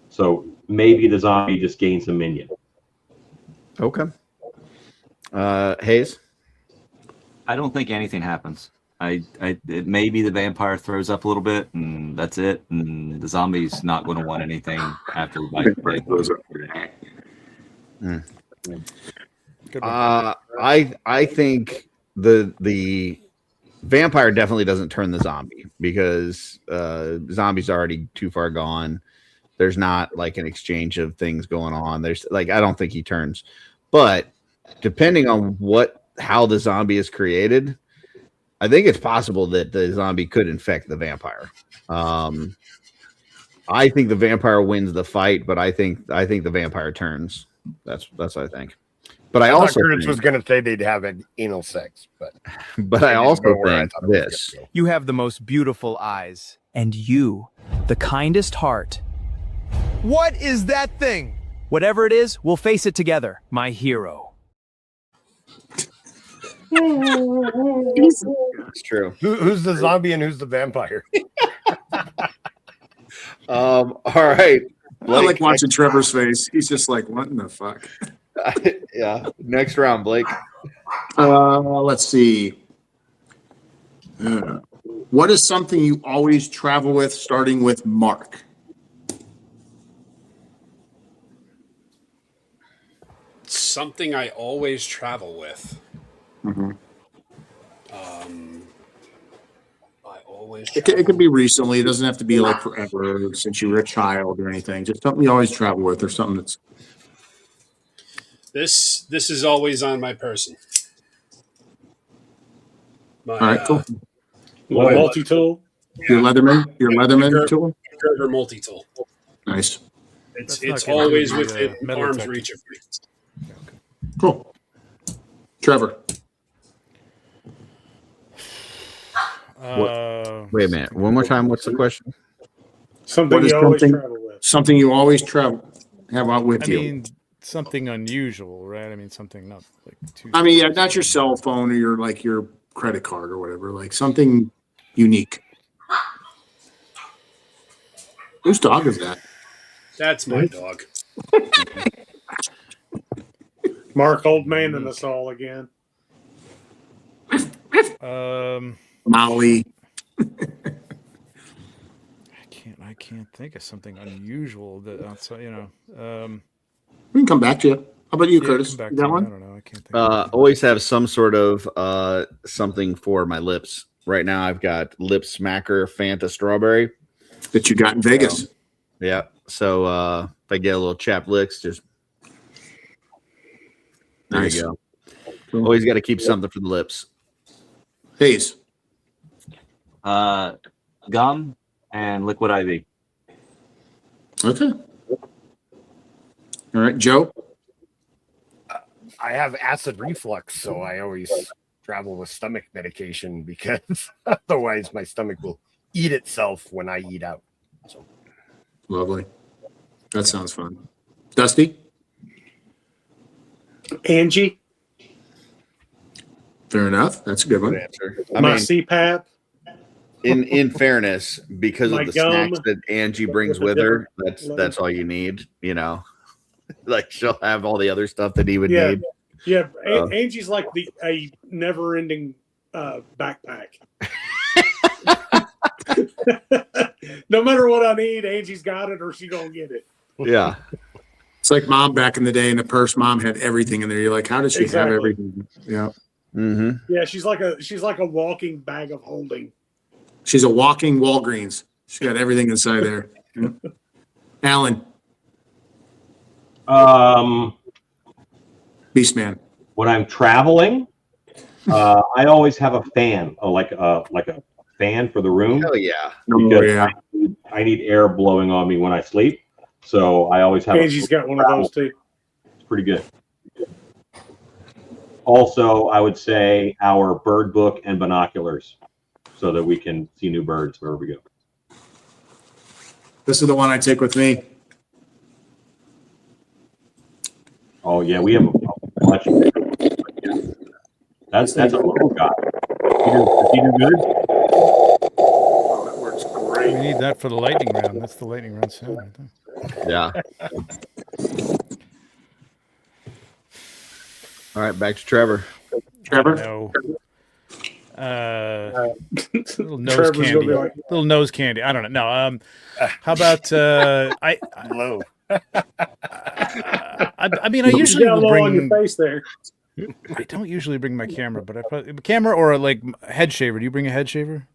So maybe the zombie just gains a minion. Okay. Hayes? I don't think anything happens. It maybe the vampire throws up a little bit, and that's it. And the zombie's not going to want anything after like I think the vampire definitely doesn't turn the zombie because zombie's already too far gone. There's not like an exchange of things going on. There's like I don't think he turns, but depending on how the zombie is created, I think it's possible that the zombie could infect the vampire. I think the vampire wins the fight, but I think the vampire turns. That's what I think. But I also Curtis was going to say they'd have an anal sex, but I also think this. You have the most beautiful eyes, and you, the kindest heart. What is that thing? Whatever it is, we'll face it together, my hero. It's true. Who's the zombie and who's the vampire? All right. I like watching Trevor's face. He's just like, what in the fuck? Yeah. Next round, Blake. Let's see. What is something you always travel with, starting with Mark? Something I always travel with. Mm-hmm. I always. It could be recently. It doesn't have to be like forever since you were a child or anything. Just something you always travel with or something that's. This is always on my person. My, All right, cool. Multi-tool. Your Leatherman tool? Gerber multi-tool. Nice. It's always within arm's reach of me. Cool. Trevor. Wait a minute. One more time. What's the question? Something you always travel with. Something you always have out with you. I mean, something unusual, right? I mean, something not like too. I mean, yeah, not your cell phone or your credit card or whatever. Like something unique. Whose dog is that? That's my dog. Mark, old man in us all again. Molly. I can't think of something unusual that outside. We can come back to you. How about you, Yeah, Curtis? come back You to got me. one? I don't know. I can't think. Of Always have some sort of something for my lips. Right now, I've got Lip Smacker Fanta Strawberry that you got in Vegas. Yeah. So if I get a little chapped lips, just there Nice. you go. Always got to keep something for the lips. Hayes. Gum and liquid IV. Okay. All right, Joe. I have acid reflux, so I always travel with stomach medication because otherwise my stomach will eat itself when I eat out. So. Lovely. That sounds fun. Dusty? Angie. Fair enough. That's a good one. Answer. My CPAP. In fairness, because My of the gum. snacks that Angie brings with her, that's all you need. Like she'll have all the other stuff that he would Yeah. need. Yeah. Angie's like a never-ending backpack. No matter what I need, Angie's got it or she gonna get it. Yeah. It's like mom back in the day in the purse. Mom had everything in there. You're like, how does she have Exactly. everything? Yeah. Mm-hmm. Yeah, she's like a walking bag of holding. She's a walking Walgreens. She's got everything inside there. Yeah. Alan, Beastman. When I'm traveling, I always have a fan, like a fan for the room. Hell yeah. Because yeah. I need air blowing on me when I sleep. So I always have. Angie's got one of those too. It's pretty good. Also, I would say our bird book and binoculars, so that we can see new birds wherever we go. This is the one I take with me. Oh yeah, we have a bunch. That's a little guy. Is he do good? Oh, that works great. We need that for the lightning round. That's the lightning round sound right there. Yeah. All right, back to Trevor. Trevor? No. Little nose Trevor's gonna candy. be like- Little nose candy. I don't know. No. How about I Low. I mean I usually Down will low on your bring face there. I don't usually bring my camera, but I probably camera or like head shaver. Do you bring a head shaver?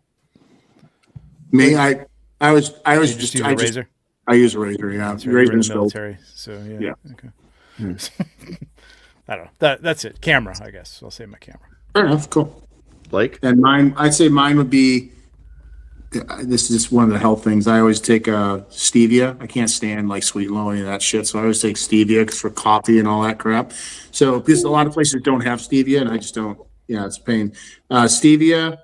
Me, I was You just use I a just razor. I use a razor. Yeah, That's right, you're in razor's the dope. military, so yeah. Yeah. Okay. I don't know. That's it. Camera, I guess. I'll say my camera. Fair enough. Cool. Blake? And mine, I'd say mine would be. This is just one of the health things. I always take stevia. I can't stand like sweet and low any of that shit, so I always take stevia for coffee and all that crap. So because a lot of places don't have stevia, and I just don't. Yeah, it's a pain. Stevia,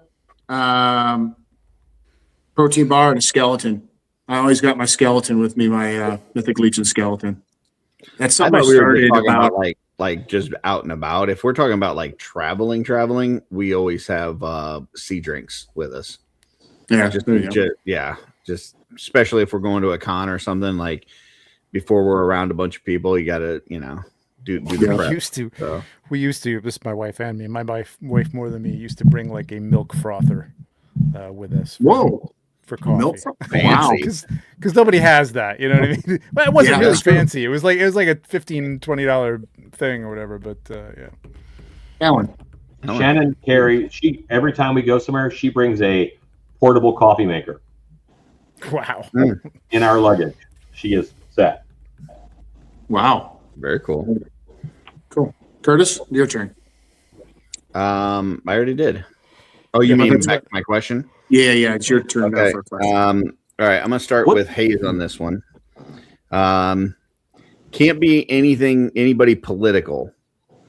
protein bar, and a skeleton. I always got my skeleton with me, my Mythic Legion skeleton. That's something I thought we were started just talking about. like just out and about. If we're talking about like traveling, we always have sea drinks with us. Yeah, just especially if we're going to a con or something, like before we're around a bunch of people, you gotta, do the prep. We used to, this is my wife and me, my wife more than me, used to bring like a milk frother with us. For coffee. Milk wow. Because nobody has that, you know what I mean? Well, it wasn't Yeah, really that's true. fancy. It was like a $15, $20 thing or whatever, but yeah. Alan. Shannon carry every time we go somewhere, she brings a portable coffee maker. Wow. In our luggage. She is set. Wow. Very cool. Cool. Curtis, your turn. I already did. Oh, you mean back to my question? Yeah, it's your turn now Okay. for a question. All right, I'm gonna start with Hayes on this one. Can't be anybody political,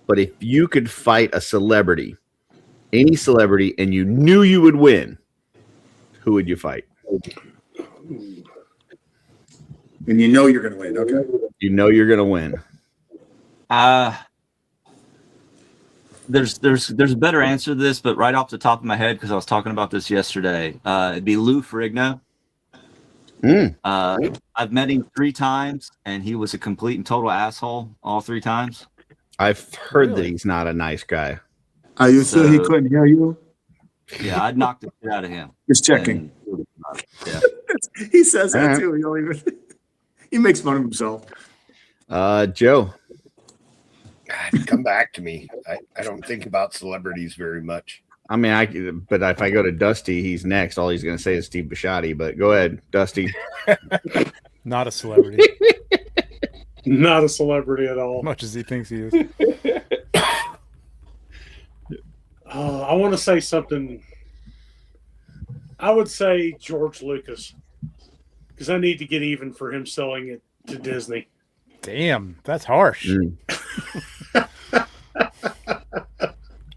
but if you could fight a celebrity, any celebrity, and you knew you would win, who would you fight? And you know you're going to win, okay? You know you're going to win. There's a better answer to this, but right off the top of my head, because I was talking about this yesterday, it'd be Lou Ferrigno. I've met him 3 times, and he was a complete and total asshole all 3 times. I've heard that he's not a nice guy. Are you sure he couldn't hear you? Yeah, I'd knock the shit out of him. Just checking. Yeah. He says that All right. too. He don't even. He makes fun of himself. Joe. God, come back to me. I don't think about celebrities very much. I mean, but if I go to Dusty, he's next. All he's going to say is Steve Bisciotti. But go ahead, Dusty. Not a celebrity. Not a celebrity at all. As much as he thinks he is. I want to say something. I would say George Lucas, because I need to get even for him selling it to Disney. Damn, that's harsh.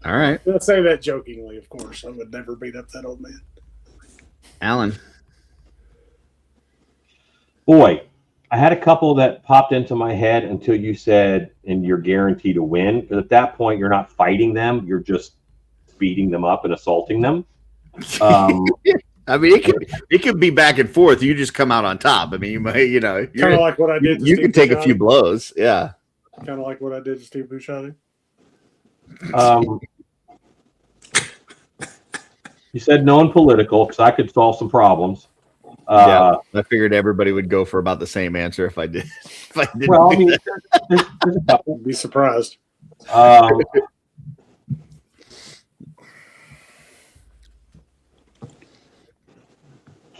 All right. I say that jokingly, of course. I would never beat up that old man. Alan. Boy, I had a couple that popped into my head until you said, and you're guaranteed to win. Because at that point, you're not fighting them. You're just beating them up and assaulting them. I mean, it could be back and forth. You just come out on top. I mean, you might, Kind of like what I did to You Steve can take a Buscemi. few blows. Yeah. Kind of like what I did to Steve Buscemi. You said non-political because I could solve some problems. Yeah, I figured everybody would go for about the same answer if I did. If I didn't Well, I do mean, that. there's a couple. Be surprised.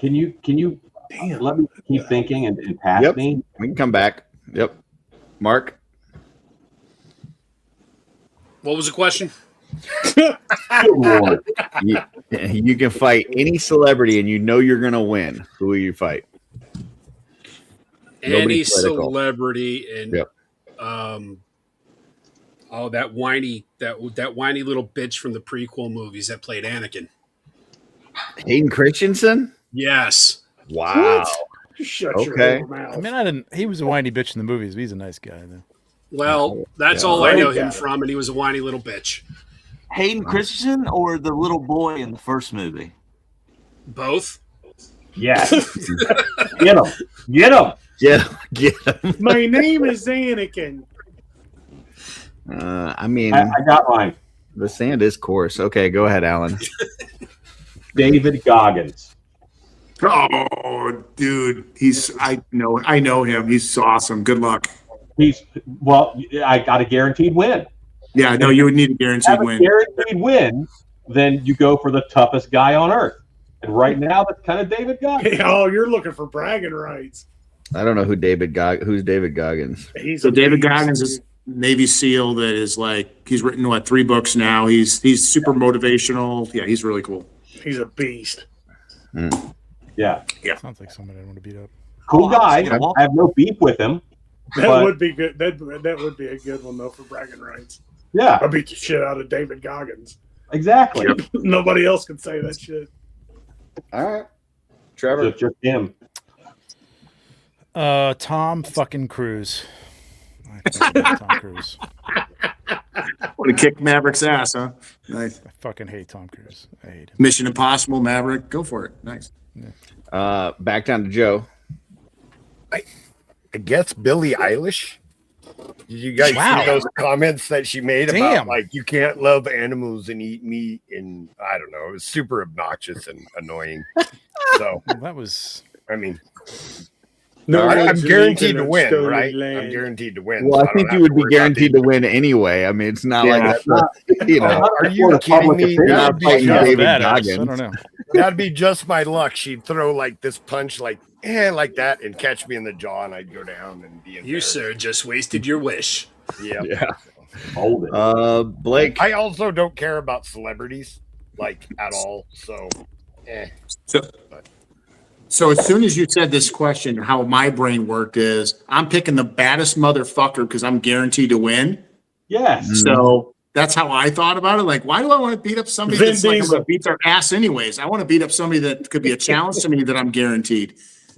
Can you let me keep thinking and pass Yep, me? we can come back. Yep, Mark. What was the question? Good Lord. You can fight any celebrity, and you know you're going to win. Who will you fight? Any Nobody's political. celebrity and Yep. that whiny little bitch from the prequel movies that played Anakin. Hayden Christensen. Yes. Wow. Shut Okay. your mouth. I mean, he was a whiny bitch in the movies, but he's a nice guy. Though. Well, that's Yeah. all I know Great him guy. from, and he was a whiny little bitch. Hayden Christensen or the little boy in the first movie? Both. Yes. Get him. Get him. Get him. My name is Anakin. I mean, I got mine. the sand is coarse. Okay, go ahead, Alan. David Goggins. Oh, dude, I know him. He's awesome. Good luck. I got a guaranteed win. Yeah, no, you would need a guaranteed Have a win. guaranteed win, then you go for the toughest guy on earth. And right now, that's kind of David Goggins. Oh, you're looking for bragging rights. I don't know who's David Goggins. So David Goggins is Navy SEAL that is like he's written 3 books now. He's super motivational. Yeah, he's really cool. He's a beast. Yeah. Sounds like somebody I want to beat up. Cool guy. I have no beef with him. That would be good. That would be a good one though for bragging rights. Yeah. I beat the shit out of David Goggins. Exactly. Nobody else can say that shit. All right, Trevor. Just him. Tom fucking Cruise. I fucking hate Tom Cruise. Want to kick Maverick's ass, huh? Nice. I fucking hate Tom Cruise. I hate him. Mission Impossible, Maverick. Go for it. Nice. Back down to Joe. I guess Billie Eilish. Did you guys see those comments that she made about like you can't love animals and eat meat? And I don't know, it was super obnoxious and annoying. So that was. I mean, No, I'm guaranteed to win, right? I'm guaranteed to win. Well, so I think don't you have would to be worry about guaranteed to win anyway. I mean, it's not like that's you know. Are you kidding me? You're not fighting David I Goggins. don't know. That'd be just my luck. She'd throw like this punch, like that, and catch me in the jaw, and I'd go down and be in You, sir, just wasted your wish. Yeah. Hold it. Blake. I also don't care about celebrities like at all. So, So as soon as you said this question, how my brain worked is I'm picking the baddest motherfucker because I'm guaranteed to win. Yes. So that's how I thought about it. Like, why do I want to beat up somebody Vin that's like I'm Diesel. gonna beat their ass anyways? I want to beat up somebody that could be a challenge to me that I'm guaranteed.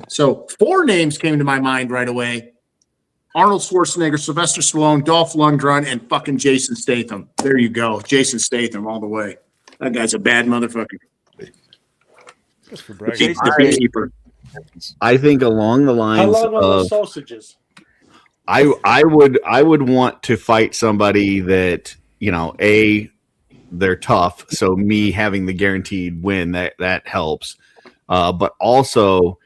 So 4 names came to my mind right away. Arnold Schwarzenegger, Sylvester Stallone, Dolph Lundgren, and fucking Jason Statham. There you go. Jason Statham all the way. That guy's a bad motherfucker. Just for bragging. Keeper. I think along the How lines long are those of sausages? I would want to fight somebody that, you know, they're tough, so me having the guaranteed win that helps. But also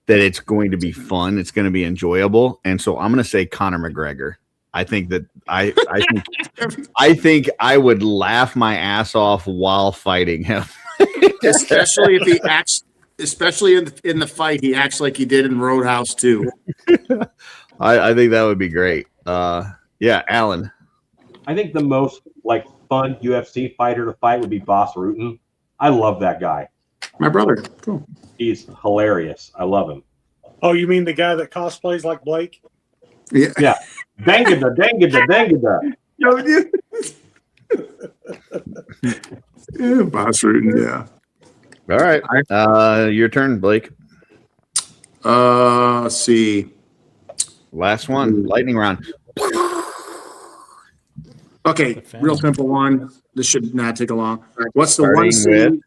that it's going to be fun, it's going to be enjoyable. And so I'm going to say Conor McGregor. I think that I think I would laugh my ass off while fighting him. Especially if he acts, especially in the fight, he acts like he did in Roadhouse 2. I think that would be great. Yeah, Alan. I think the most fun UFC fighter to fight would be Boss Rutan. I love that guy. My brother. Cool. He's hilarious. I love him. Oh, you mean the guy that cosplays like Blake? Yeah. Yeah. Dangada, dangada, dangada. No, dude. Yeah, Boss Rutan, yeah. All right. Your turn, Blake. Let's see. Last one. Lightning round. Okay, real simple one. This should not take a long. What's the Starting one city? with-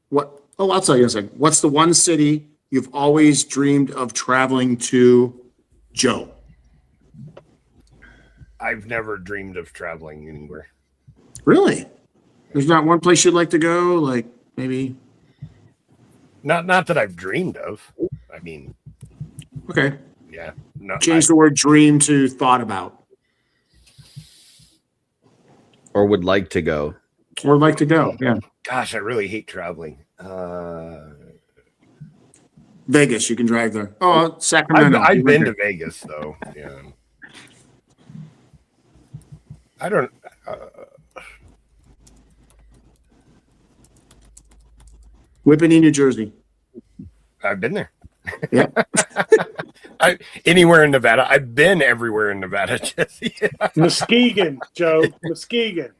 What? Oh, I'll tell you in a second. What's the one city you've always dreamed of traveling to, Joe? I've never dreamed of traveling anywhere. Really? There's not one place you'd like to go? Like maybe? Not that I've dreamed of. mean, Okay. yeah. No, Change the word dream to thought about. Or would like to go. Or like to go. Yeah. Gosh, I really hate traveling. Vegas, you can drive there. Oh, Sacramento. I've been to Vegas though. Yeah. I don't. Whippany, New Jersey. I've been there. Yeah. Anywhere in Nevada. I've been everywhere in Nevada, Jesse. Muskegon, Joe. Muskegon.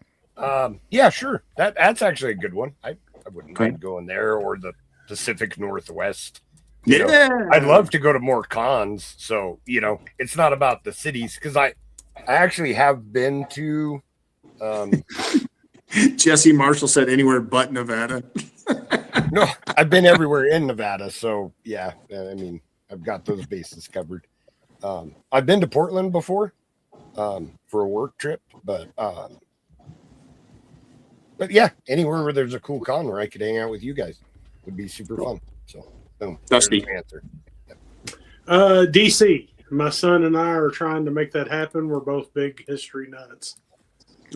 Yeah, sure. That's actually a good one. I wouldn't mind going there, or the Pacific Northwest. You know, I'd love to go to more cons. So, it's not about the cities, because I actually have been to Jesse Marshall said anywhere but Nevada. No, I've been everywhere in Nevada. So yeah, I mean, I've got those bases covered. I've been to Portland before for a work trip, but yeah, anywhere where there's a cool con where I could hang out with you guys would be super fun. So boom, Dusty. Answer. DC. My son and I are trying to make that happen. We're both big history nuts.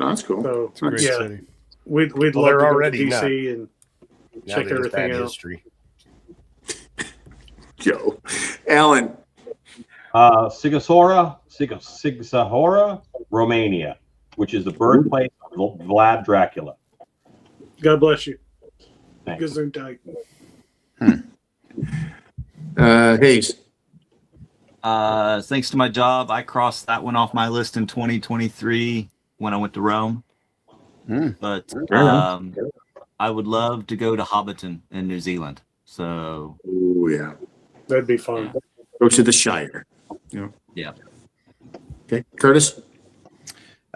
Oh, that's cool. So It's a great city. we'd love to they're go already to DC and Now check they just everything add out. history. Joe. Alan. Sigahora, Romania, which is the birthplace of Vlad Dracula. God bless you. Thank you. Gesundheit. Hayes. Thanks to my job, I crossed that one off my list in 2023 when I went to Rome. But I would love to go to Hobbiton in New Zealand. So, Oh yeah. That'd be fun. Go to the Shire. yeah. Okay, Curtis.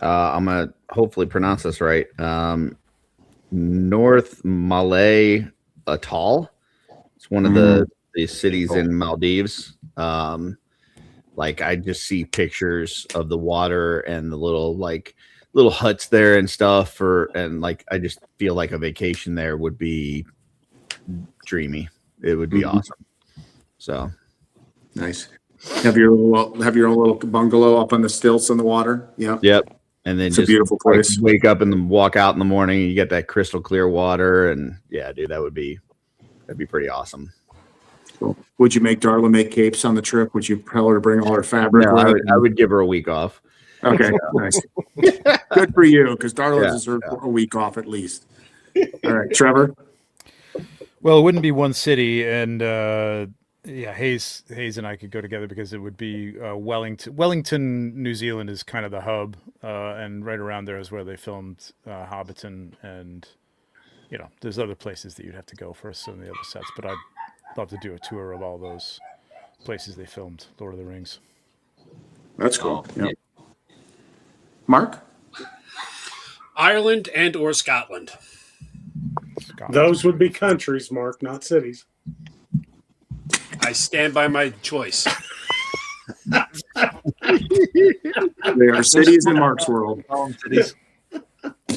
I'm gonna hopefully pronounce this right. North Malay Atoll. It's one of the cities in Maldives. Like I just see pictures of the water and the little huts there and stuff, and I just feel like a vacation there would be dreamy. It would be awesome. So Nice. Have your own little bungalow up on the stilts on the water. Yeah. Yep. And then It's a beautiful place. Wake up and walk out in the morning, and you get that crystal clear water, and yeah, dude, that'd be pretty awesome. Cool. Would you make Darla make capes on the trip? Would you tell her to bring all her fabric? No, I would give her a week off. Okay, nice. Good for you, because Darla deserves a week off at least. All right, Trevor. Well, it wouldn't be one city, and Hayes and I could go together because it would be Wellington. Wellington, New Zealand is kind of the hub, and right around there is where they filmed Hobbiton, and there's other places that you'd have to go for some of the other sets, but I'd love to do a tour of all those places they filmed Lord of the Rings. That's cool. Yeah. Mark? Ireland and or Scotland. Those would be countries, Mark, not cities. I stand by my choice. They are cities in Mark's world. Just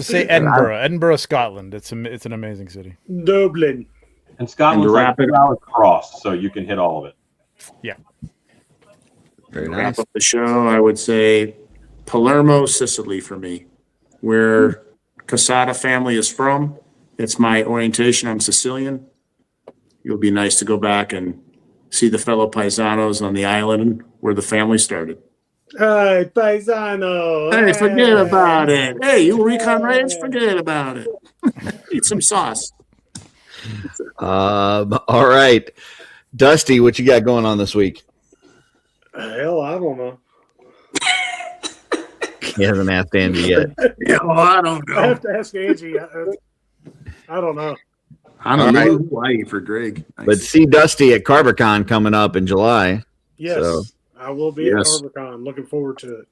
say Edinburgh. Edinburgh, Scotland. It's an amazing city. Dublin. And Scotland's like 2 hours across, so you can hit all of it. Yeah. Very To nice. wrap up the show, I would say Palermo, Sicily for me, where Casada family is from. It's my orientation. I'm Sicilian. It would be nice to go back and see the fellow paisanos on the island where the family started. Hey, paisano. Hey, forget about it. Hey, you recon range? Forget about it. Eat some sauce. All right, Dusty, what you got going on this week? Hell, I don't know. He hasn't asked Andy yet. Yeah, well, I don't I know. have to ask Angie. I don't know. I don't All know. right. Hawaii for Greg. Nice. But see Dusty at CarverCon coming up in July. Yes, So, I will be yes. at CarverCon. Looking forward to it.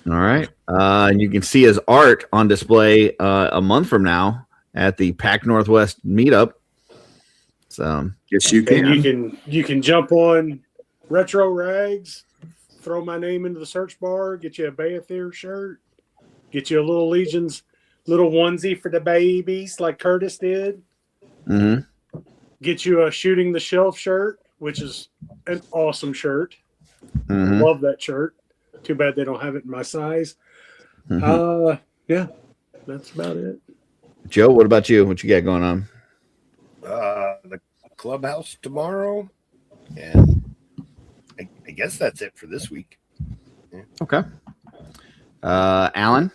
all right. And you can see his art on display a month from now at the Pac Northwest meetup. So Yes, you And can. you can jump on Retro Rags, throw my name into the search bar, get you a Bayathere shirt, get you a little Legion's little onesie for the babies like Curtis did, mhm. get you a Shooting the Shelf shirt which is an awesome shirt. Mhm. Love that shirt. Too bad they don't have it in my size. Mhm. Yeah, that's about it. Joe, what about you? What you got going on? The clubhouse tomorrow, and I guess that's it for this week. Yeah. Okay. Alan?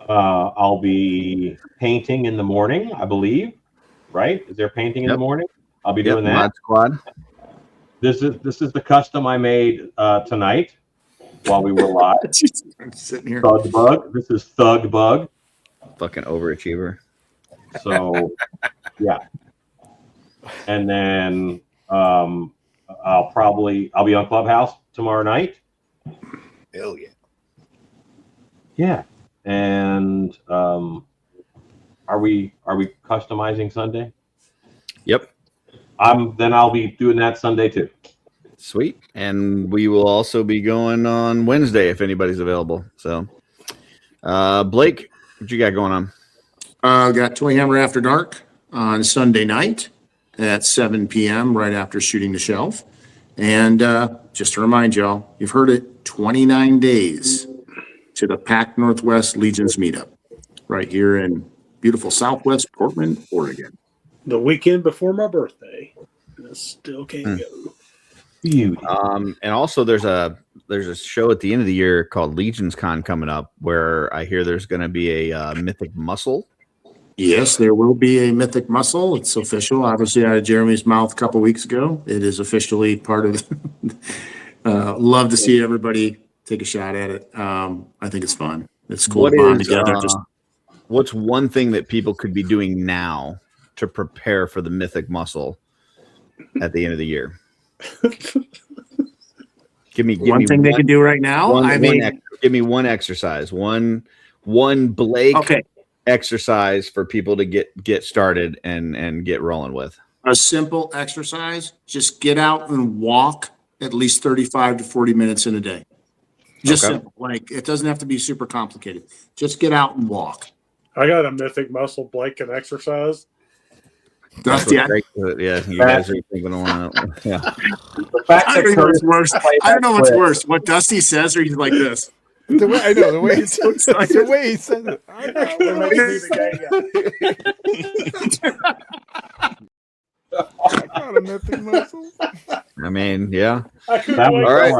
I'll be painting in the morning, I believe. Right? Is there painting in the morning? I'll be doing that. Mod Squad. This is the custom I made tonight while we were live. I'm sitting here. Thug Bug. This is Thug Bug. Fucking overachiever. So yeah. And then I'll be on Clubhouse tomorrow night. Hell yeah. Yeah. And are we customizing Sunday? Yep. Then I'll be doing that Sunday too. Sweet. And we will also be going on Wednesday if anybody's available. So Blake, what you got going on? Got Toy Hammer After Dark on Sunday night at 7 p.m. right after Shooting the Shelf. And just to remind y'all, you've heard it, 29 days to the Pac Northwest Legions meetup right here in beautiful Southwest Portland, Oregon. The weekend before my birthday. I still can't go. And also there's a show at the end of the year called Legions Con coming up where I hear there's going to be a mythic muscle. Yes, there will be a mythic muscle. It's official. Obviously, out of Jeremy's mouth a couple weeks ago. It is officially part of it. Love to see everybody take a shot at it. I think it's fun. It's cool to bond together. What's one thing that people could be doing now to prepare for the mythic muscle at the end of the year? Give me one thing they can do right now. Give me one exercise. One Blake exercise for people to get started and get rolling with. A simple exercise. Just get out and walk at least 35 to 40 minutes in a day. Just simple. Like, it doesn't have to be super complicated. Just get out and walk. I got a mythic muscle Blake can exercise. Dusty, yeah, you guys are thinking on yeah. I don't know what's worse. I don't know what's worse. What Dusty says, or he's like this. The way I know the way he said it. I got a mythic muscle. I mean, yeah. All right.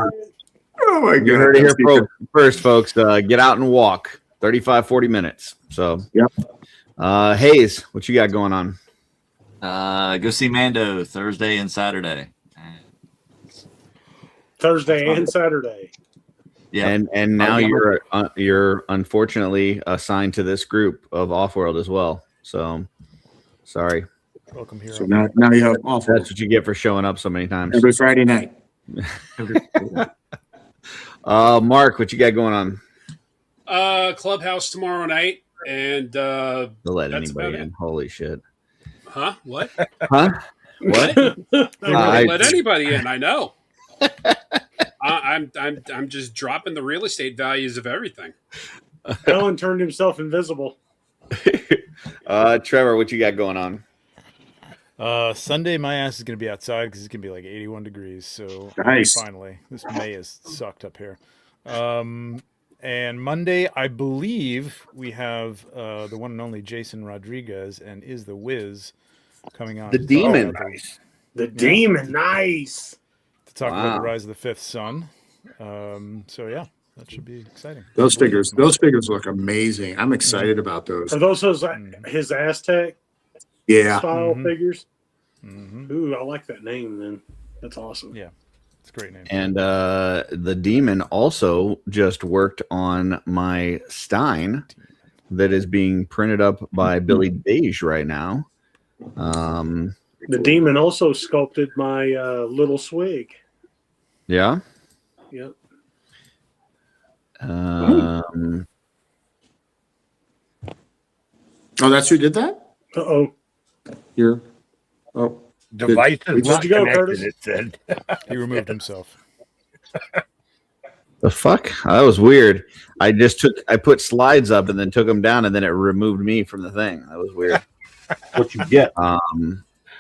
Oh my God. You heard it here first, folks. Get out and walk 35, 40 minutes. So, yep. Hayes, what you got going on? Go see Mando Thursday and Saturday. Thursday and Saturday. Yeah. And now you're unfortunately assigned to this group of Offworld as well. So, sorry. Welcome here. So now you have Offworld. That's what you get for showing up so many times. Every Friday night. Mark, what you got going on? Clubhouse tomorrow night, and They'll let anybody in. Holy shit. Huh? What? Huh? What? They let anybody in. I know. I'm just dropping the real estate values of everything. Alan turned himself invisible. Trevor, what you got going on? Sunday, my ass is going to be outside because it's going to be like 81 degrees. So nice. Finally, this May is sucked up here. And Monday, I believe we have the one and only Jason Rodriguez and Is the Wiz coming on. The Demon. The Demon, nice. To talk about the rise of the fifth son. So yeah, that should be exciting. Those figures look amazing. I'm excited about those. Are those his Aztec style figures? Mm-hmm. Ooh, I like that name. Then that's awesome. Yeah, it's a great name. And the Demon also just worked on my Stein that is being printed up by Billy Beige right now. The Demon also sculpted my little swig. Yeah. Yep. Oh, that's who did that? Uh-oh. Device is not Where'd you go, connected, Curtis? it said. He removed himself. The fuck? That was weird. I put slides up and then took them down and then it removed me from the thing. That was weird. What you get?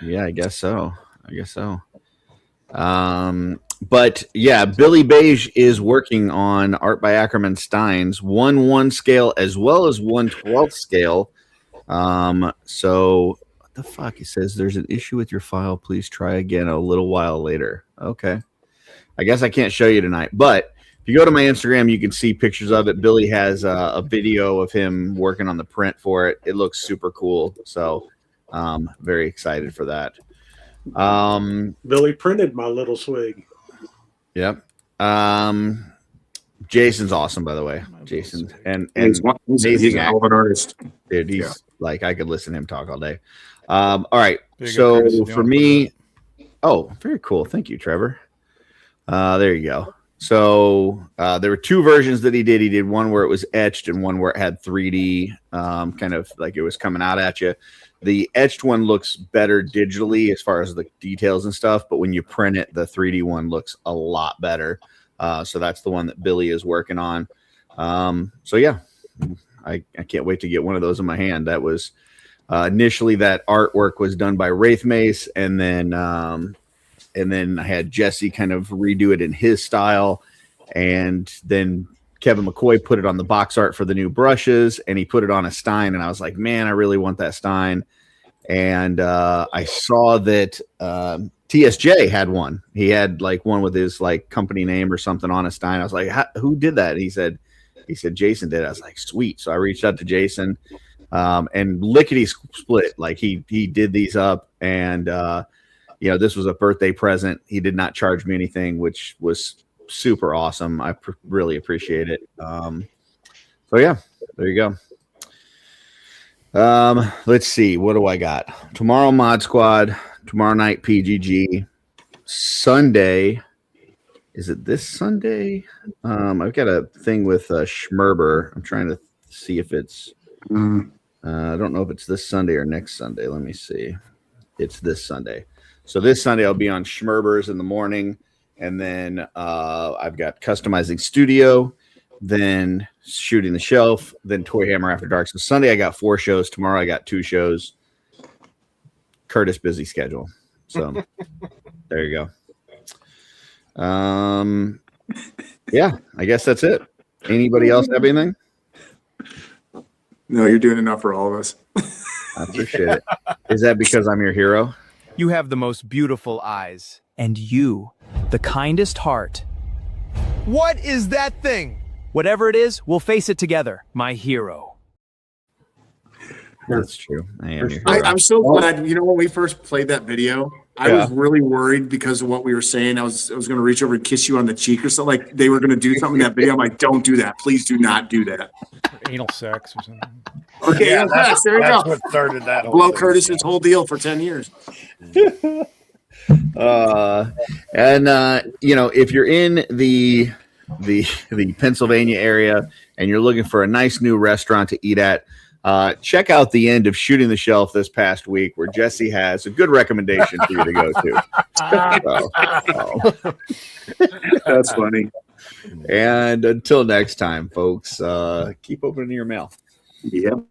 Yeah, I guess so. But yeah, Billy Beige is working on art by Ackerman Stein's 1/1 scale as well as 1/12 scale. So what the fuck? He says there's an issue with your file. Please try again a little while later. Okay. I guess I can't show you tonight, but if you go to my Instagram, you can see pictures of it. Billy has a video of him working on the print for it. It looks super cool. So very excited for that. Billy printed my little swig. Yep. Jason's awesome, by the way. Jason and he's a hell of an artist, dude. He's like, I could listen to him talk all day. All right. So for me, oh, very cool. Thank you, Trevor. There you go. So there were two versions that he did. He did one where it was etched and one where it had 3D, kind of like it was coming out at you. The etched one looks better digitally as far as the details and stuff, but when you print it, the 3D one looks a lot better. So that's the one that Billy is working on. So yeah, I can't wait to get one of those in my hand. That was initially that artwork was done by Wraith Mace, and then I had Jesse kind of redo it in his style, and then Kevin McCoy put it on the box art for the new brushes, and he put it on a Stein, and I was like, man, I really want that Stein. And I saw that TSJ had one. He had like one with his like company name or something on a Stein. I was like, who did that? He said Jason did. I was like, sweet. So I reached out to Jason, and lickety split. Like he did these up, and this was a birthday present. He did not charge me anything, which was super awesome. I really appreciate it. So yeah, there you go. Let's see. What do I got? Tomorrow Mod Squad. Tomorrow night PGG. Sunday. Is it this Sunday? I've got a thing with Schmerber. I'm trying to see if it's. I don't know if it's this Sunday or next Sunday. Let me see. It's this Sunday. So this Sunday I'll be on Schmerber's in the morning, and then I've got Customizing Studio, then Shooting the Shelf, then Toy Hammer After Dark. So Sunday I got 4 shows. Tomorrow I got 2 shows. Curtis busy schedule. So there you go. Yeah, I guess that's it. Anybody else have anything? No, you're doing enough for all of us. I appreciate it. Is that because I'm your hero? You have the most beautiful eyes, and you, the kindest heart. What is that thing? Whatever it is, we'll face it together, my hero. That's true. I am your hero. I'm so glad. You know, when we first played that video, I was really worried because of what we were saying. I was going to reach over and kiss you on the cheek or something. Like they were going to do something in that video. I'm like, don't do that. Please do not do that. Anal sex or something. Okay, Yeah, yes, there you that's go. what started that whole Blow thing. Curtis's whole deal for 10 years. If you're in the Pennsylvania area and you're looking for a nice new restaurant to eat at, check out the end of Shooting the Shelf this past week, where Jesse has a good recommendation for you to go to. That's funny. And until next time, folks, keep opening your mail. Yep.